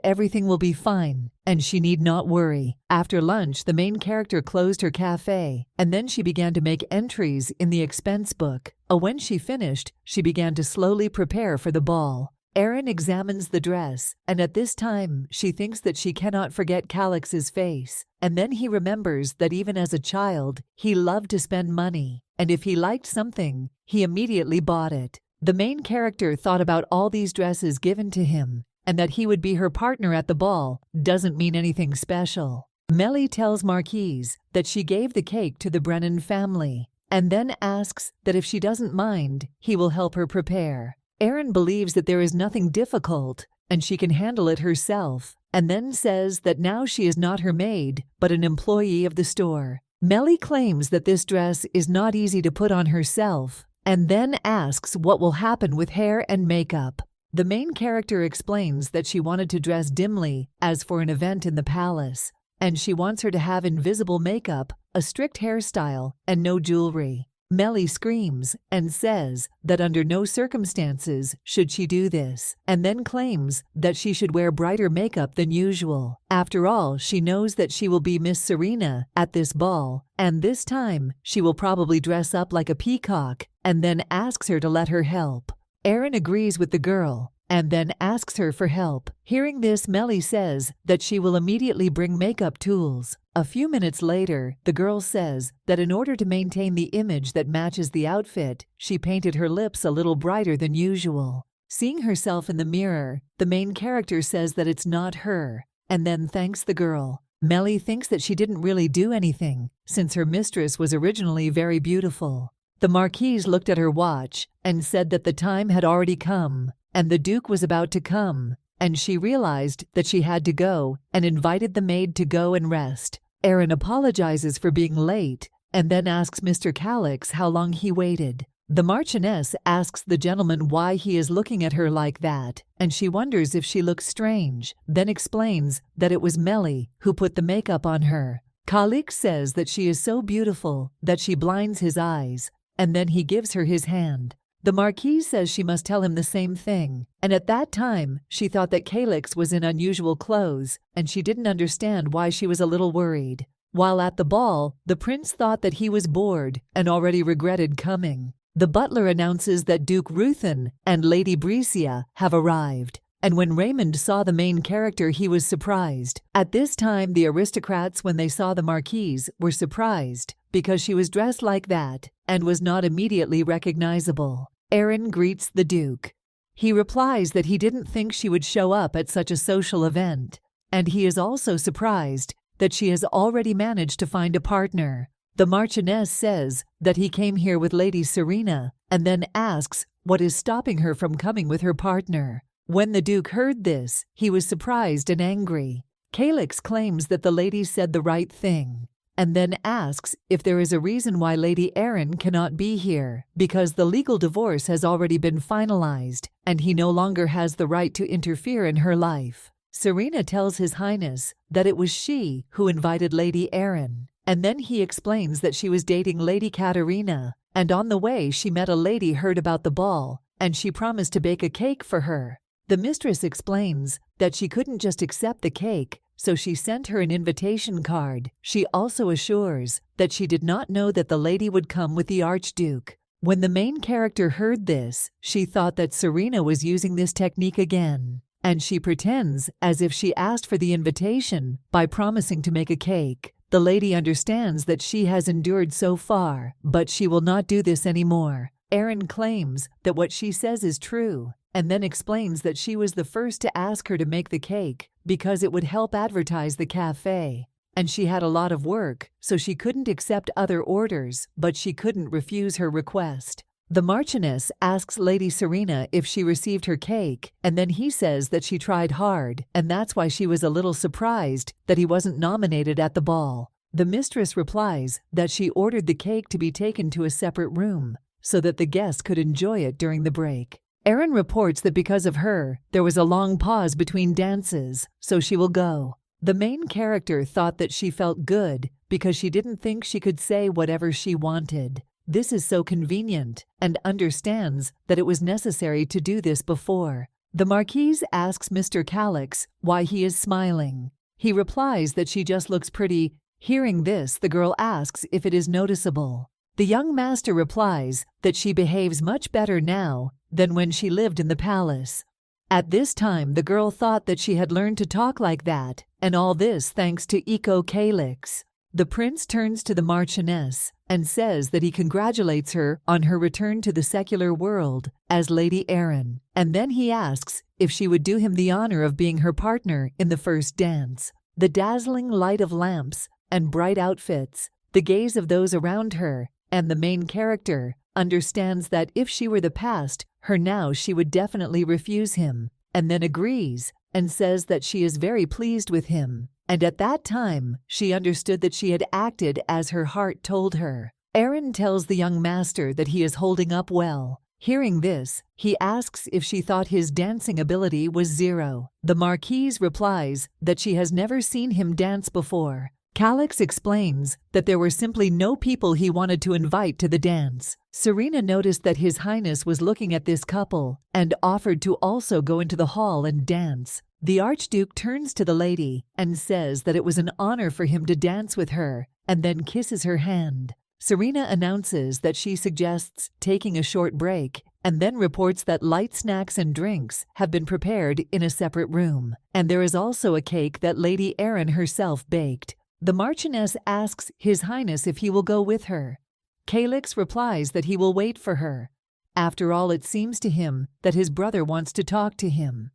everything will be fine, and she need not worry. After lunch, the main character closed her cafe, and then she began to make entries in the expense book. When she finished, she began to slowly prepare for the ball. Erin examines the dress, and at this time, she thinks that she cannot forget Calix's face. And then he remembers that even as a child, he loved to spend money, and if he liked something, he immediately bought it. The main character thought about all these dresses given to him, and that he would be her partner at the ball doesn't mean anything special. Melly tells Marquise that she gave the cake to the Brennan family, and then asks that if she doesn't mind, he will help her prepare. Erin believes that there is nothing difficult, and she can handle it herself, and then says that now she is not her maid, but an employee of the store. Melly claims that this dress is not easy to put on herself, and then asks what will happen with hair and makeup. The main character explains that she wanted to dress dimly, as for an event in the palace, and she wants her to have invisible makeup, a strict hairstyle, and no jewelry. Melly screams and says that under no circumstances should she do this, and then claims that she should wear brighter makeup than usual. After all, she knows that she will be Miss Serena at this ball, and this time she will probably dress up like a peacock, and then asks her to let her help. Erin agrees with the girl, and then asks her for help. Hearing this, Melly says that she will immediately bring makeup tools. A few minutes later, the girl says that in order to maintain the image that matches the outfit, she painted her lips a little brighter than usual. Seeing herself in the mirror, the main character says that it's not her, and then thanks the girl. Melly thinks that she didn't really do anything, since her mistress was originally very beautiful. The Marquise looked at her watch and said that the time had already come, and the Duke was about to come, and she realized that she had to go and invited the maid to go and rest. Erin apologizes for being late and then asks Mr. Calix how long he waited. The Marchioness asks the gentleman why he is looking at her like that, and she wonders if she looks strange, then explains that it was Melly who put the makeup on her. Calix says that she is so beautiful that she blinds his eyes, and then he gives her his hand. The Marquise says she must tell him the same thing, and at that time, she thought that Calix was in unusual clothes, and she didn't understand why she was a little worried. While at the ball, the prince thought that he was bored and already regretted coming. The butler announces that Duke Ruthen and Lady Brescia have arrived, and when Raymond saw the main character, he was surprised. At this time, the aristocrats, when they saw the Marquise, were surprised, because she was dressed like that and was not immediately recognizable. Erin greets the Duke. He replies that he didn't think she would show up at such a social event, and he is also surprised that she has already managed to find a partner. The Marchioness says that he came here with Lady Serena, and then asks what is stopping her from coming with her partner. When the Duke heard this, he was surprised and angry. Calix claims that the lady said the right thing, and then asks if there is a reason why Lady Erin cannot be here, because the legal divorce has already been finalized, and he no longer has the right to interfere in her life. Serena tells His Highness that it was she who invited Lady Erin, and then he explains that she was dating Lady Katerina, and on the way she met a lady heard about the ball, and she promised to bake a cake for her. The mistress explains that she couldn't just accept the cake, so she sent her an invitation card. She also assures that she did not know that the lady would come with the Archduke. When the main character heard this, she thought that Serena was using this technique again, and she pretends as if she asked for the invitation by promising to make a cake. The lady understands that she has endured so far, but she will not do this anymore. Erin claims that what she says is true, and then explains that she was the first to ask her to make the cake because it would help advertise the cafe. And she had a lot of work, so she couldn't accept other orders, but she couldn't refuse her request. The Marchioness asks Lady Serena if she received her cake, and then he says that she tried hard, and that's why she was a little surprised that he wasn't nominated at the ball. The mistress replies that she ordered the cake to be taken to a separate room, so that the guests could enjoy it during the break. Erin reports that because of her, there was a long pause between dances, so she will go. The main character thought that she felt good because she didn't think she could say whatever she wanted. This is so convenient, and understands that it was necessary to do this before. The Marquise asks Mr. Calix why he is smiling. He replies that she just looks pretty. Hearing this, the girl asks if it is noticeable. The young master replies that she behaves much better now than when she lived in the palace. At this time, the girl thought that she had learned to talk like that, and all this thanks to Eco Calix. The prince turns to the Marchioness and says that he congratulates her on her return to the secular world as Lady Erin, and then he asks if she would do him the honor of being her partner in the first dance. The dazzling light of lamps and bright outfits, the gaze of those around her, and the main character understands that if she were the past, her now, she would definitely refuse him, and then agrees and says that she is very pleased with him. And at that time, she understood that she had acted as her heart told her. Erin tells the young master that he is holding up well. Hearing this, he asks if she thought his dancing ability was zero. The Marquise replies that she has never seen him dance before. Calix explains that there were simply no people he wanted to invite to the dance. Serena noticed that His Highness was looking at this couple and offered to also go into the hall and dance. The Archduke turns to the lady and says that it was an honor for him to dance with her, and then kisses her hand. Serena announces that she suggests taking a short break, and then reports that light snacks and drinks have been prepared in a separate room, and there is also a cake that Lady Erin herself baked. The Marchioness asks His Highness if he will go with her. Calix replies that he will wait for her. After all, it seems to him that his brother wants to talk to him.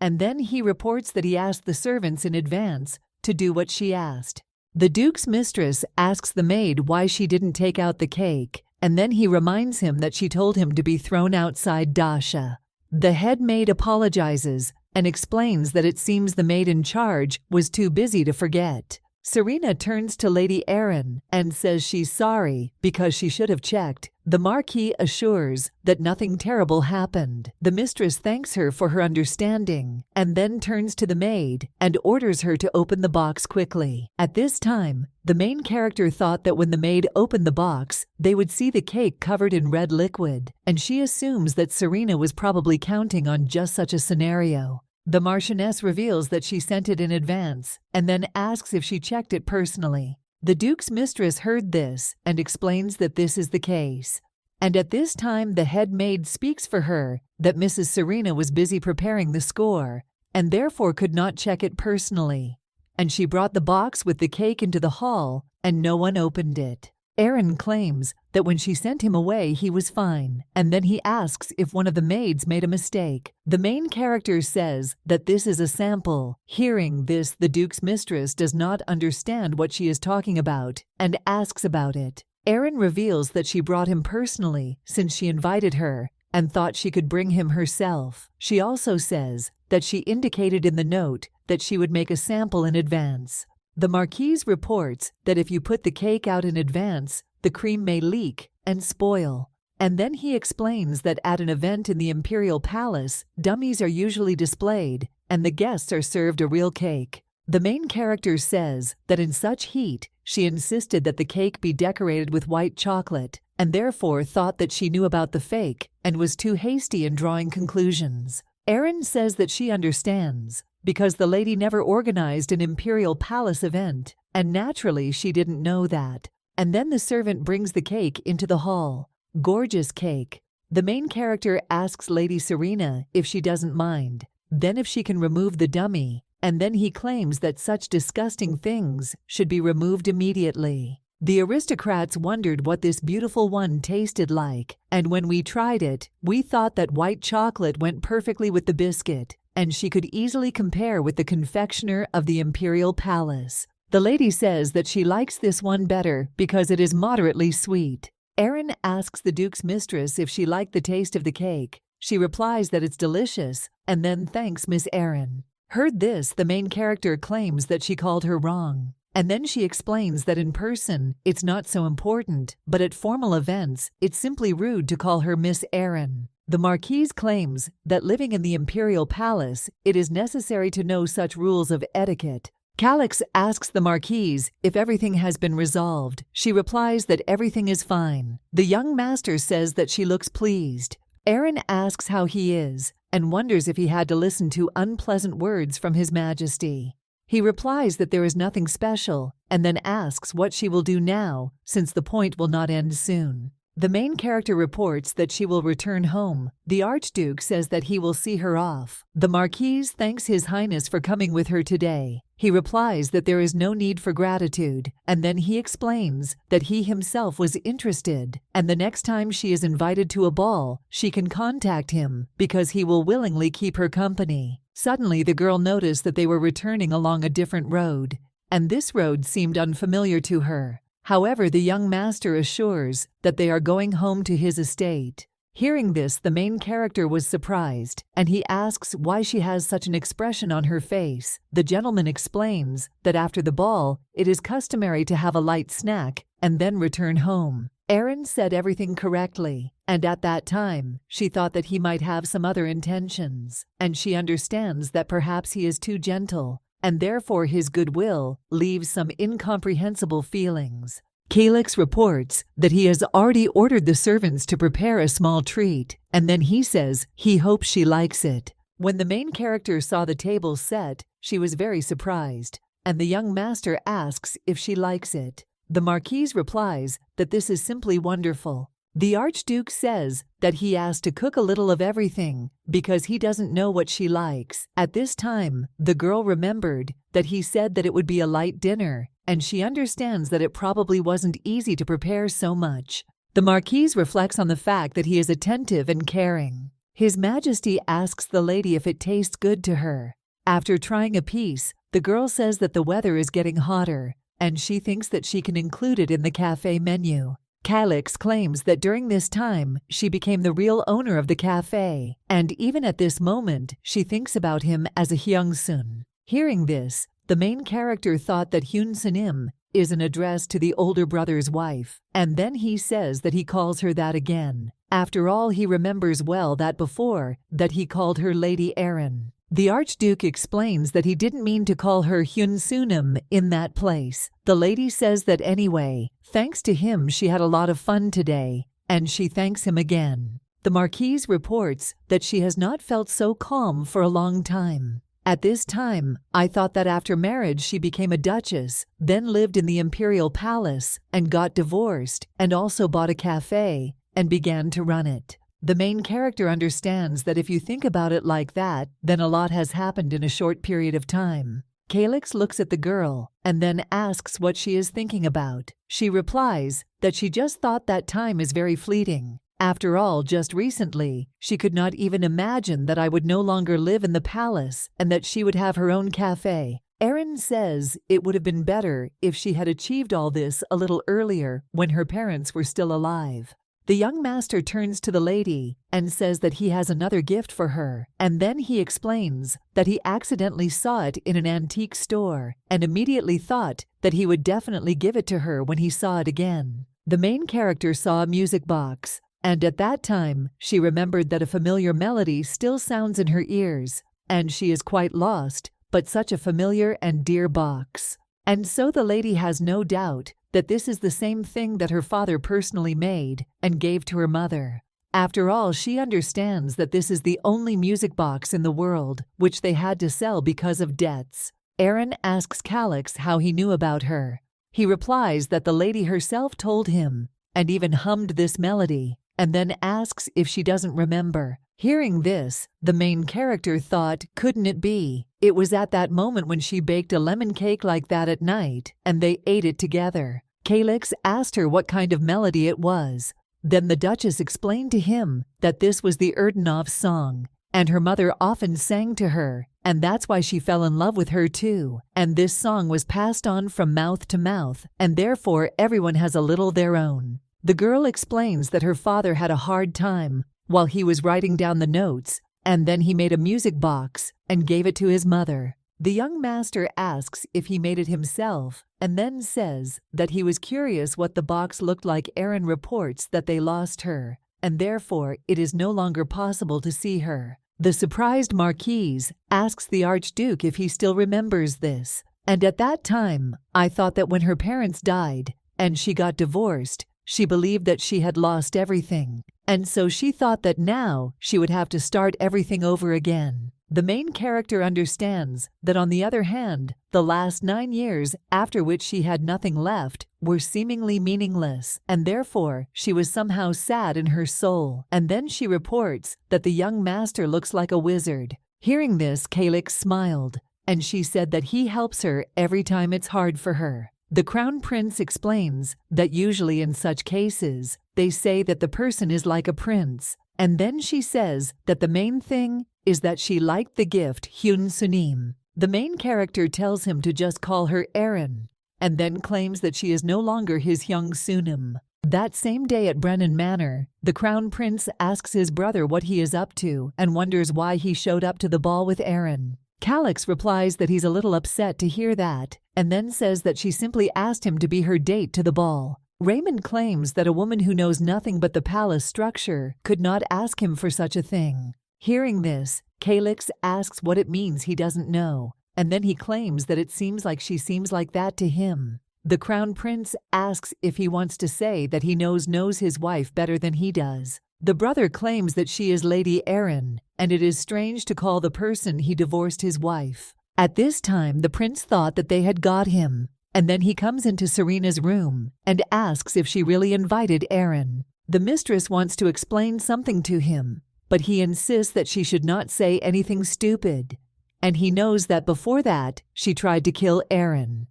And then he reports that he asked the servants in advance to do what she asked. The Duke's mistress asks the maid why she didn't take out the cake, and then he reminds him that she told him to be thrown outside Duchess. The head maid apologizes and explains that it seems the maid in charge was too busy to forget. Serena turns to Lady Erin and says she's sorry because she should have checked. The Marquis assures that nothing terrible happened. The mistress thanks her for her understanding and then turns to the maid and orders her to open the box quickly. At this time, the main character thought that when the maid opened the box, they would see the cake covered in red liquid, and she assumes that Serena was probably counting on just such a scenario. The Marchioness reveals that she sent it in advance and then asks if she checked it personally. The Duke's mistress heard this and explains that this is the case. And at this time, the head maid speaks for her that Mrs. Serena was busy preparing the score and therefore could not check it personally. And she brought the box with the cake into the hall and no one opened it. Erin claims that when she sent him away, he was fine, and then he asks if one of the maids made a mistake. The main character says that this is a sample. Hearing this, the Duke's mistress does not understand what she is talking about and asks about it. Erin reveals that she brought him personally since she invited her and thought she could bring him herself. She also says that she indicated in the note that she would make a sample in advance. The Marquise reports that if you put the cake out in advance, the cream may leak and spoil. And then he explains that at an event in the Imperial Palace, dummies are usually displayed and the guests are served a real cake. The main character says that in such heat, she insisted that the cake be decorated with white chocolate and therefore thought that she knew about the fake and was too hasty in drawing conclusions. Erin says that she understands, because the lady never organized an Imperial Palace event, and naturally she didn't know that. And then the servant brings the cake into the hall. Gorgeous cake. The main character asks Lady Serena if she doesn't mind, then if she can remove the dummy, and then he claims that such disgusting things should be removed immediately. The aristocrats wondered what this beautiful one tasted like, and when we tried it, we thought that white chocolate went perfectly with the biscuit, and she could easily compare with the confectioner of the imperial palace. The lady says that she likes this one better because it is moderately sweet. Aaron asks the Duke's mistress if she liked the taste of the cake. She replies that it's delicious, and then thanks Miss Aaron. Heard this, the main character claims that she called her wrong. And then she explains that in person, it's not so important, but at formal events, it's simply rude to call her Miss Aaron. The Marquise claims that living in the imperial palace, it is necessary to know such rules of etiquette. Calix asks the Marquise if everything has been resolved. She replies that everything is fine. The young master says that she looks pleased. Aaron asks how he is and wonders if he had to listen to unpleasant words from His Majesty. He replies that there is nothing special and then asks what she will do now since the point will not end soon. The main character reports that she will return home. The Archduke says that he will see her off. The Marquise thanks His Highness for coming with her today. He replies that there is no need for gratitude, and then he explains that he himself was interested, and the next time she is invited to a ball, she can contact him because he will willingly keep her company. Suddenly, the girl noticed that they were returning along a different road, and this road seemed unfamiliar to her. However, the young master assures that they are going home to his estate. Hearing this, the main character was surprised, and he asks why she has such an expression on her face. The gentleman explains that after the ball, it is customary to have a light snack and then return home. Aaron said everything correctly, and at that time, she thought that he might have some other intentions, and she understands that perhaps he is too gentle, and therefore his goodwill leaves some incomprehensible feelings. Calix reports that he has already ordered the servants to prepare a small treat, and then he says he hopes she likes it. When the main character saw the table set, she was very surprised, and the young master asks if she likes it. The Marquise replies that this is simply wonderful. The Archduke says that he asked to cook a little of everything because he doesn't know what she likes. At this time, the girl remembered that he said that it would be a light dinner, and she understands that it probably wasn't easy to prepare so much. The Marquise reflects on the fact that he is attentive and caring. His Majesty asks the lady if it tastes good to her. After trying a piece, the girl says that the weather is getting hotter, and she thinks that she can include it in the cafe menu. Calix claims that during this time, she became the real owner of the cafe, and even at this moment, she thinks about him as a Hyung-sun. Hearing this, the main character thought that Hyun-sunim is an address to the older brother's wife, and then he says that he calls her that again. After all, he remembers well that before that he called her Lady Aaron. The Archduke explains that he didn't mean to call her Hyun-sunim in that place. The lady says that anyway, thanks to him she had a lot of fun today, and she thanks him again. The Marquise reports that she has not felt so calm for a long time. At this time, I thought that after marriage she became a duchess, then lived in the imperial palace, and got divorced, and also bought a cafe, and began to run it. The main character understands that if you think about it like that, then a lot has happened in a short period of time. Calix looks at the girl and then asks what she is thinking about. She replies that she just thought that time is very fleeting. After all, just recently, she could not even imagine that I would no longer live in the palace and that she would have her own cafe. Aaron says it would have been better if she had achieved all this a little earlier when her parents were still alive. The young master turns to the lady and says that he has another gift for her, and then he explains that he accidentally saw it in an antique store and immediately thought that he would definitely give it to her when he saw it again. The main character saw a music box, and at that time she remembered that a familiar melody still sounds in her ears, and she is quite lost, but such a familiar and dear box. And so the lady has no doubt that this is the same thing that her father personally made and gave to her mother. After all, she understands that this is the only music box in the world which they had to sell because of debts. Aaron asks Calix how he knew about her. He replies that the lady herself told him and even hummed this melody, and then asks if she doesn't remember. Hearing this, the main character thought, couldn't it be? It was at that moment when she baked a lemon cake like that at night, and they ate it together. Calix asked her what kind of melody it was. Then the Duchess explained to him that this was the Erdenov song, and her mother often sang to her, and that's why she fell in love with her too. And this song was passed on from mouth to mouth, and therefore everyone has a little their own. The girl explains that her father had a hard time while he was writing down the notes, and then he made a music box and gave it to his mother. The young master asks if he made it himself, and then says that he was curious what the box looked like. Erin reports that they lost her, and therefore it is no longer possible to see her. The surprised Marquise asks the Archduke if he still remembers this, and at that time, I thought that when her parents died and she got divorced, she believed that she had lost everything, and so she thought that now she would have to start everything over again. The main character understands that, on the other hand, the last 9 years after which she had nothing left were seemingly meaningless, and therefore she was somehow sad in her soul. And then she reports that the young master looks like a wizard. Hearing this, Calix smiled, and she said that he helps her every time it's hard for her. The Crown Prince explains that usually in such cases, they say that the person is like a prince, and then she says that the main thing is that she liked the gift Hyun Sunim. The main character tells him to just call her Erin, and then claims that she is no longer his Hyung Sunim. That same day at Brennan Manor, the Crown Prince asks his brother what he is up to and wonders why he showed up to the ball with Erin. Calix replies that he's a little upset to hear that, and then says that she simply asked him to be her date to the ball. Raymond claims that a woman who knows nothing but the palace structure could not ask him for such a thing. Hearing this, Calix asks what it means he doesn't know, and then he claims that it seems like she seems like that to him. The Crown Prince asks if he wants to say that he knows his wife better than he does. The brother claims that she is Lady Erin, and it is strange to call the person he divorced his wife. At this time, the prince thought that they had got him, and then he comes into Serena's room and asks if she really invited Erin. The mistress wants to explain something to him, but he insists that she should not say anything stupid, and he knows that before that she tried to kill Erin.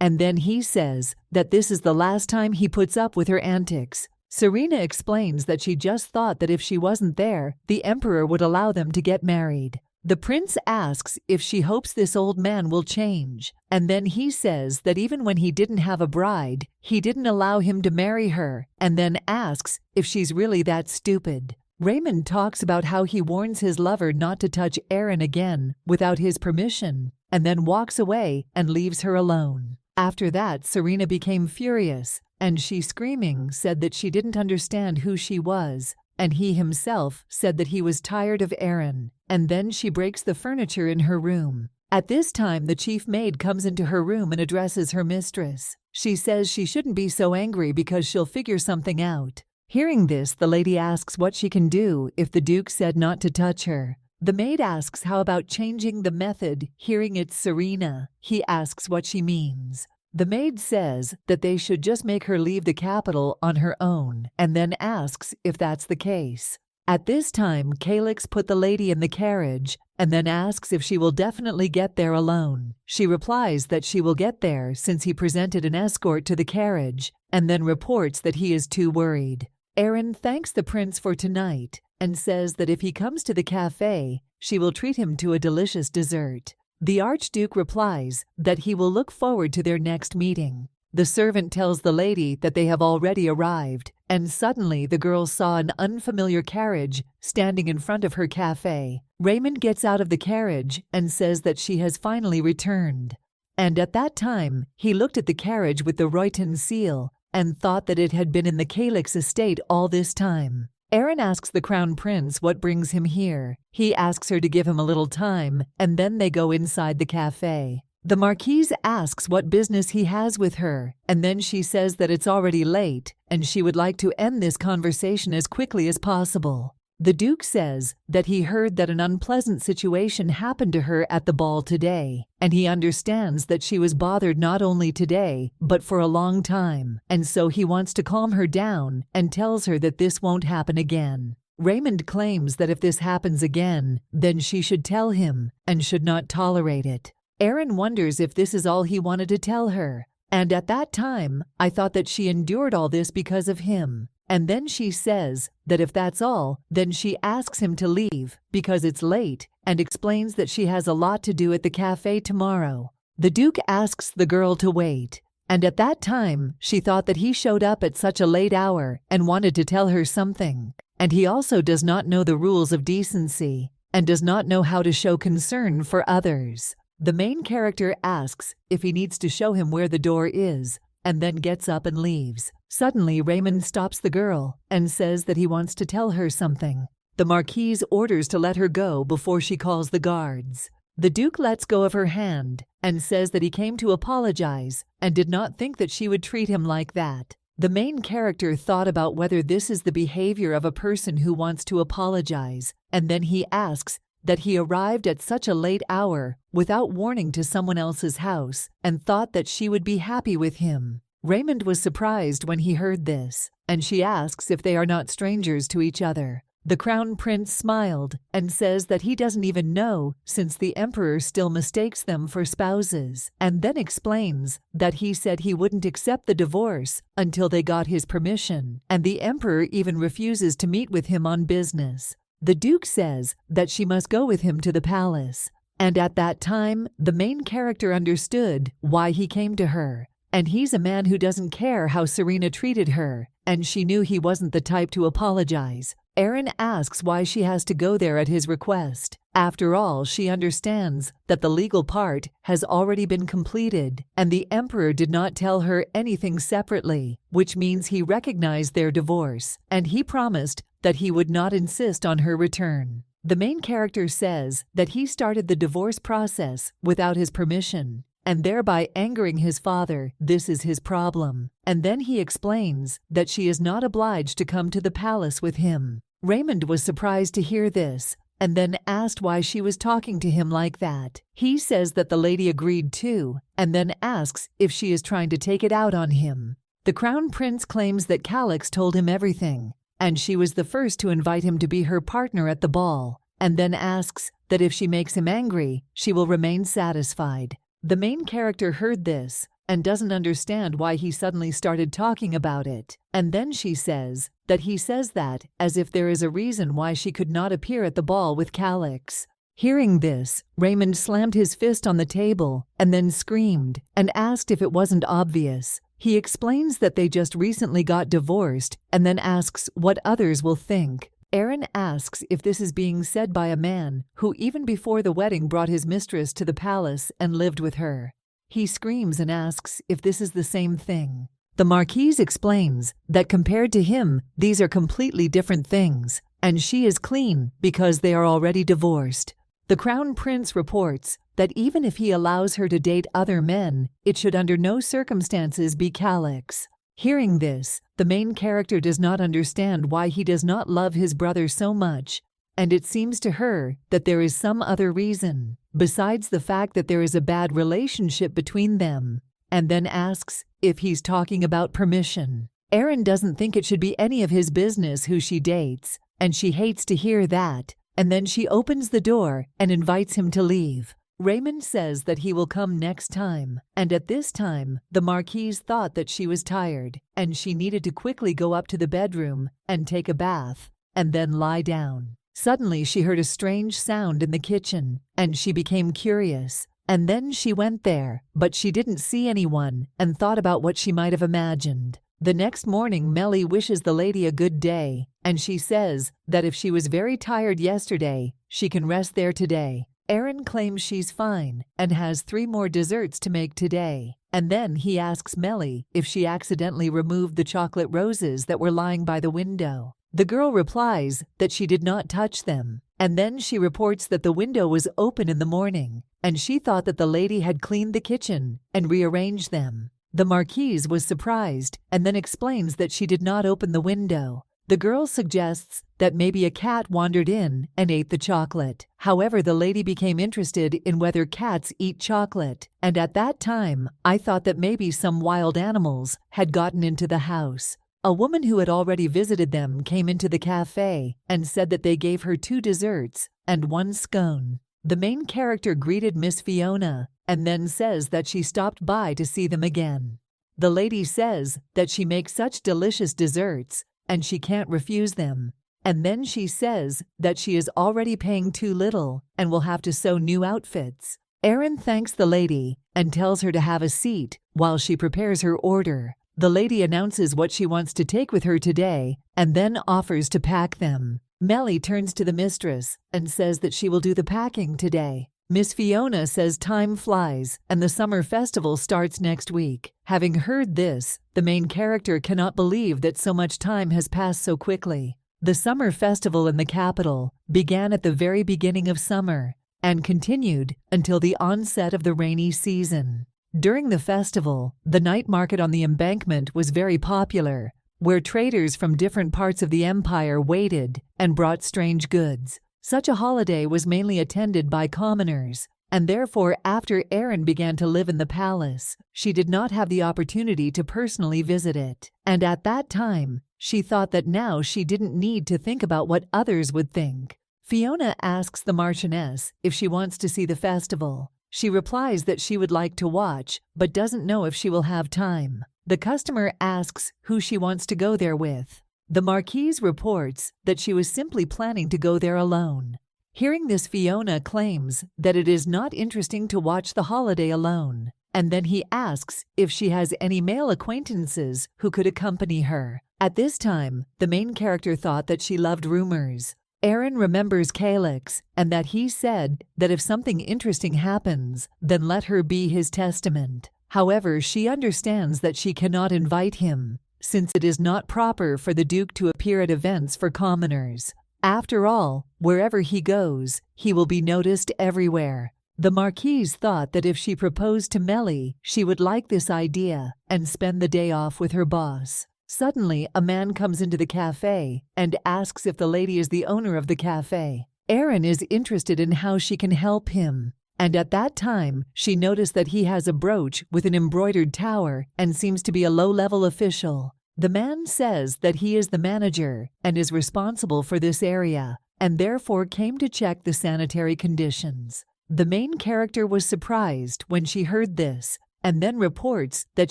And then he says that this is the last time he puts up with her antics. Serena explains that she just thought that if she wasn't there, the emperor would allow them to get married. The prince asks if she hopes this old man will change, and then he says that even when he didn't have a bride, he didn't allow him to marry her, and then asks if she's really that stupid. Raymond talks about how he warns his lover not to touch Erin again without his permission, and then walks away and leaves her alone. After that, Serena became furious, and she, screaming, said that she didn't understand who she was, and he himself said that he was tired of Erin, and then she breaks the furniture in her room. At this time, the chief maid comes into her room and addresses her mistress. She says she shouldn't be so angry because she'll figure something out. Hearing this, the lady asks what she can do if the Duke said not to touch her. The maid asks how about changing the method. Hearing it's Serena, he asks what she means. The maid says that they should just make her leave the capital on her own, and then asks if that's the case. At this time, Calix put the lady in the carriage and then asks if she will definitely get there alone. She replies that she will get there since he presented an escort to the carriage, and then reports that he is too worried. Erin thanks the prince for tonight and says that if he comes to the cafe, she will treat him to a delicious dessert. The Archduke replies that he will look forward to their next meeting. The servant tells the lady that they have already arrived, and suddenly the girl saw an unfamiliar carriage standing in front of her cafe. Raymond gets out of the carriage and says that she has finally returned. And at that time, he looked at the carriage with the Reunited seal and thought that it had been in the Calix estate all this time. Erin asks the Crown Prince what brings him here. He asks her to give him a little time, and then they go inside the cafe. The Marquise asks what business he has with her, and then she says that it's already late, and she would like to end this conversation as quickly as possible. The Duke says that he heard that an unpleasant situation happened to her at the ball today, and he understands that she was bothered not only today, but for a long time, and so he wants to calm her down and tells her that this won't happen again. Raymond claims that if this happens again, then she should tell him and should not tolerate it. Erin wonders if this is all he wanted to tell her, And at that time, I thought that she endured all this because of him. And then she says that if that's all, then she asks him to leave because it's late and explains that she has a lot to do at the cafe tomorrow. The Duke asks the girl to wait. And at that time, she thought that he showed up at such a late hour and wanted to tell her something. And he also does not know the rules of decency and does not know how to show concern for others. The main character asks if he needs to show him where the door is and then gets up and leaves. Suddenly, Raymond stops the girl and says that he wants to tell her something. The Marquise orders to let her go before she calls the guards. The Duke lets go of her hand and says that he came to apologize and did not think that she would treat him like that. The main character thought about whether this is the behavior of a person who wants to apologize, and then he asks that he arrived at such a late hour without warning to someone else's house and thought that she would be happy with him. Raymond was surprised when he heard this, and she asks if they are not strangers to each other. The Crown Prince smiled and says that he doesn't even know since the Emperor still mistakes them for spouses, and then explains that he said he wouldn't accept the divorce until they got his permission, and the Emperor even refuses to meet with him on business. The Duke says that she must go with him to the palace, and at that time, the main character understood why he came to her. And he's a man who doesn't care how Serena treated her, and she knew he wasn't the type to apologize. Erin asks why she has to go there at his request. After all, she understands that the legal part has already been completed, and the Emperor did not tell her anything separately, which means he recognized their divorce, and he promised that he would not insist on her return. The main character says that he started the divorce process without his permission, and thereby angering his father. This is his problem. And then he explains that she is not obliged to come to the palace with him. Raymond was surprised to hear this, and then asked why she was talking to him like that. He says that the lady agreed too, and then asks if she is trying to take it out on him. The Crown Prince claims that Calix told him everything, and she was the first to invite him to be her partner at the ball, and then asks that if she makes him angry, she will remain satisfied. The main character heard this and doesn't understand why he suddenly started talking about it. And then she says that he says that as if there is a reason why she could not appear at the ball with Calix. Hearing this, Raymond slammed his fist on the table and then screamed and asked if it wasn't obvious. He explains that they just recently got divorced and then asks what others will think. Erin asks if this is being said by a man who even before the wedding brought his mistress to the palace and lived with her. He screams and asks if this is the same thing. The Marquise explains that compared to him, these are completely different things, and she is clean because they are already divorced. The Crown Prince reports that even if he allows her to date other men, it should under no circumstances be Calix. Hearing this, the main character does not understand why he does not love his brother so much, and it seems to her that there is some other reason, besides the fact that there is a bad relationship between them, and then asks if he's talking about permission. Erin doesn't think it should be any of his business who she dates, and she hates to hear that, and then she opens the door and invites him to leave. Raymond says that he will come next time, and at this time, the Marquise thought that she was tired, and she needed to quickly go up to the bedroom and take a bath, and then lie down. Suddenly, she heard a strange sound in the kitchen, and she became curious, and then she went there, but she didn't see anyone, and thought about what she might have imagined. The next morning, Melly wishes the lady a good day, and she says that if she was very tired yesterday, she can rest there today. Erin claims she's fine and has 3 more desserts to make today, and then he asks Melly if she accidentally removed the chocolate roses that were lying by the window. The girl replies that she did not touch them, and then she reports that the window was open in the morning, and she thought that the lady had cleaned the kitchen and rearranged them. The Marquise was surprised and then explains that she did not open the window. The girl suggests that maybe a cat wandered in and ate the chocolate. However, the lady became interested in whether cats eat chocolate, and at that time, I thought that maybe some wild animals had gotten into the house. A woman who had already visited them came into the cafe and said that they gave her 2 desserts and 1 scone. The main character greeted Miss Fiona and then says that she stopped by to see them again. The lady says that she makes such delicious desserts and she can't refuse them. And then she says that she is already paying too little and will have to sew new outfits. Erin thanks the lady and tells her to have a seat while she prepares her order. The lady announces what she wants to take with her today and then offers to pack them. Melly turns to the mistress and says that she will do the packing today. Miss Fiona says time flies and the summer festival starts next week. Having heard this, the main character cannot believe that so much time has passed so quickly. The summer festival in the capital began at the very beginning of summer and continued until the onset of the rainy season. During the festival, the night market on the embankment was very popular, where traders from different parts of the empire waited and brought strange goods. Such a holiday was mainly attended by commoners, and therefore after Erin began to live in the palace, she did not have the opportunity to personally visit it. And at that time, she thought that now she didn't need to think about what others would think. Fiona asks the Marchioness if she wants to see the festival. She replies that she would like to watch, but doesn't know if she will have time. The customer asks who she wants to go there with. The Marquise reports that she was simply planning to go there alone. Hearing this, Fiona claims that it is not interesting to watch the holiday alone, and then he asks if she has any male acquaintances who could accompany her. At this time, the main character thought that she loved rumors. Erin remembers Calyx and that he said that if something interesting happens, then let her be his testament. However, she understands that she cannot invite him, since it is not proper for the Duke to appear at events for commoners. After all, wherever he goes, he will be noticed everywhere. The Marquise thought that if she proposed to Melly, she would like this idea and spend the day off with her boss. Suddenly, a man comes into the cafe and asks if the lady is the owner of the cafe. Erin is interested in how she can help him, and at that time, she noticed that he has a brooch with an embroidered tower and seems to be a low-level official. The man says that he is the manager and is responsible for this area, and therefore came to check the sanitary conditions. The main character was surprised when she heard this, and then reports that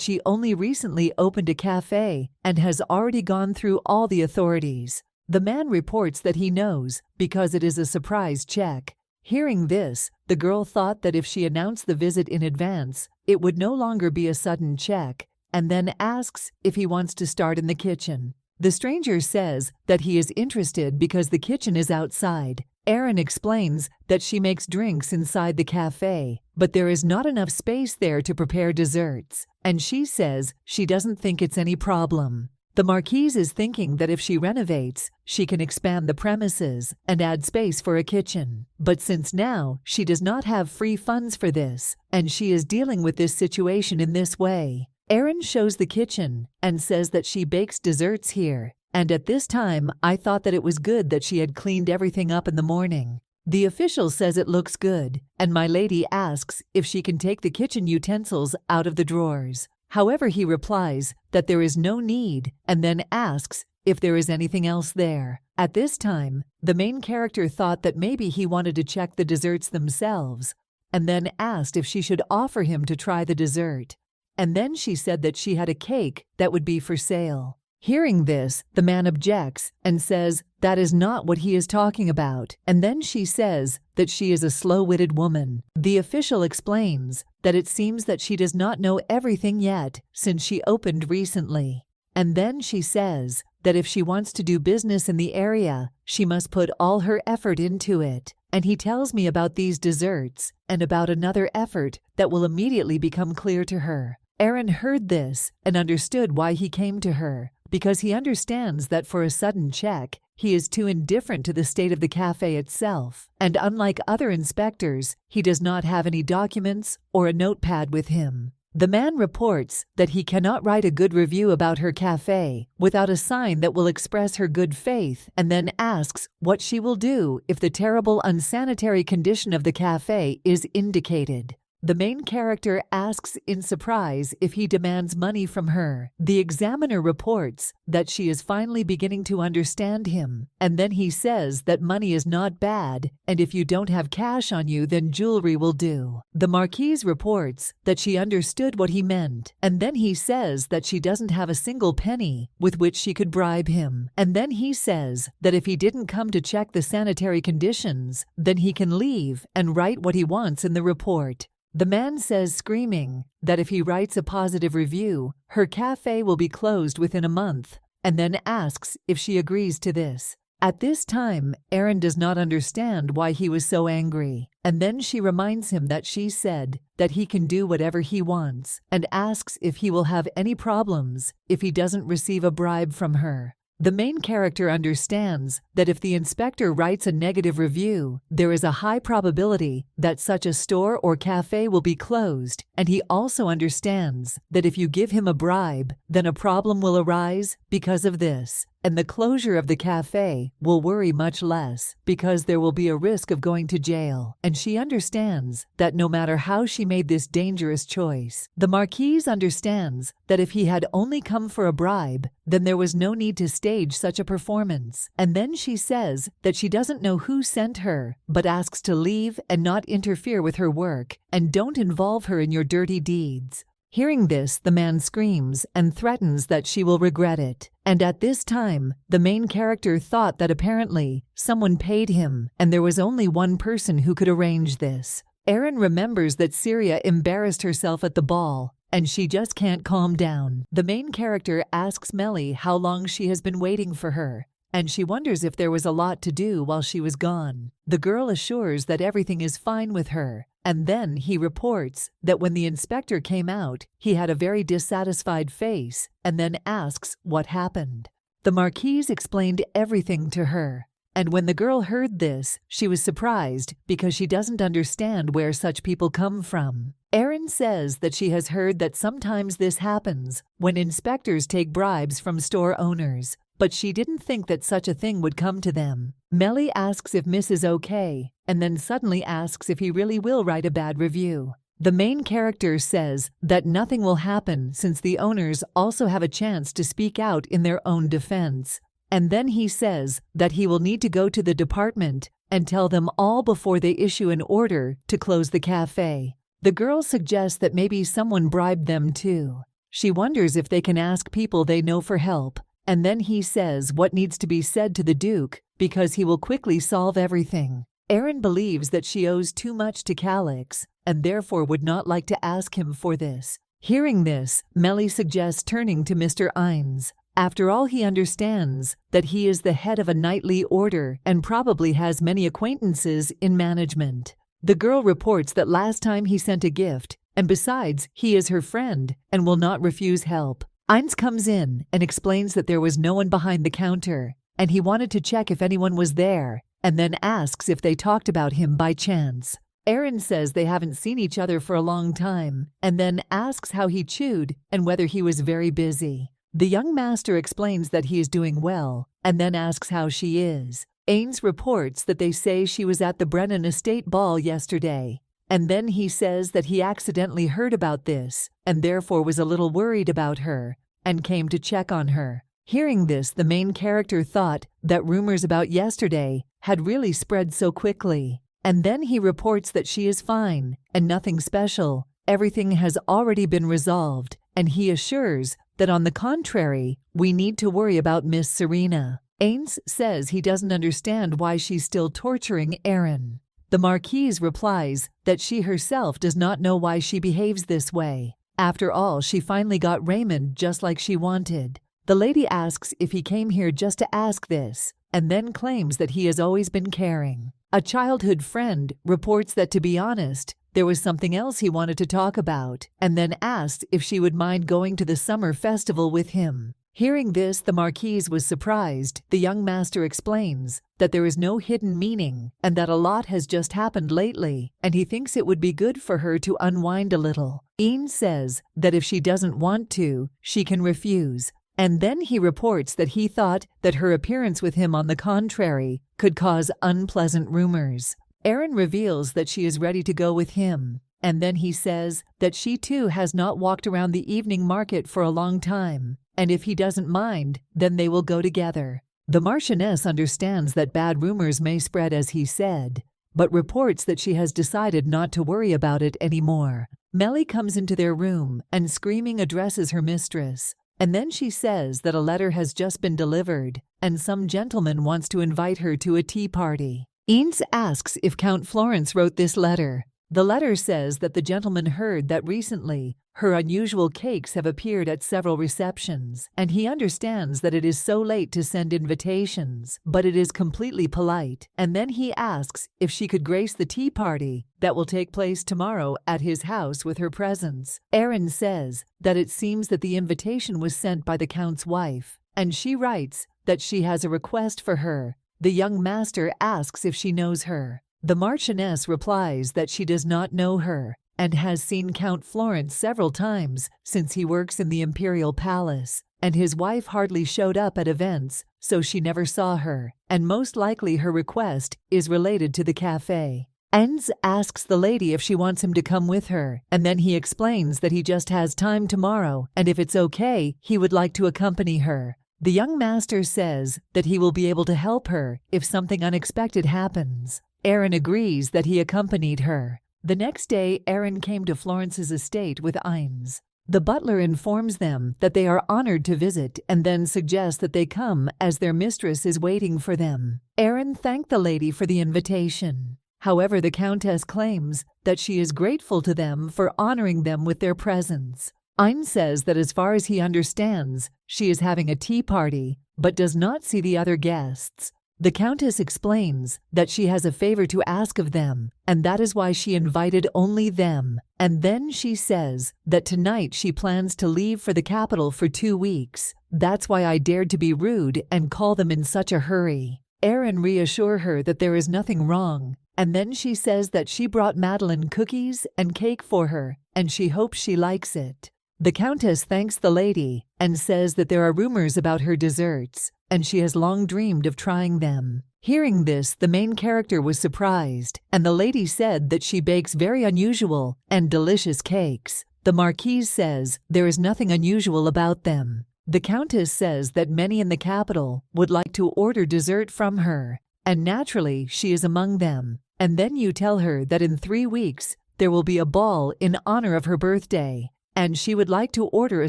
she only recently opened a cafe and has already gone through all the authorities. The man reports that he knows because it is a surprise check. Hearing this, the girl thought that if she announced the visit in advance, it would no longer be a sudden check, and then asks if he wants to start in the kitchen. The stranger says that he is interested because the kitchen is outside. Erin explains that she makes drinks inside the cafe, but there is not enough space there to prepare desserts, and she says she doesn't think it's any problem. The Marquise is thinking that if she renovates, she can expand the premises and add space for a kitchen. But since now she does not have free funds for this, and she is dealing with this situation in this way. Erin shows the kitchen and says that she bakes desserts here. And at this time, I thought that it was good that she had cleaned everything up in the morning. The official says it looks good, and my lady asks if she can take the kitchen utensils out of the drawers. However, he replies that there is no need, and then asks if there is anything else there. At this time, the main character thought that maybe he wanted to check the desserts themselves, and then asked if she should offer him to try the dessert. And then she said that she had a cake that would be for sale. Hearing this, the man objects and says that is not what he is talking about, and then she says that she is a slow-witted woman. The official explains that it seems that she does not know everything yet since she opened recently. And then she says that if she wants to do business in the area, she must put all her effort into it. And he tells me about these desserts and about another effort that will immediately become clear to her. Erin heard this and understood why he came to her, because he understands that for a sudden check, he is too indifferent to the state of the cafe itself, and unlike other inspectors, he does not have any documents or a notepad with him. The man reports that he cannot write a good review about her cafe without a sign that will express her good faith, and then asks what she will do if the terrible unsanitary condition of the cafe is indicated. The main character asks in surprise if he demands money from her. The examiner reports that she is finally beginning to understand him, and then he says that money is not bad, and if you don't have cash on you, then jewelry will do. The marquise reports that she understood what he meant, and then he says that she doesn't have a single penny with which she could bribe him. And then he says that if he didn't come to check the sanitary conditions, then he can leave and write what he wants in the report. The man says, screaming, that if he writes a positive review, her cafe will be closed within a month, and then asks if she agrees to this. At this time, Aaron does not understand why he was so angry, and then she reminds him that she said that he can do whatever he wants, and asks if he will have any problems if he doesn't receive a bribe from her. The main character understands that if the inspector writes a negative review, there is a high probability that such a store or cafe will be closed, and he also understands that if you give him a bribe, then a problem will arise because of this, and the closure of the cafe will worry much less because there will be a risk of going to jail, and she understands that no matter how she made this dangerous choice, the marquise understands that if he had only come for a bribe, then there was no need to stage such a performance. And then she says that she doesn't know who sent her, but asks to leave and not interfere with her work, and don't involve her in your dirty deeds. Hearing this, the man screams and threatens that she will regret it. And at this time, the main character thought that apparently someone paid him, and there was only one person who could arrange this. Aaron remembers that Serena embarrassed herself at the ball, and she just can't calm down. The main character asks Melly how long she has been waiting for her, and she wonders if there was a lot to do while she was gone. The girl assures that everything is fine with her, and then he reports that when the inspector came out, he had a very dissatisfied face, and then asks what happened. The marquise explained everything to her, and when the girl heard this, she was surprised because she doesn't understand where such people come from. Aaron says that she has heard that sometimes this happens when inspectors take bribes from store owners, but she didn't think that such a thing would come to them. Melly asks if Miss is okay, and then suddenly asks if he really will write a bad review. The main character says that nothing will happen since the owners also have a chance to speak out in their own defense. And then he says that he will need to go to the department and tell them all before they issue an order to close the cafe. The girl suggests that maybe someone bribed them too. She wonders if they can ask people they know for help, and then he says what needs to be said to the Duke because he will quickly solve everything. Aaron believes that she owes too much to Calix and therefore would not like to ask him for this. Hearing this, Melly suggests turning to Mr. Ines. After all, he understands that he is the head of a knightly order and probably has many acquaintances in management. The girl reports that last time he sent a gift, and besides, he is her friend and will not refuse help. Ines comes in and explains that there was no one behind the counter, and he wanted to check if anyone was there, and then asks if they talked about him by chance. Aaron says they haven't seen each other for a long time, and then asks how he chewed and whether he was very busy. The young master explains that he is doing well, and then asks how she is. Ains reports that they say she was at the Brennan estate ball yesterday, and then he says that he accidentally heard about this, and therefore was a little worried about her, and came to check on her. Hearing this, the main character thought that rumors about yesterday had really spread so quickly, and then he reports that she is fine, and nothing special, everything has already been resolved, and he assures that on the contrary, we need to worry about Miss Serena. Ains says he doesn't understand why she's still torturing Aaron. The marquise replies that she herself does not know why she behaves this way. After all, she finally got Raymond just like she wanted. The lady asks if he came here just to ask this, and then claims that he has always been caring. A childhood friend reports that, to be honest, there was something else he wanted to talk about, and then asked if she would mind going to the summer festival with him. Hearing this, the marquise was surprised. The young master explains that there is no hidden meaning and that a lot has just happened lately, and he thinks it would be good for her to unwind a little. Ian says that if she doesn't want to, she can refuse. And then he reports that he thought that her appearance with him, on the contrary, could cause unpleasant rumors. Aaron reveals that she is ready to go with him, and then he says that she too has not walked around the evening market for a long time, and if he doesn't mind, then they will go together. The Marchioness understands that bad rumors may spread as he said, but reports that she has decided not to worry about it anymore. Melly comes into their room and screaming addresses her mistress, and then she says that a letter has just been delivered and some gentleman wants to invite her to a tea party. Ines asks if Count Florence wrote this letter. The letter says that the gentleman heard that recently her unusual cakes have appeared at several receptions, and he understands that it is so late to send invitations, but it is completely polite. And then he asks if she could grace the tea party that will take place tomorrow at his house with her presence. Erin says that it seems that the invitation was sent by the Count's wife, and she writes that she has a request for her. The young master asks if she knows her. The Marchioness replies that she does not know her and has seen Count Florence several times since he works in the Imperial Palace, and his wife hardly showed up at events, so she never saw her, and most likely her request is related to the cafe. Enz asks the lady if she wants him to come with her, and then he explains that he just has time tomorrow, and if it's okay, he would like to accompany her. The young master says that he will be able to help her if something unexpected happens. Erin agrees that he accompanied her. The next day, Erin came to Florence's estate with Ines. The butler informs them that they are honored to visit and then suggests that they come as their mistress is waiting for them. Erin thanked the lady for the invitation. However, the Countess claims that she is grateful to them for honoring them with their presence. Ines says that as far as he understands, she is having a tea party, but does not see the other guests. The Countess explains that she has a favor to ask of them, and that is why she invited only them. And then she says that tonight she plans to leave for the capital for 2 weeks. That's why I dared to be rude and call them in such a hurry. Erin reassures her that there is nothing wrong, and then she says that she brought Madeline cookies and cake for her, and she hopes she likes it. The Countess thanks the lady and says that there are rumors about her desserts, and she has long dreamed of trying them. Hearing this, the main character was surprised, and the lady said that she bakes very unusual and delicious cakes. The Marquise says there is nothing unusual about them. The Countess says that many in the capital would like to order dessert from her, and naturally she is among them. And then you tell her that in 3 weeks there will be a ball in honor of her birthday, and she would like to order a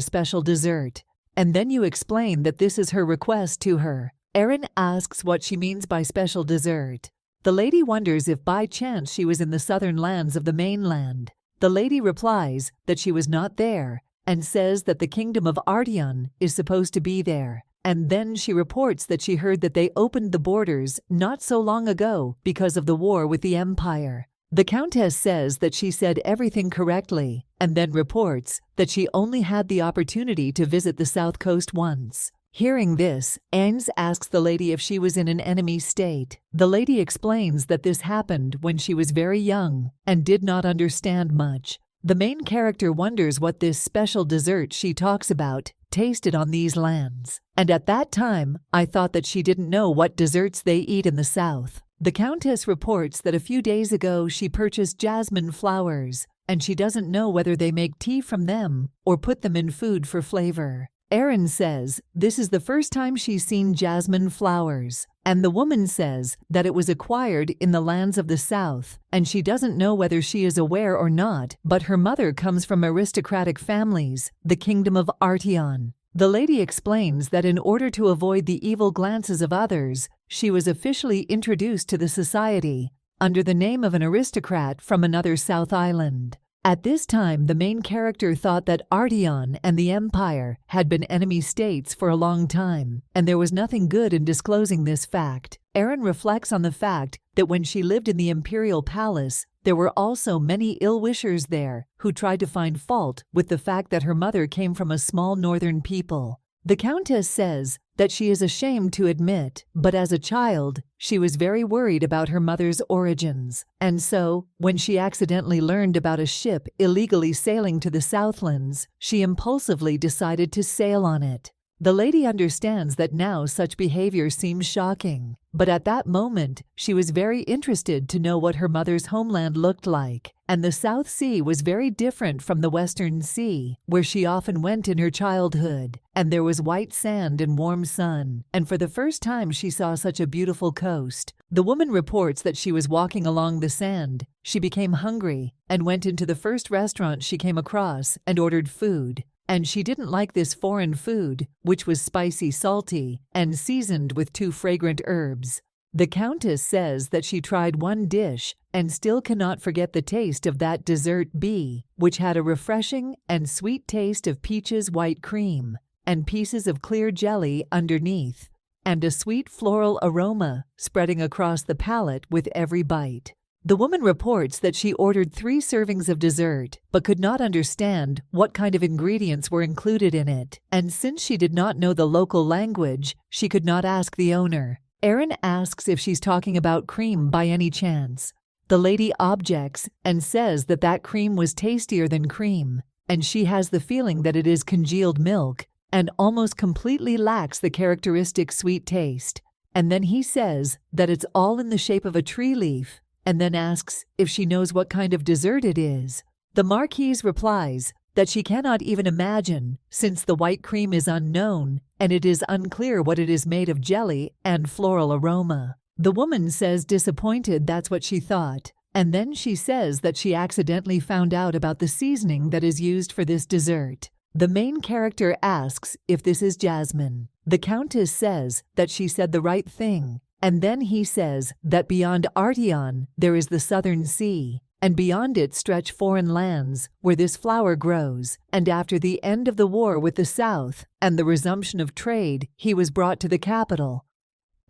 special dessert. And then you explain that this is her request to her. Erin asks what she means by special dessert. The lady wonders if by chance she was in the southern lands of the mainland. The lady replies that she was not there, and says that the kingdom of Artion is supposed to be there. And then she reports that she heard that they opened the borders not so long ago because of the war with the Empire. The Countess says that she said everything correctly, and then reports that she only had the opportunity to visit the south coast once. Hearing this, Ines asks the lady if she was in an enemy state. The lady explains that this happened when she was very young and did not understand much. The main character wonders what this special dessert she talks about tasted on these lands. And at that time, I thought that she didn't know what desserts they eat in the south. The Countess reports that a few days ago she purchased jasmine flowers, and she doesn't know whether they make tea from them or put them in food for flavor. Erin says this is the first time she's seen jasmine flowers, and the woman says that it was acquired in the lands of the south, and she doesn't know whether she is aware or not, but her mother comes from aristocratic families, the kingdom of Artion. The lady explains that in order to avoid the evil glances of others, she was officially introduced to the society under the name of an aristocrat from another South Island. At this time, the main character thought that Artion and the Empire had been enemy states for a long time, and there was nothing good in disclosing this fact. Erin reflects on the fact that when she lived in the Imperial Palace, there were also many ill-wishers there who tried to find fault with the fact that her mother came from a small northern people. The Countess says that she is ashamed to admit, but as a child, she was very worried about her mother's origins. And so, when she accidentally learned about a ship illegally sailing to the Southlands, she impulsively decided to sail on it. The lady understands that now such behavior seems shocking, but at that moment she was very interested to know what her mother's homeland looked like, and the South Sea was very different from the Western Sea, where she often went in her childhood, and there was white sand and warm sun, and for the first time she saw such a beautiful coast. The woman reports that she was walking along the sand. She became hungry and went into the first restaurant she came across and ordered food. And she didn't like this foreign food, which was spicy, salty, and seasoned with 2 fragrant herbs. The Countess says that she tried one dish and still cannot forget the taste of that dessert B, which had a refreshing and sweet taste of peaches white cream, and pieces of clear jelly underneath, and a sweet floral aroma spreading across the palate with every bite. The woman reports that she ordered 3 servings of dessert, but could not understand what kind of ingredients were included in it, and since she did not know the local language, she could not ask the owner. Aaron asks if she's talking about cream by any chance. The lady objects and says that that cream was tastier than cream, and she has the feeling that it is congealed milk and almost completely lacks the characteristic sweet taste. And then he says that it's all in the shape of a tree leaf, and then asks if she knows what kind of dessert it is. The Marquise replies that she cannot even imagine, since the white cream is unknown and it is unclear what it is made of, jelly and floral aroma. The woman says disappointed that's what she thought, and then she says that she accidentally found out about the seasoning that is used for this dessert. The main character asks if this is jasmine. The Countess says that she said the right thing. And then he says that beyond Arteon there is the Southern Sea, and beyond it stretch foreign lands where this flower grows, and after the end of the war with the South and the resumption of trade, he was brought to the capital.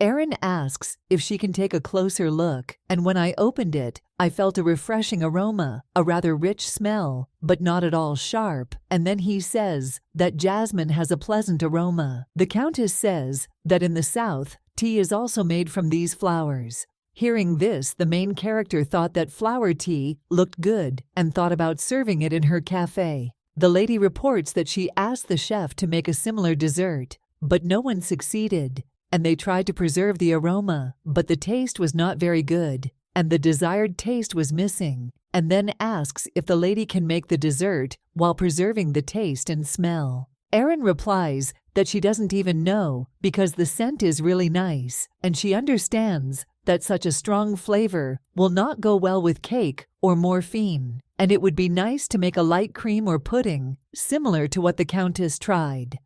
Aaron asks if she can take a closer look, and when I opened it, I felt a refreshing aroma, a rather rich smell, but not at all sharp, and then he says that jasmine has a pleasant aroma. The Countess says that in the South, tea is also made from these flowers. Hearing this, the main character thought that flower tea looked good and thought about serving it in her cafe. The lady reports that she asked the chef to make a similar dessert, but no one succeeded, and they tried to preserve the aroma, but the taste was not very good, and the desired taste was missing, and then asks if the lady can make the dessert while preserving the taste and smell. Erin replies that she doesn't even know because the scent is really nice, and she understands that such a strong flavor will not go well with cake or morphine, and it would be nice to make a light cream or pudding, similar to what the Countess tried.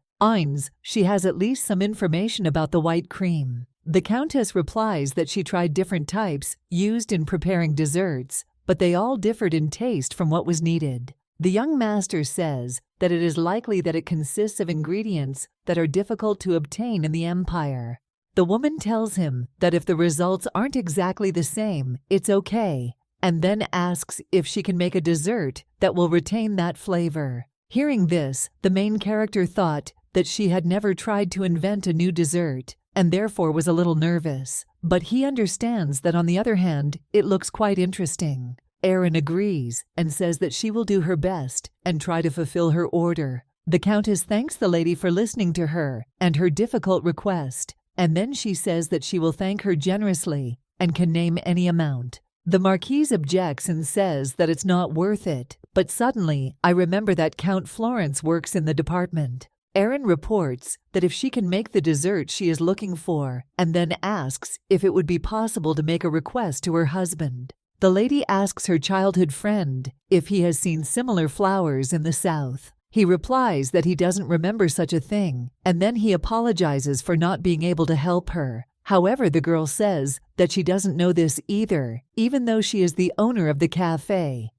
She has at least some information about the white cream. The Countess replies that she tried different types used in preparing desserts, but they all differed in taste from what was needed. The young master says that it is likely that it consists of ingredients that are difficult to obtain in the empire. The woman tells him that if the results aren't exactly the same, it's okay, and then asks if she can make a dessert that will retain that flavor. Hearing this, the main character thought that she had never tried to invent a new dessert, and therefore was a little nervous. But he understands that on the other hand, it looks quite interesting. Erin agrees and says that she will do her best and try to fulfill her order. The Countess thanks the lady for listening to her and her difficult request, and then she says that she will thank her generously and can name any amount. The Marquise objects and says that it's not worth it, but suddenly I remember that Count Florence works in the department. Erin reports that if she can make the dessert she is looking for, and then asks if it would be possible to make a request to her husband. The lady asks her childhood friend if he has seen similar flowers in the South. He replies that he doesn't remember such a thing, and then he apologizes for not being able to help her. However, the girl says that she doesn't know this either, even though she is the owner of the cafe.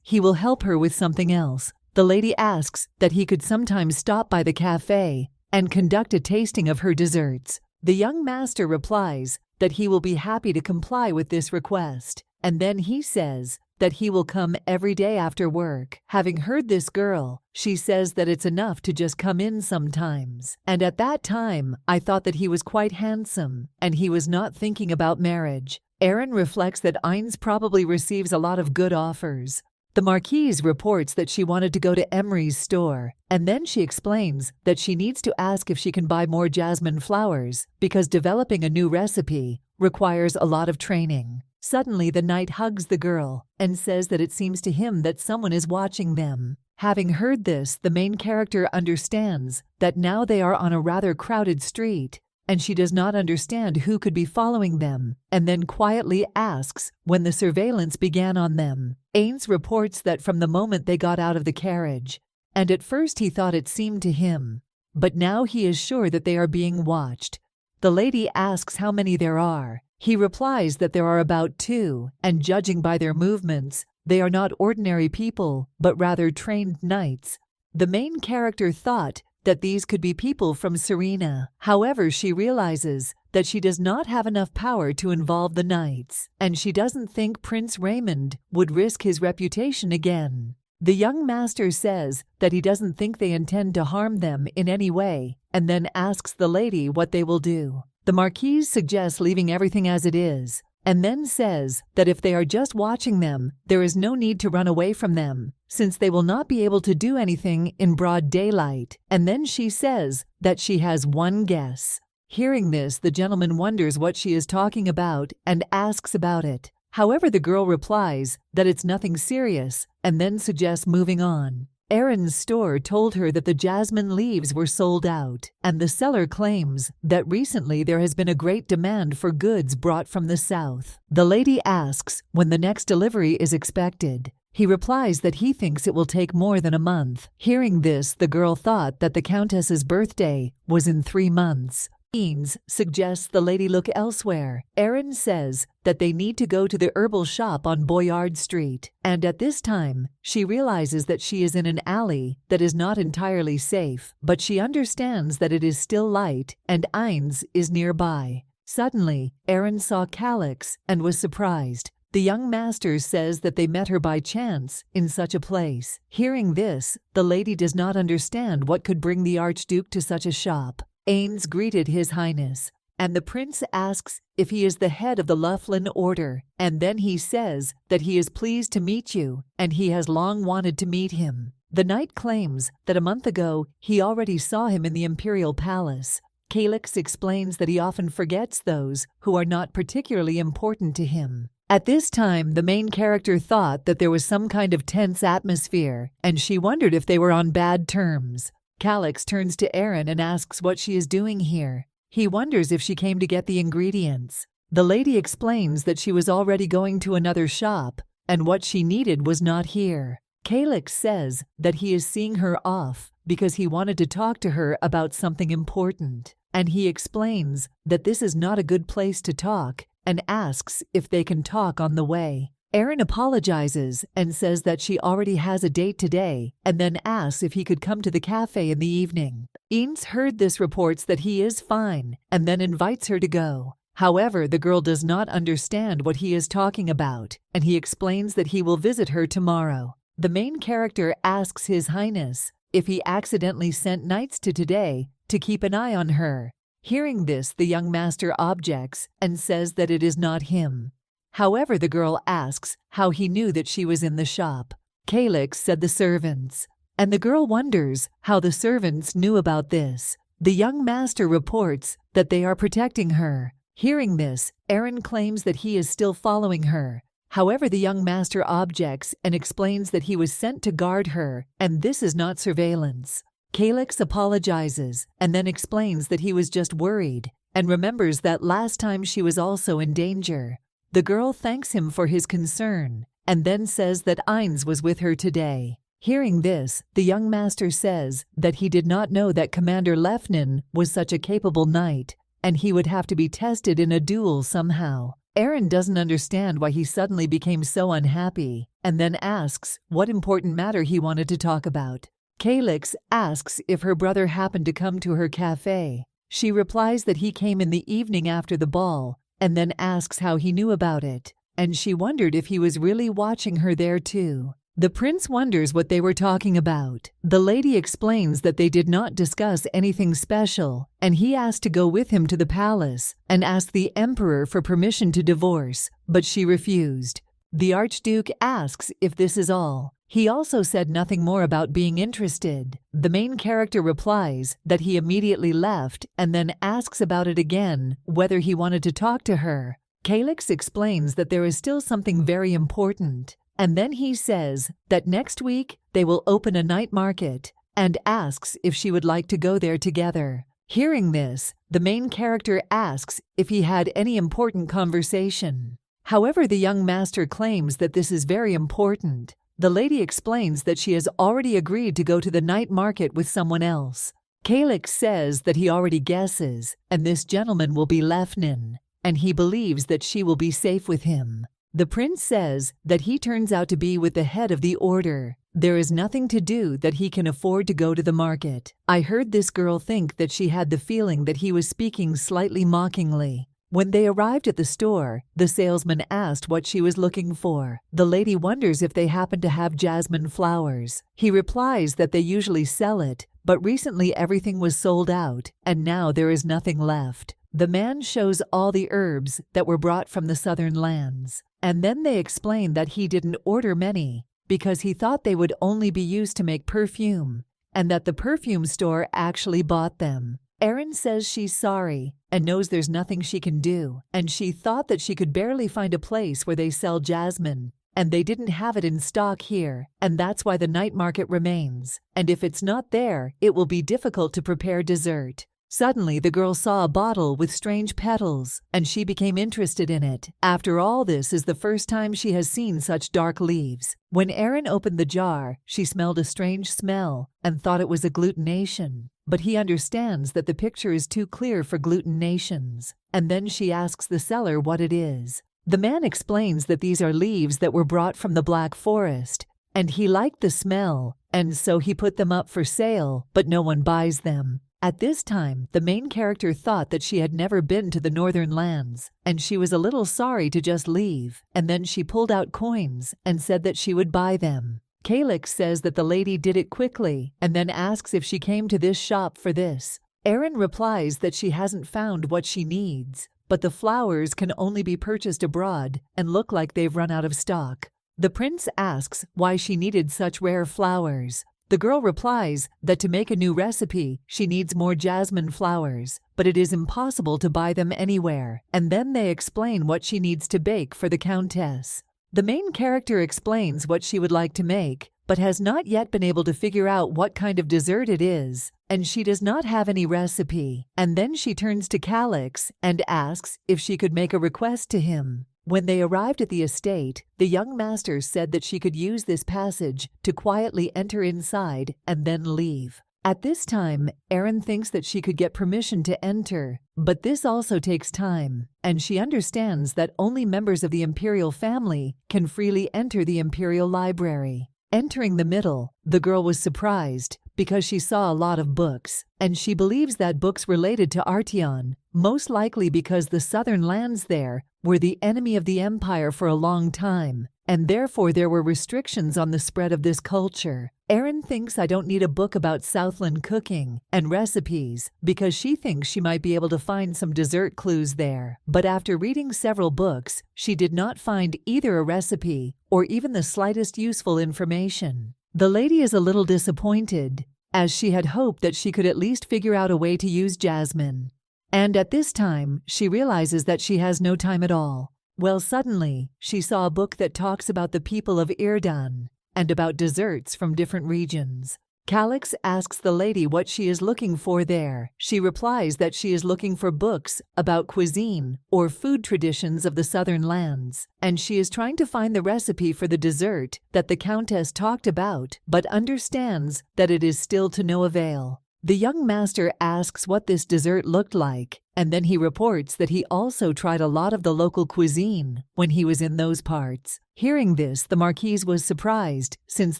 He will help her with something else. The lady asks that he could sometimes stop by the cafe and conduct a tasting of her desserts. The young master replies that he will be happy to comply with this request, and then he says that he will come every day after work. Having heard this girl, she says that it's enough to just come in sometimes. And at that time, I thought that he was quite handsome, and he was not thinking about marriage. Erin reflects that Ines probably receives a lot of good offers. The marquise reports that she wanted to go to Emery's store, and then she explains that she needs to ask if she can buy more jasmine flowers because developing a new recipe requires a lot of training. Suddenly, the knight hugs the girl and says that it seems to him that someone is watching them. Having heard this, the main character understands that now they are on a rather crowded street, and she does not understand who could be following them, and then quietly asks when the surveillance began on them. Ains reports that from the moment they got out of the carriage, and at first he thought it seemed to him, but now he is sure that they are being watched. The lady asks how many there are. He replies that there are about 2, and judging by their movements, they are not ordinary people, but rather trained knights. The main character thought that these could be people from Serena. However, she realizes that she does not have enough power to involve the knights, and she doesn't think Prince Raymond would risk his reputation again. The young master says that he doesn't think they intend to harm them in any way, and then asks the lady what they will do. The marquise suggests leaving everything as it is, and then says that if they are just watching them, there is no need to run away from them, since they will not be able to do anything in broad daylight. And then she says that she has one guess. Hearing this, the gentleman wonders what she is talking about and asks about it. However, the girl replies that it's nothing serious and then suggests moving on. Erin's store told her that the jasmine leaves were sold out, and the seller claims that recently there has been a great demand for goods brought from the south. The lady asks when the next delivery is expected. He replies that he thinks it will take more than a month. Hearing this, the girl thought that the countess's birthday was in 3 months. Ains suggests the lady look elsewhere. Erin says that they need to go to the herbal shop on Boyard Street, and at this time, she realizes that she is in an alley that is not entirely safe, but she understands that it is still light and Ains is nearby. Suddenly, Erin saw Calix and was surprised. The young master says that they met her by chance in such a place. Hearing this, the lady does not understand what could bring the Archduke to such a shop. Ains greeted His Highness, and the prince asks if he is the head of the Loughlin Order, and then he says that he is pleased to meet you, and he has long wanted to meet him. The knight claims that a month ago he already saw him in the imperial palace. Calix explains that he often forgets those who are not particularly important to him. At this time, the main character thought that there was some kind of tense atmosphere, and she wondered if they were on bad terms. Calix turns to Erin and asks what she is doing here. He wonders if she came to get the ingredients. The lady explains that she was already going to another shop, and what she needed was not here. Calix says that he is seeing her off because he wanted to talk to her about something important, and he explains that this is not a good place to talk and asks if they can talk on the way. Erin apologizes and says that she already has a date today, and then asks if he could come to the cafe in the evening. Ains heard this, reports that he is fine, and then invites her to go. However, the girl does not understand what he is talking about, and he explains that he will visit her tomorrow. The main character asks His Highness if he accidentally sent knights to today to keep an eye on her. Hearing this, the young master objects and says that it is not him. However, the girl asks how he knew that she was in the shop. Calix said the servants, and the girl wonders how the servants knew about this. The young master reports that they are protecting her. Hearing this, Erin claims that he is still following her. However, the young master objects and explains that he was sent to guard her, and this is not surveillance. Calix apologizes and then explains that he was just worried, and remembers that last time she was also in danger. The girl thanks him for his concern, and then says that Ains was with her today. Hearing this, the young master says that he did not know that Commander Lefnin was such a capable knight, and he would have to be tested in a duel somehow. Erin doesn't understand why he suddenly became so unhappy, and then asks what important matter he wanted to talk about. Calix asks if her brother happened to come to her cafe. She replies that he came in the evening after the ball, and then asks how he knew about it, and she wondered if he was really watching her there too. The prince wonders what they were talking about. The lady explains that they did not discuss anything special, and he asked to go with him to the palace and asked the emperor for permission to divorce, but she refused. The Archduke asks if this is all. He also said nothing more about being interested. The main character replies that he immediately left and then asks about it again, whether he wanted to talk to her. Calix explains that there is still something very important, and then he says that next week they will open a night market and asks if she would like to go there together. Hearing this, the main character asks if he had any important conversation. However, the young master claims that this is very important. The lady explains that she has already agreed to go to the night market with someone else. Calix says that he already guesses, and this gentleman will be Lefnin, and he believes that she will be safe with him. The prince says that he turns out to be with the head of the order. There is nothing to do that he can afford to go to the market. I heard this girl think that she had the feeling that he was speaking slightly mockingly. When they arrived at the store, the salesman asked what she was looking for. The lady wonders if they happen to have jasmine flowers. He replies that they usually sell it, but recently everything was sold out, and now there is nothing left. The man shows all the herbs that were brought from the southern lands, and then they explain that he didn't order many because he thought they would only be used to make perfume, and that the perfume store actually bought them. Erin says she's sorry and knows there's nothing she can do, and she thought that she could barely find a place where they sell jasmine, and they didn't have it in stock here, and that's why the night market remains, and if it's not there, it will be difficult to prepare dessert. Suddenly, the girl saw a bottle with strange petals, and she became interested in it. After all, this is the first time she has seen such dark leaves. When Erin opened the jar, she smelled a strange smell and thought it was agglutination. But he understands that the picture is too clear for agglutinations, and then she asks the seller what it is. The man explains that these are leaves that were brought from the Black Forest, and he liked the smell, and so he put them up for sale, but no one buys them. At this time, the main character thought that she had never been to the northern lands, and she was a little sorry to just leave, and then she pulled out coins and said that she would buy them. Calix says that the lady did it quickly and then asks if she came to this shop for this. Erin replies that she hasn't found what she needs, but the flowers can only be purchased abroad and look like they've run out of stock. The prince asks why she needed such rare flowers. The girl replies that to make a new recipe, she needs more jasmine flowers, but it is impossible to buy them anywhere, and then they explain what she needs to bake for the countess. The main character explains what she would like to make, but has not yet been able to figure out what kind of dessert it is, and she does not have any recipe. And then she turns to Calix and asks if she could make a request to him. When they arrived at the estate, the young master said that she could use this passage to quietly enter inside and then leave. At this time, Erin thinks that she could get permission to enter, but this also takes time, and she understands that only members of the imperial family can freely enter the imperial library. Entering the middle, the girl was surprised because she saw a lot of books, and she believes that books related to Artion, most likely because the southern lands there were the enemy of the empire for a long time, and therefore there were restrictions on the spread of this culture. Erin thinks I don't need a book about Southland cooking and recipes because she thinks she might be able to find some dessert clues there. But after reading several books, she did not find either a recipe or even the slightest useful information. The lady is a little disappointed, as she had hoped that she could at least figure out a way to use jasmine. And at this time, she realizes that she has no time at all. Well, suddenly, she saw a book that talks about the people of Irdan and about desserts from different regions. Calix asks the lady what she is looking for there. She replies that she is looking for books about cuisine or food traditions of the southern lands, and she is trying to find the recipe for the dessert that the countess talked about, but understands that it is still to no avail. The young master asks what this dessert looked like, and then he reports that he also tried a lot of the local cuisine when he was in those parts. Hearing this, the marquise was surprised, since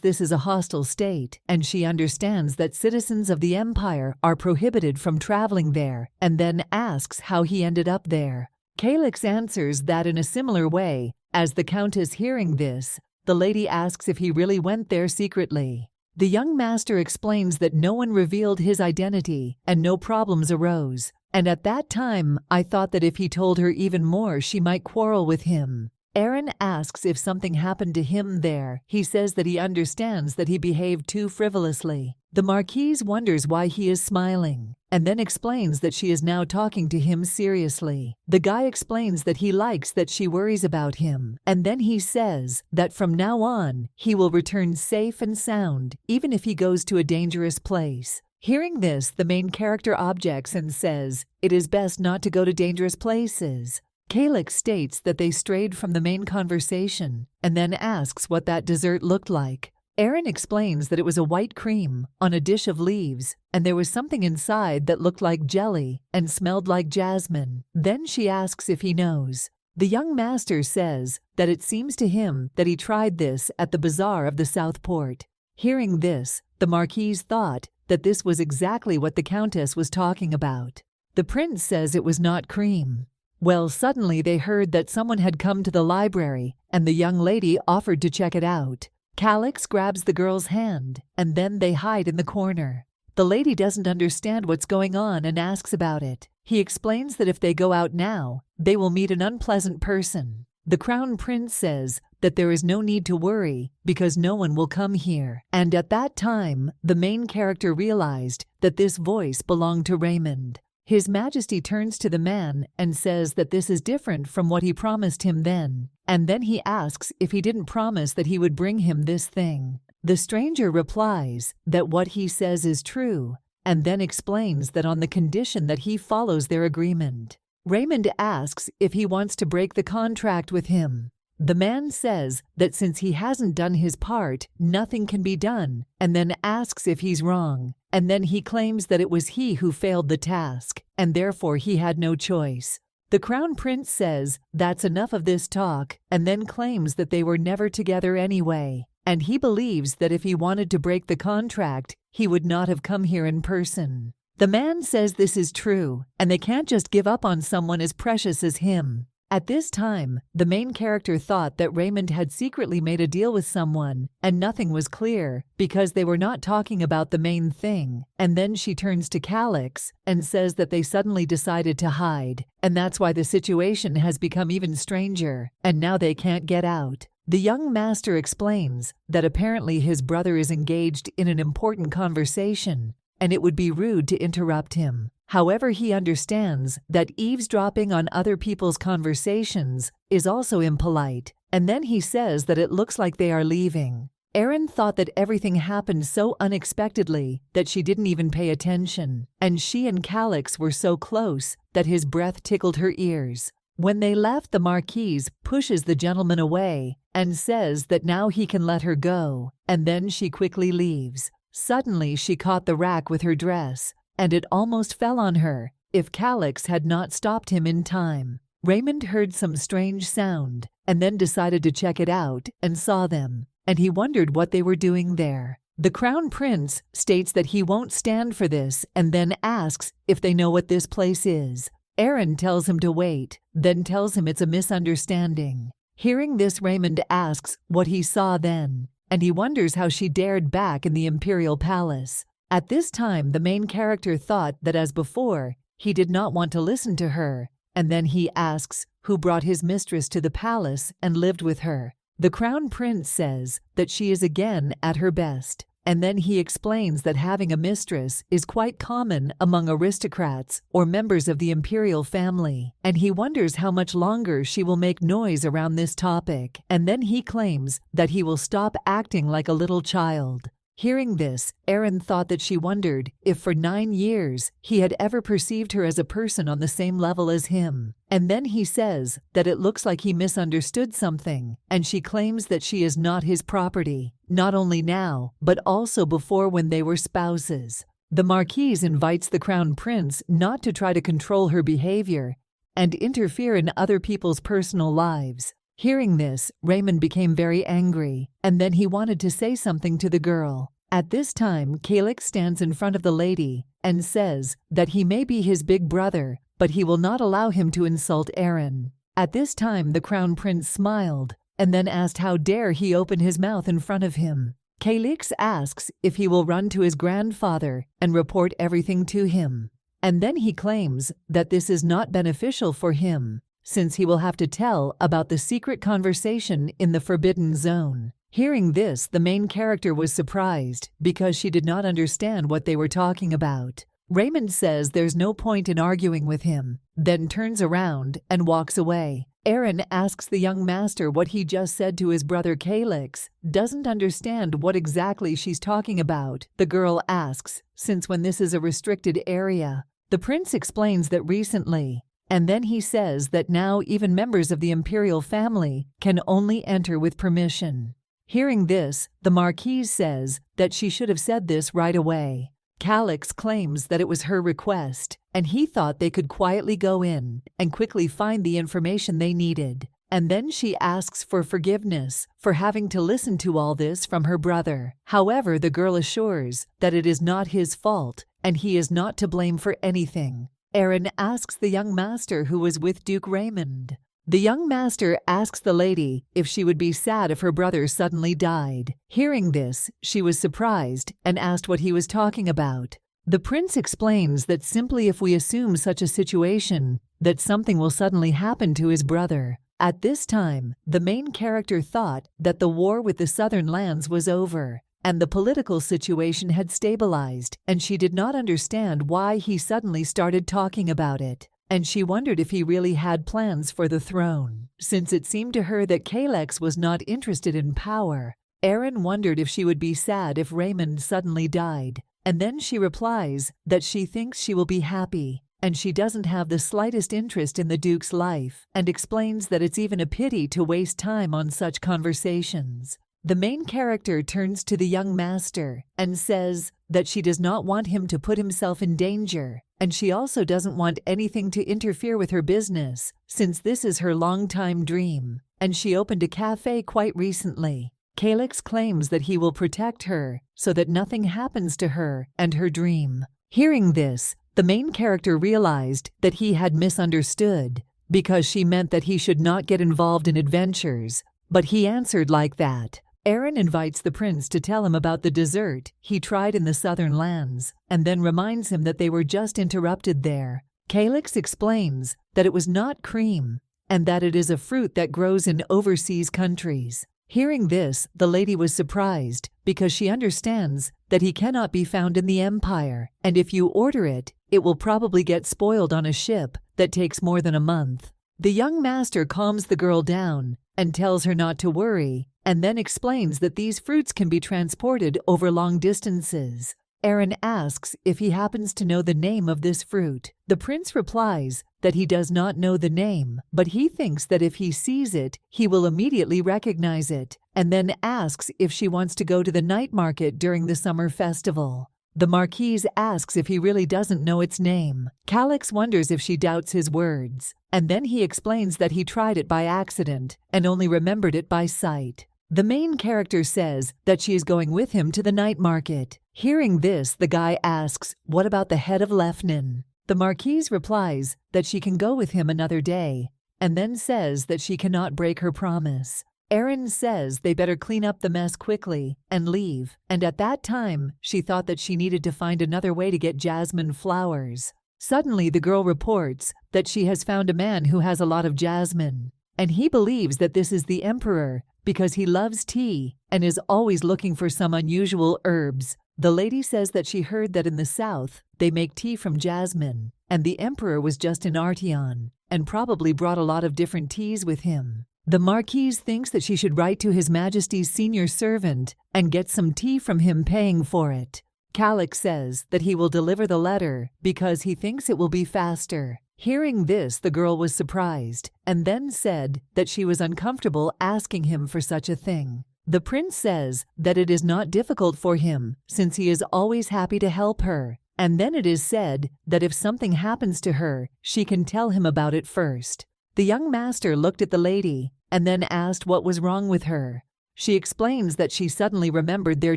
this is a hostile state, and she understands that citizens of the empire are prohibited from traveling there, and then asks how he ended up there. Calix answers that in a similar way. As the countess hearing this, the lady asks if he really went there secretly. The young master explains that no one revealed his identity and no problems arose, and at that time I thought that if he told her even more she might quarrel with him. Aaron asks if something happened to him there. He says that he understands that he behaved too frivolously. The Marquise wonders why he is smiling, and then explains that she is now talking to him seriously. The guy explains that he likes that she worries about him, and then he says that from now on, he will return safe and sound, even if he goes to a dangerous place. Hearing this, the main character objects and says, "It is best not to go to dangerous places." Calix states that they strayed from the main conversation, and then asks what that dessert looked like. Aaron explains that it was a white cream on a dish of leaves, and there was something inside that looked like jelly and smelled like jasmine. Then she asks if he knows. The young master says that it seems to him that he tried this at the bazaar of the Southport. Hearing this, the Marquise thought that this was exactly what the Countess was talking about. The prince says it was not cream. Well, suddenly they heard that someone had come to the library, and the young lady offered to check it out. Calix grabs the girl's hand, and then they hide in the corner. The lady doesn't understand what's going on and asks about it. He explains that if they go out now, they will meet an unpleasant person. The crown prince says that there is no need to worry because no one will come here. And at that time, the main character realized that this voice belonged to Raymond. His Majesty turns to the man and says that this is different from what he promised him then. And then he asks if he didn't promise that he would bring him this thing. The stranger replies that what he says is true, and then explains that on the condition that he follows their agreement. Raymond asks if he wants to break the contract with him. The man says that since he hasn't done his part, nothing can be done, and then asks if he's wrong. And then he claims that it was he who failed the task, and therefore he had no choice. The crown prince says that's enough of this talk, and then claims that they were never together anyway. And he believes that if he wanted to break the contract, he would not have come here in person. The man says this is true, and they can't just give up on someone as precious as him. At this time, the main character thought that Raymond had secretly made a deal with someone, and nothing was clear, because they were not talking about the main thing. And then she turns to Calix and says that they suddenly decided to hide, and that's why the situation has become even stranger, and now they can't get out. The young master explains that apparently his brother is engaged in an important conversation, and it would be rude to interrupt him. However, he understands that eavesdropping on other people's conversations is also impolite, and then he says that it looks like they are leaving. Aaron thought that everything happened so unexpectedly that she didn't even pay attention, and she and Calix were so close that his breath tickled her ears. When they left, the Marquise pushes the gentleman away and says that now he can let her go, and then she quickly leaves. Suddenly, she caught the rack with her dress, and it almost fell on her if Calix had not stopped him in time. Raymond heard some strange sound and then decided to check it out and saw them, and he wondered what they were doing there. The crown prince states that he won't stand for this and then asks if they know what this place is. Aaron tells him to wait, then tells him it's a misunderstanding. Hearing this, Raymond asks what he saw then, and he wonders how she dared back in the imperial palace. At this time, the main character thought that as before, he did not want to listen to her, and then he asks who brought his mistress to the palace and lived with her. The crown prince says that she is again at her best, and then he explains that having a mistress is quite common among aristocrats or members of the imperial family, and he wonders how much longer she will make noise around this topic, and then he claims that he will stop acting like a little child. Hearing this, Aaron thought that she wondered if for 9 years he had ever perceived her as a person on the same level as him. And then he says that it looks like he misunderstood something, and she claims that she is not his property, not only now, but also before when they were spouses. The Marquise invites the crown prince not to try to control her behavior and interfere in other people's personal lives. Hearing this, Raymond became very angry, and then he wanted to say something to the girl. At this time, Calix stands in front of the lady and says that he may be his big brother, but he will not allow him to insult Aaron. At this time, the crown prince smiled and then asked how dare he open his mouth in front of him. Calix asks if he will run to his grandfather and report everything to him. And then he claims that this is not beneficial for him, since he will have to tell about the secret conversation in the Forbidden Zone. Hearing this, the main character was surprised because she did not understand what they were talking about. Raymond says there's no point in arguing with him, then turns around and walks away. Aaron asks the young master what he just said to his brother. Calyx doesn't understand what exactly she's talking about. The girl asks, since when this is a restricted area. The prince explains that recently, and then he says that now even members of the imperial family can only enter with permission. Hearing this, the marquise says that she should have said this right away. Calyx claims that it was her request, and he thought they could quietly go in and quickly find the information they needed. And then she asks for forgiveness for having to listen to all this from her brother. However, the girl assures that it is not his fault and he is not to blame for anything. Aaron asks the young master who was with Duke Raymond. The young master asks the lady if she would be sad if her brother suddenly died. Hearing this, she was surprised and asked what he was talking about. The prince explains that simply if we assume such a situation, that something will suddenly happen to his brother. At this time, the main character thought that the war with the southern lands was over, and the political situation had stabilized, and she did not understand why he suddenly started talking about it. And she wondered if he really had plans for the throne, since it seemed to her that Calyx was not interested in power. Aaron wondered if she would be sad if Raymond suddenly died, and then she replies that she thinks she will be happy, and she doesn't have the slightest interest in the Duke's life, and explains that it's even a pity to waste time on such conversations. The main character turns to the young master and says that she does not want him to put himself in danger, and she also doesn't want anything to interfere with her business, since this is her long-time dream, and she opened a cafe quite recently. Calyx claims that he will protect her so that nothing happens to her and her dream. Hearing this, the main character realized that he had misunderstood, because she meant that he should not get involved in adventures, but he answered like that. Aaron invites the prince to tell him about the dessert he tried in the southern lands, and then reminds him that they were just interrupted there. Calyx explains that it was not cream, and that it is a fruit that grows in overseas countries. Hearing this, the lady was surprised, because she understands that he cannot be found in the empire, and if you order it, it will probably get spoiled on a ship that takes more than a month. The young master calms the girl down and tells her not to worry, and then explains that these fruits can be transported over long distances. Aaron asks if he happens to know the name of this fruit. The prince replies that he does not know the name, but he thinks that if he sees it, he will immediately recognize it, and then asks if she wants to go to the night market during the summer festival. The marquise asks if he really doesn't know its name. Calyx wonders if she doubts his words, and then he explains that he tried it by accident and only remembered it by sight. The main character says that she is going with him to the night market. Hearing this, the guy asks, "What about the head of Lefnin?" The marquise replies that she can go with him another day, and then says that she cannot break her promise. Aaron says they better clean up the mess quickly and leave, and at that time, she thought that she needed to find another way to get jasmine flowers. Suddenly, the girl reports that she has found a man who has a lot of jasmine, and he believes that this is the emperor because he loves tea and is always looking for some unusual herbs. The lady says that she heard that in the south, they make tea from jasmine, and the emperor was just in Arteon and probably brought a lot of different teas with him. The marquise thinks that she should write to His Majesty's senior servant and get some tea from him paying for it. Calyx says that he will deliver the letter because he thinks it will be faster. Hearing this, the girl was surprised and then said that she was uncomfortable asking him for such a thing. The prince says that it is not difficult for him since he is always happy to help her, and then it is said that if something happens to her, she can tell him about it first. The young master looked at the lady and then asked what was wrong with her. She explains that she suddenly remembered their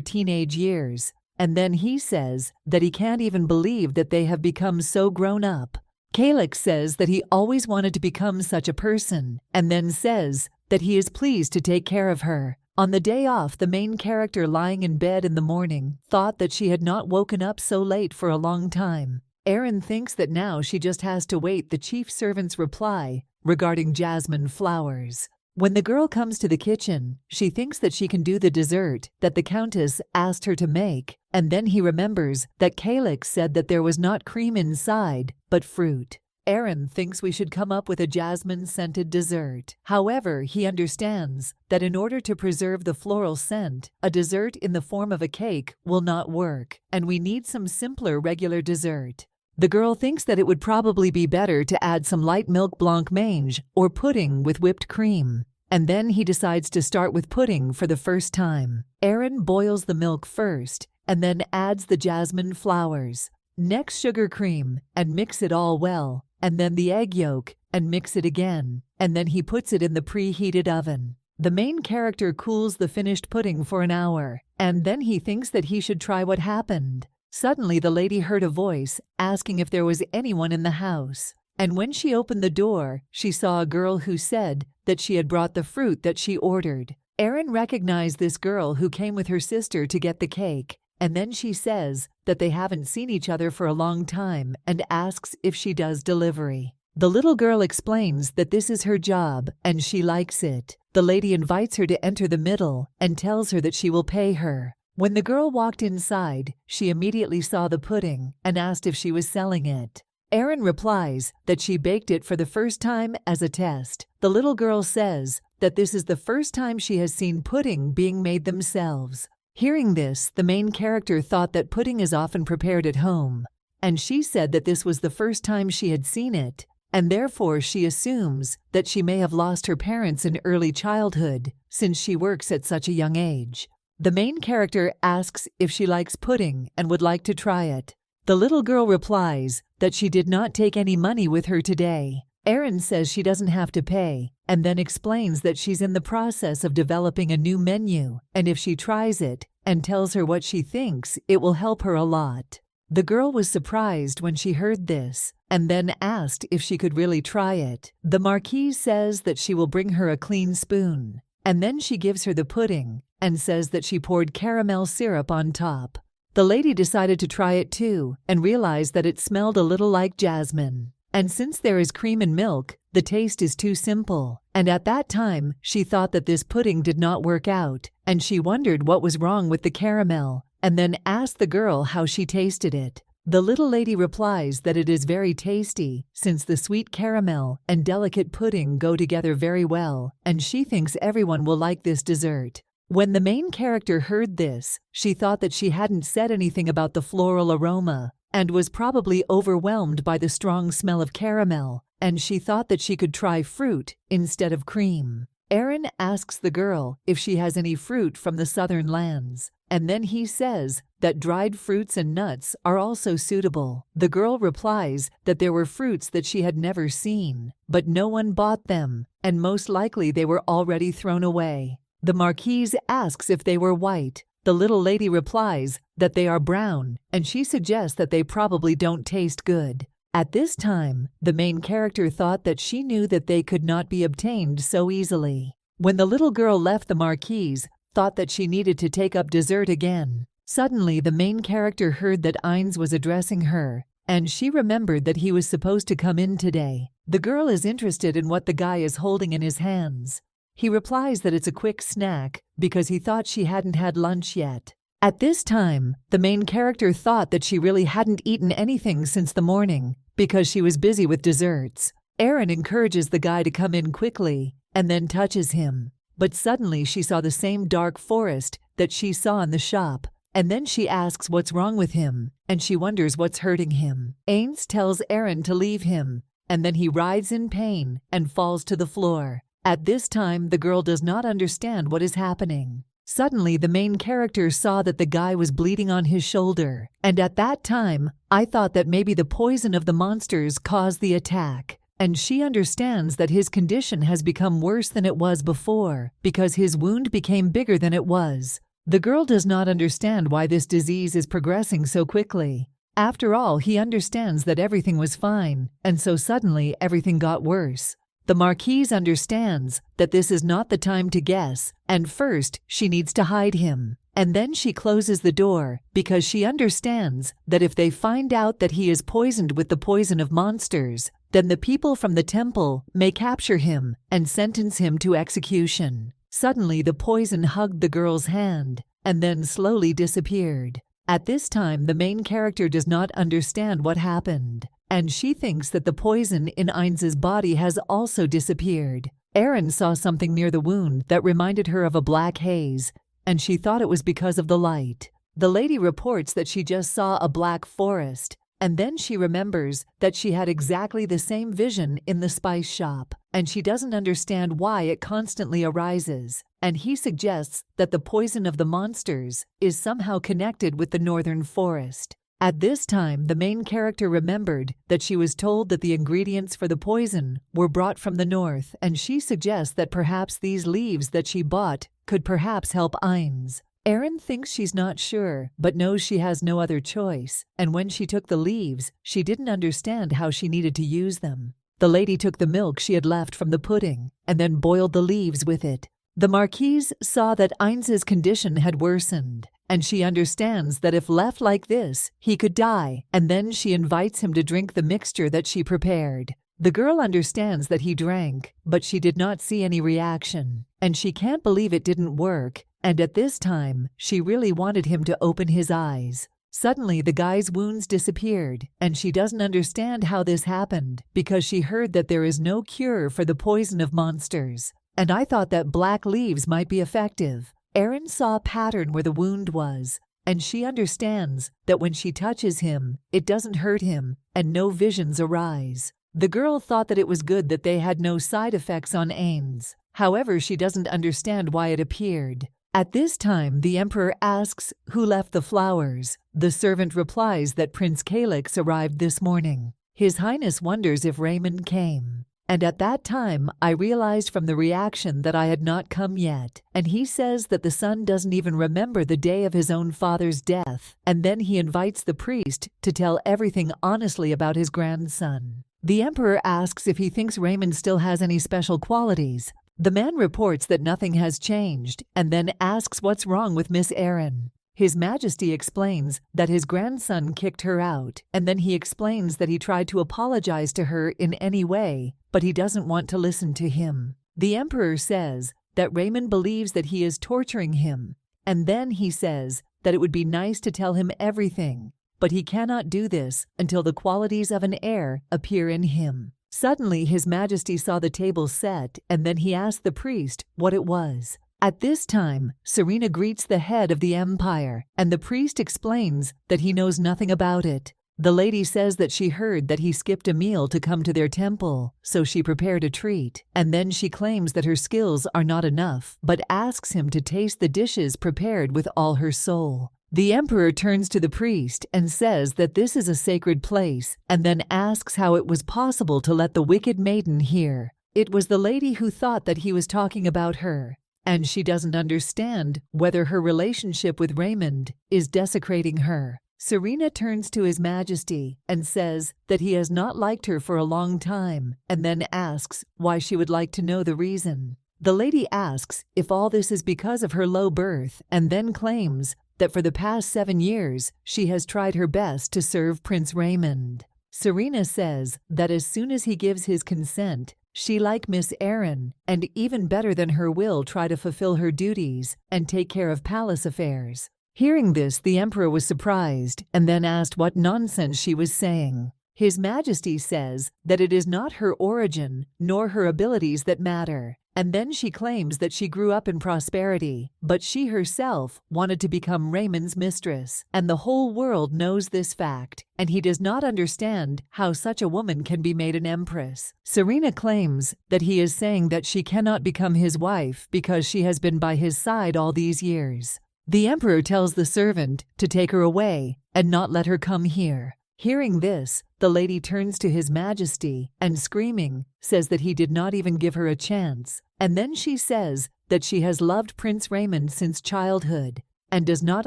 teenage years, and then he says that he can't even believe that they have become so grown up. Calyx says that he always wanted to become such a person, and then says that he is pleased to take care of her. On the day off, the main character lying in bed in the morning thought that she had not woken up so late for a long time. Aaron thinks that now she just has to wait the chief servant's reply regarding jasmine flowers. When the girl comes to the kitchen, she thinks that she can do the dessert that the Countess asked her to make, and then he remembers that Calyx said that there was not cream inside, but fruit. Aaron thinks we should come up with a jasmine-scented dessert. However, he understands that in order to preserve the floral scent, a dessert in the form of a cake will not work, and we need some simpler regular dessert. The girl thinks that it would probably be better to add some light milk blancmange or pudding with whipped cream. And then he decides to start with pudding for the first time. Aaron boils the milk first, and then adds the jasmine flowers. Next sugar cream, and mix it all well, and then the egg yolk, and mix it again, and then he puts it in the preheated oven. The main character cools the finished pudding for an hour, and then he thinks that he should try what happened. Suddenly the lady heard a voice asking if there was anyone in the house, and when she opened the door, she saw a girl who said that she had brought the fruit that she ordered. Aaron recognized this girl who came with her sister to get the cake, and then she says that they haven't seen each other for a long time and asks if she does delivery. The little girl explains that this is her job and she likes it. The lady invites her to enter the middle and tells her that she will pay her. When the girl walked inside, she immediately saw the pudding and asked if she was selling it. Aaron replies that she baked it for the first time as a test. The little girl says that this is the first time she has seen pudding being made themselves. Hearing this, the main character thought that pudding is often prepared at home, and she said that this was the first time she had seen it, and therefore she assumes that she may have lost her parents in early childhood since she works at such a young age. The main character asks if she likes pudding and would like to try it. The little girl replies that she did not take any money with her today. Aaron says she doesn't have to pay, and then explains that she's in the process of developing a new menu, and if she tries it and tells her what she thinks, it will help her a lot. The girl was surprised when she heard this, and then asked if she could really try it. The Marquise says that she will bring her a clean spoon, and then she gives her the pudding and says that she poured caramel syrup on top. The lady decided to try it too, and realized that it smelled a little like jasmine. And since there is cream and milk, the taste is too simple. And at that time, she thought that this pudding did not work out, and she wondered what was wrong with the caramel, and then asked the girl how she tasted it. The little lady replies that it is very tasty, since the sweet caramel and delicate pudding go together very well, and she thinks everyone will like this dessert. When the main character heard this, she thought that she hadn't said anything about the floral aroma, and was probably overwhelmed by the strong smell of caramel, and she thought that she could try fruit instead of cream. Aaron asks the girl if she has any fruit from the southern lands, and then he says that dried fruits and nuts are also suitable. The girl replies that there were fruits that she had never seen, but no one bought them, and most likely they were already thrown away. The Marquise asks if they were white. The little lady replies that they are brown, and she suggests that they probably don't taste good. At this time, the main character thought that she knew that they could not be obtained so easily. When the little girl left, the Marquise thought that she needed to take up dessert again. Suddenly, the main character heard that Ines was addressing her, and she remembered that he was supposed to come in today. The girl is interested in what the guy is holding in his hands. He replies that it's a quick snack because he thought she hadn't had lunch yet. At this time, the main character thought that she really hadn't eaten anything since the morning because she was busy with desserts. Aaron encourages the guy to come in quickly and then touches him. But suddenly she saw the same dark forest that she saw in the shop, and then she asks what's wrong with him, and she wonders what's hurting him. Ains tells Aaron to leave him, and then he writhes in pain and falls to the floor. At this time, the girl does not understand what is happening. Suddenly, the main character saw that the guy was bleeding on his shoulder, and at that time, I thought that maybe the poison of the monsters caused the attack, and she understands that his condition has become worse than it was before because his wound became bigger than it was. The girl does not understand why this disease is progressing so quickly. After all, he understands that everything was fine, and so suddenly everything got worse. The Marquise understands that this is not the time to guess, and first she needs to hide him. And then she closes the door because she understands that if they find out that he is poisoned with the poison of monsters, then the people from the temple may capture him and sentence him to execution. Suddenly the poison hugged the girl's hand and then slowly disappeared. At this time, the main character does not understand what happened, and she thinks that the poison in Ainz's body has also disappeared. Erin saw something near the wound that reminded her of a black haze, and she thought it was because of the light. The lady reports that she just saw a black forest, and then she remembers that she had exactly the same vision in the spice shop, and she doesn't understand why it constantly arises, and he suggests that the poison of the monsters is somehow connected with the northern forest. At this time, the main character remembered that she was told that the ingredients for the poison were brought from the north, and she suggests that perhaps these leaves that she bought could perhaps help Ainz. Erin thinks she's not sure, but knows she has no other choice, and when she took the leaves, she didn't understand how she needed to use them. The lady took the milk she had left from the pudding, and then boiled the leaves with it. The Marquise saw that Ainz's condition had worsened, and she understands that if left like this, he could die, and then she invites him to drink the mixture that she prepared. The girl understands that he drank, but she did not see any reaction, and she can't believe it didn't work, and at this time, she really wanted him to open his eyes. Suddenly, the guy's wounds disappeared, and she doesn't understand how this happened because she heard that there is no cure for the poison of monsters, and I thought that black leaves might be effective. Erin saw a pattern where the wound was, and she understands that when she touches him, it doesn't hurt him, and no visions arise. The girl thought that it was good that they had no side effects on Ainz. However, she doesn't understand why it appeared. At this time, the emperor asks who left the flowers. The servant replies that Prince Calyx arrived this morning. His Highness wonders if Raymond came. And at that time, I realized from the reaction that I had not come yet. And he says that the son doesn't even remember the day of his own father's death. And then he invites the priest to tell everything honestly about his grandson. The emperor asks if he thinks Raymond still has any special qualities. The man reports that nothing has changed and then asks what's wrong with Miss Erin. His Majesty explains that his grandson kicked her out, and then he explains that he tried to apologize to her in any way, but he doesn't want to listen to him. The emperor says that Raymond believes that he is torturing him, and then he says that it would be nice to tell him everything, but he cannot do this until the qualities of an heir appear in him. Suddenly, His Majesty saw the table set, and then he asked the priest what it was. At this time, Serena greets the head of the empire, and the priest explains that he knows nothing about it. The lady says that she heard that he skipped a meal to come to their temple, so she prepared a treat, and then she claims that her skills are not enough, but asks him to taste the dishes prepared with all her soul. The emperor turns to the priest and says that this is a sacred place, and then asks how it was possible to let the wicked maiden hear. It was the lady who thought that he was talking about her, and she doesn't understand whether her relationship with Raymond is desecrating her. Serena turns to His Majesty and says that he has not liked her for a long time, and then asks why she would like to know the reason. The lady asks if all this is because of her low birth, and then claims that for the past 7 years, she has tried her best to serve Prince Raymond. Serena says that as soon as he gives his consent, she, like Miss Erin, and even better than her will, try to fulfill her duties and take care of palace affairs. Hearing this, the emperor was surprised and then asked what nonsense she was saying. His Majesty says that it is not her origin nor her abilities that matter, and then she claims that she grew up in prosperity, but she herself wanted to become Raymond's mistress, and the whole world knows this fact, and he does not understand how such a woman can be made an empress. Serena claims that he is saying that she cannot become his wife because she has been by his side all these years. The emperor tells the servant to take her away and not let her come here. Hearing this, the lady turns to His Majesty and, screaming, says that he did not even give her a chance. And then she says that she has loved Prince Raymond since childhood and does not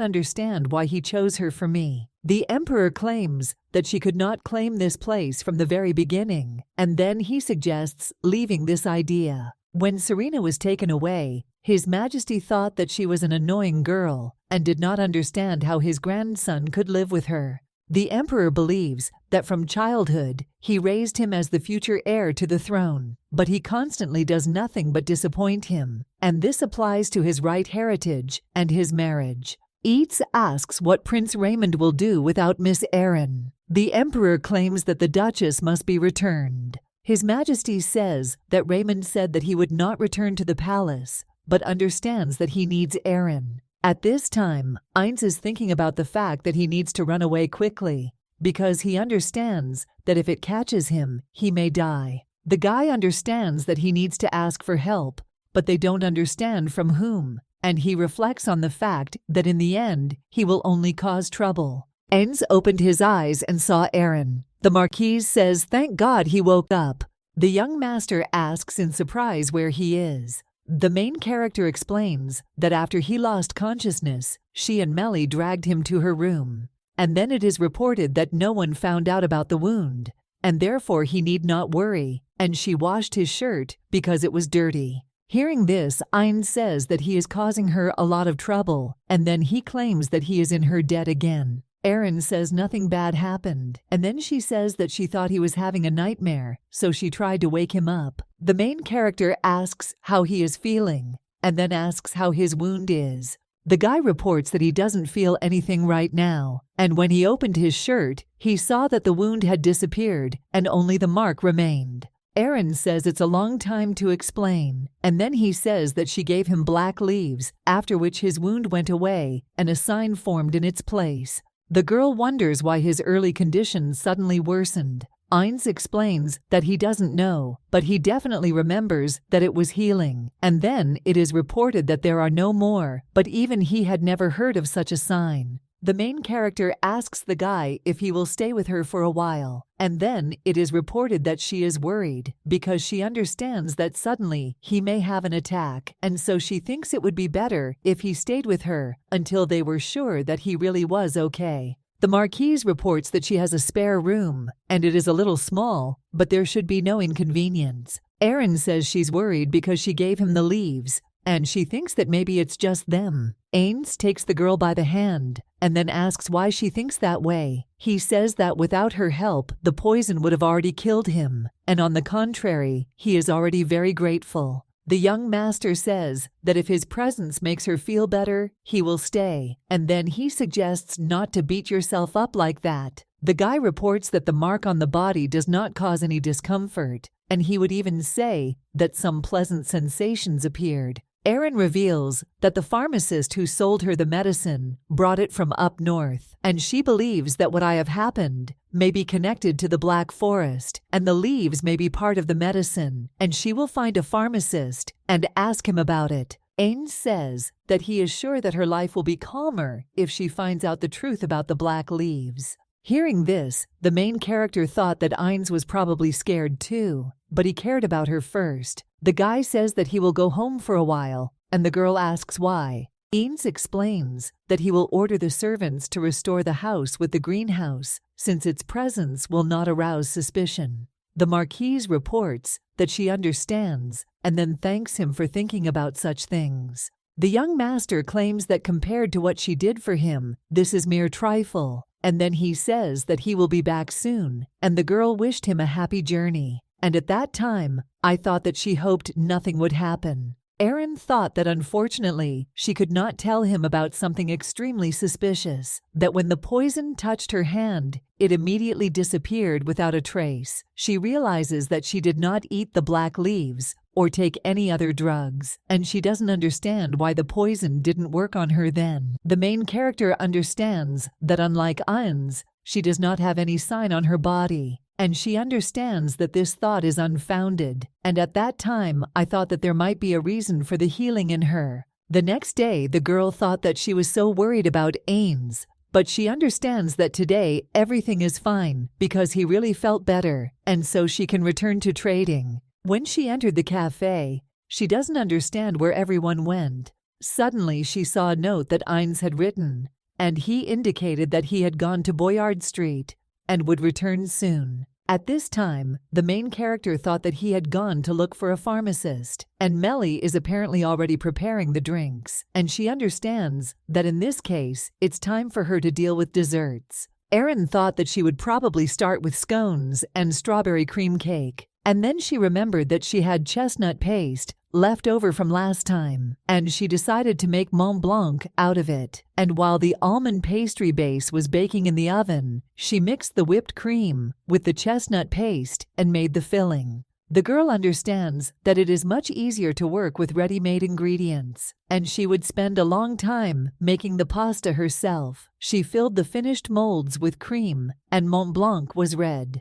understand why he chose her for me. The emperor claims that she could not claim this place from the very beginning, and then he suggests leaving this idea. When Serena was taken away, His Majesty thought that she was an annoying girl and did not understand how his grandson could live with her. The emperor believes that from childhood he raised him as the future heir to the throne, but he constantly does nothing but disappoint him, and this applies to his right heritage and his marriage. Eats asks what Prince Raymond will do without Miss Erin. The emperor claims that the Duchess must be returned. His Majesty says that Raymond said that he would not return to the palace, but understands that he needs Erin. At this time, Ainz is thinking about the fact that he needs to run away quickly, because he understands that if it catches him, he may die. The guy understands that he needs to ask for help, but they don't understand from whom, and he reflects on the fact that in the end, he will only cause trouble. Ainz opened his eyes and saw Erin. The Marquise says thank God he woke up. The young master asks in surprise where he is. The main character explains that after he lost consciousness, she and Melly dragged him to her room. And then it is reported that no one found out about the wound, and therefore he need not worry, and she washed his shirt because it was dirty. Hearing this, Ainz says that he is causing her a lot of trouble, and then he claims that he is in her debt again. Erin says nothing bad happened, and then she says that she thought he was having a nightmare, so she tried to wake him up. The main character asks how he is feeling, and then asks how his wound is. The guy reports that he doesn't feel anything right now, and when he opened his shirt, he saw that the wound had disappeared and only the mark remained. Erin says it's a long time to explain, and then he says that she gave him black leaves, after which his wound went away and a sign formed in its place. The girl wonders why his early condition suddenly worsened. Ainz explains that he doesn't know, but he definitely remembers that it was healing. And then it is reported that there are no more, but even he had never heard of such a sign. The main character asks the guy if he will stay with her for a while, and then it is reported that she is worried because she understands that suddenly he may have an attack, and so she thinks it would be better if he stayed with her until they were sure that he really was okay. The Marquise reports that she has a spare room, and it is a little small, but there should be no inconvenience. Erin says she's worried because she gave him the leaves, and she thinks that maybe it's just them. Ainz takes the girl by the hand and then asks why she thinks that way. He says that without her help, the poison would have already killed him, and on the contrary, he is already very grateful. The young master says that if his presence makes her feel better, he will stay, and then he suggests not to beat yourself up like that. The guy reports that the mark on the body does not cause any discomfort, and he would even say that some pleasant sensations appeared. Erin reveals that the pharmacist who sold her the medicine brought it from up north, and she believes that what I have happened may be connected to the Black Forest, and the leaves may be part of the medicine, and she will find a pharmacist and ask him about it. Ainz says that he is sure that her life will be calmer if she finds out the truth about the black leaves. Hearing this, the main character thought that Ainz was probably scared too, but he cared about her first. The guy says that he will go home for a while, and the girl asks why. Ainz explains that he will order the servants to restore the house with the greenhouse, since its presence will not arouse suspicion. The Marquise reports that she understands, and then thanks him for thinking about such things. The young master claims that compared to what she did for him, this is mere trifle, and then he says that he will be back soon, and the girl wished him a happy journey. And at that time, I thought that she hoped nothing would happen. Erin thought that unfortunately, she could not tell him about something extremely suspicious, that when the poison touched her hand, it immediately disappeared without a trace. She realizes that she did not eat the black leaves or take any other drugs, and she doesn't understand why the poison didn't work on her then. The main character understands that unlike Ainz, she does not have any sign on her body, and she understands that this thought is unfounded, and at that time I thought that there might be a reason for the healing in her. The next day, the girl thought that she was so worried about Ainz, but she understands that today everything is fine because he really felt better, and so she can return to trading. When she entered the cafe, she doesn't understand where everyone went. Suddenly, she saw a note that Ainz had written, and he indicated that he had gone to Boyard Street and would return soon. At this time, the main character thought that he had gone to look for a pharmacist, and Melly is apparently already preparing the drinks, and she understands that in this case, it's time for her to deal with desserts. Erin thought that she would probably start with scones and strawberry cream cake, and then she remembered that she had chestnut paste left over from last time, and she decided to make Mont Blanc out of it. And while the almond pastry base was baking in the oven, she mixed the whipped cream with the chestnut paste and made the filling. The girl understands that it is much easier to work with ready-made ingredients, and she would spend a long time making the pasta herself. She filled the finished molds with cream, and Mont Blanc was red.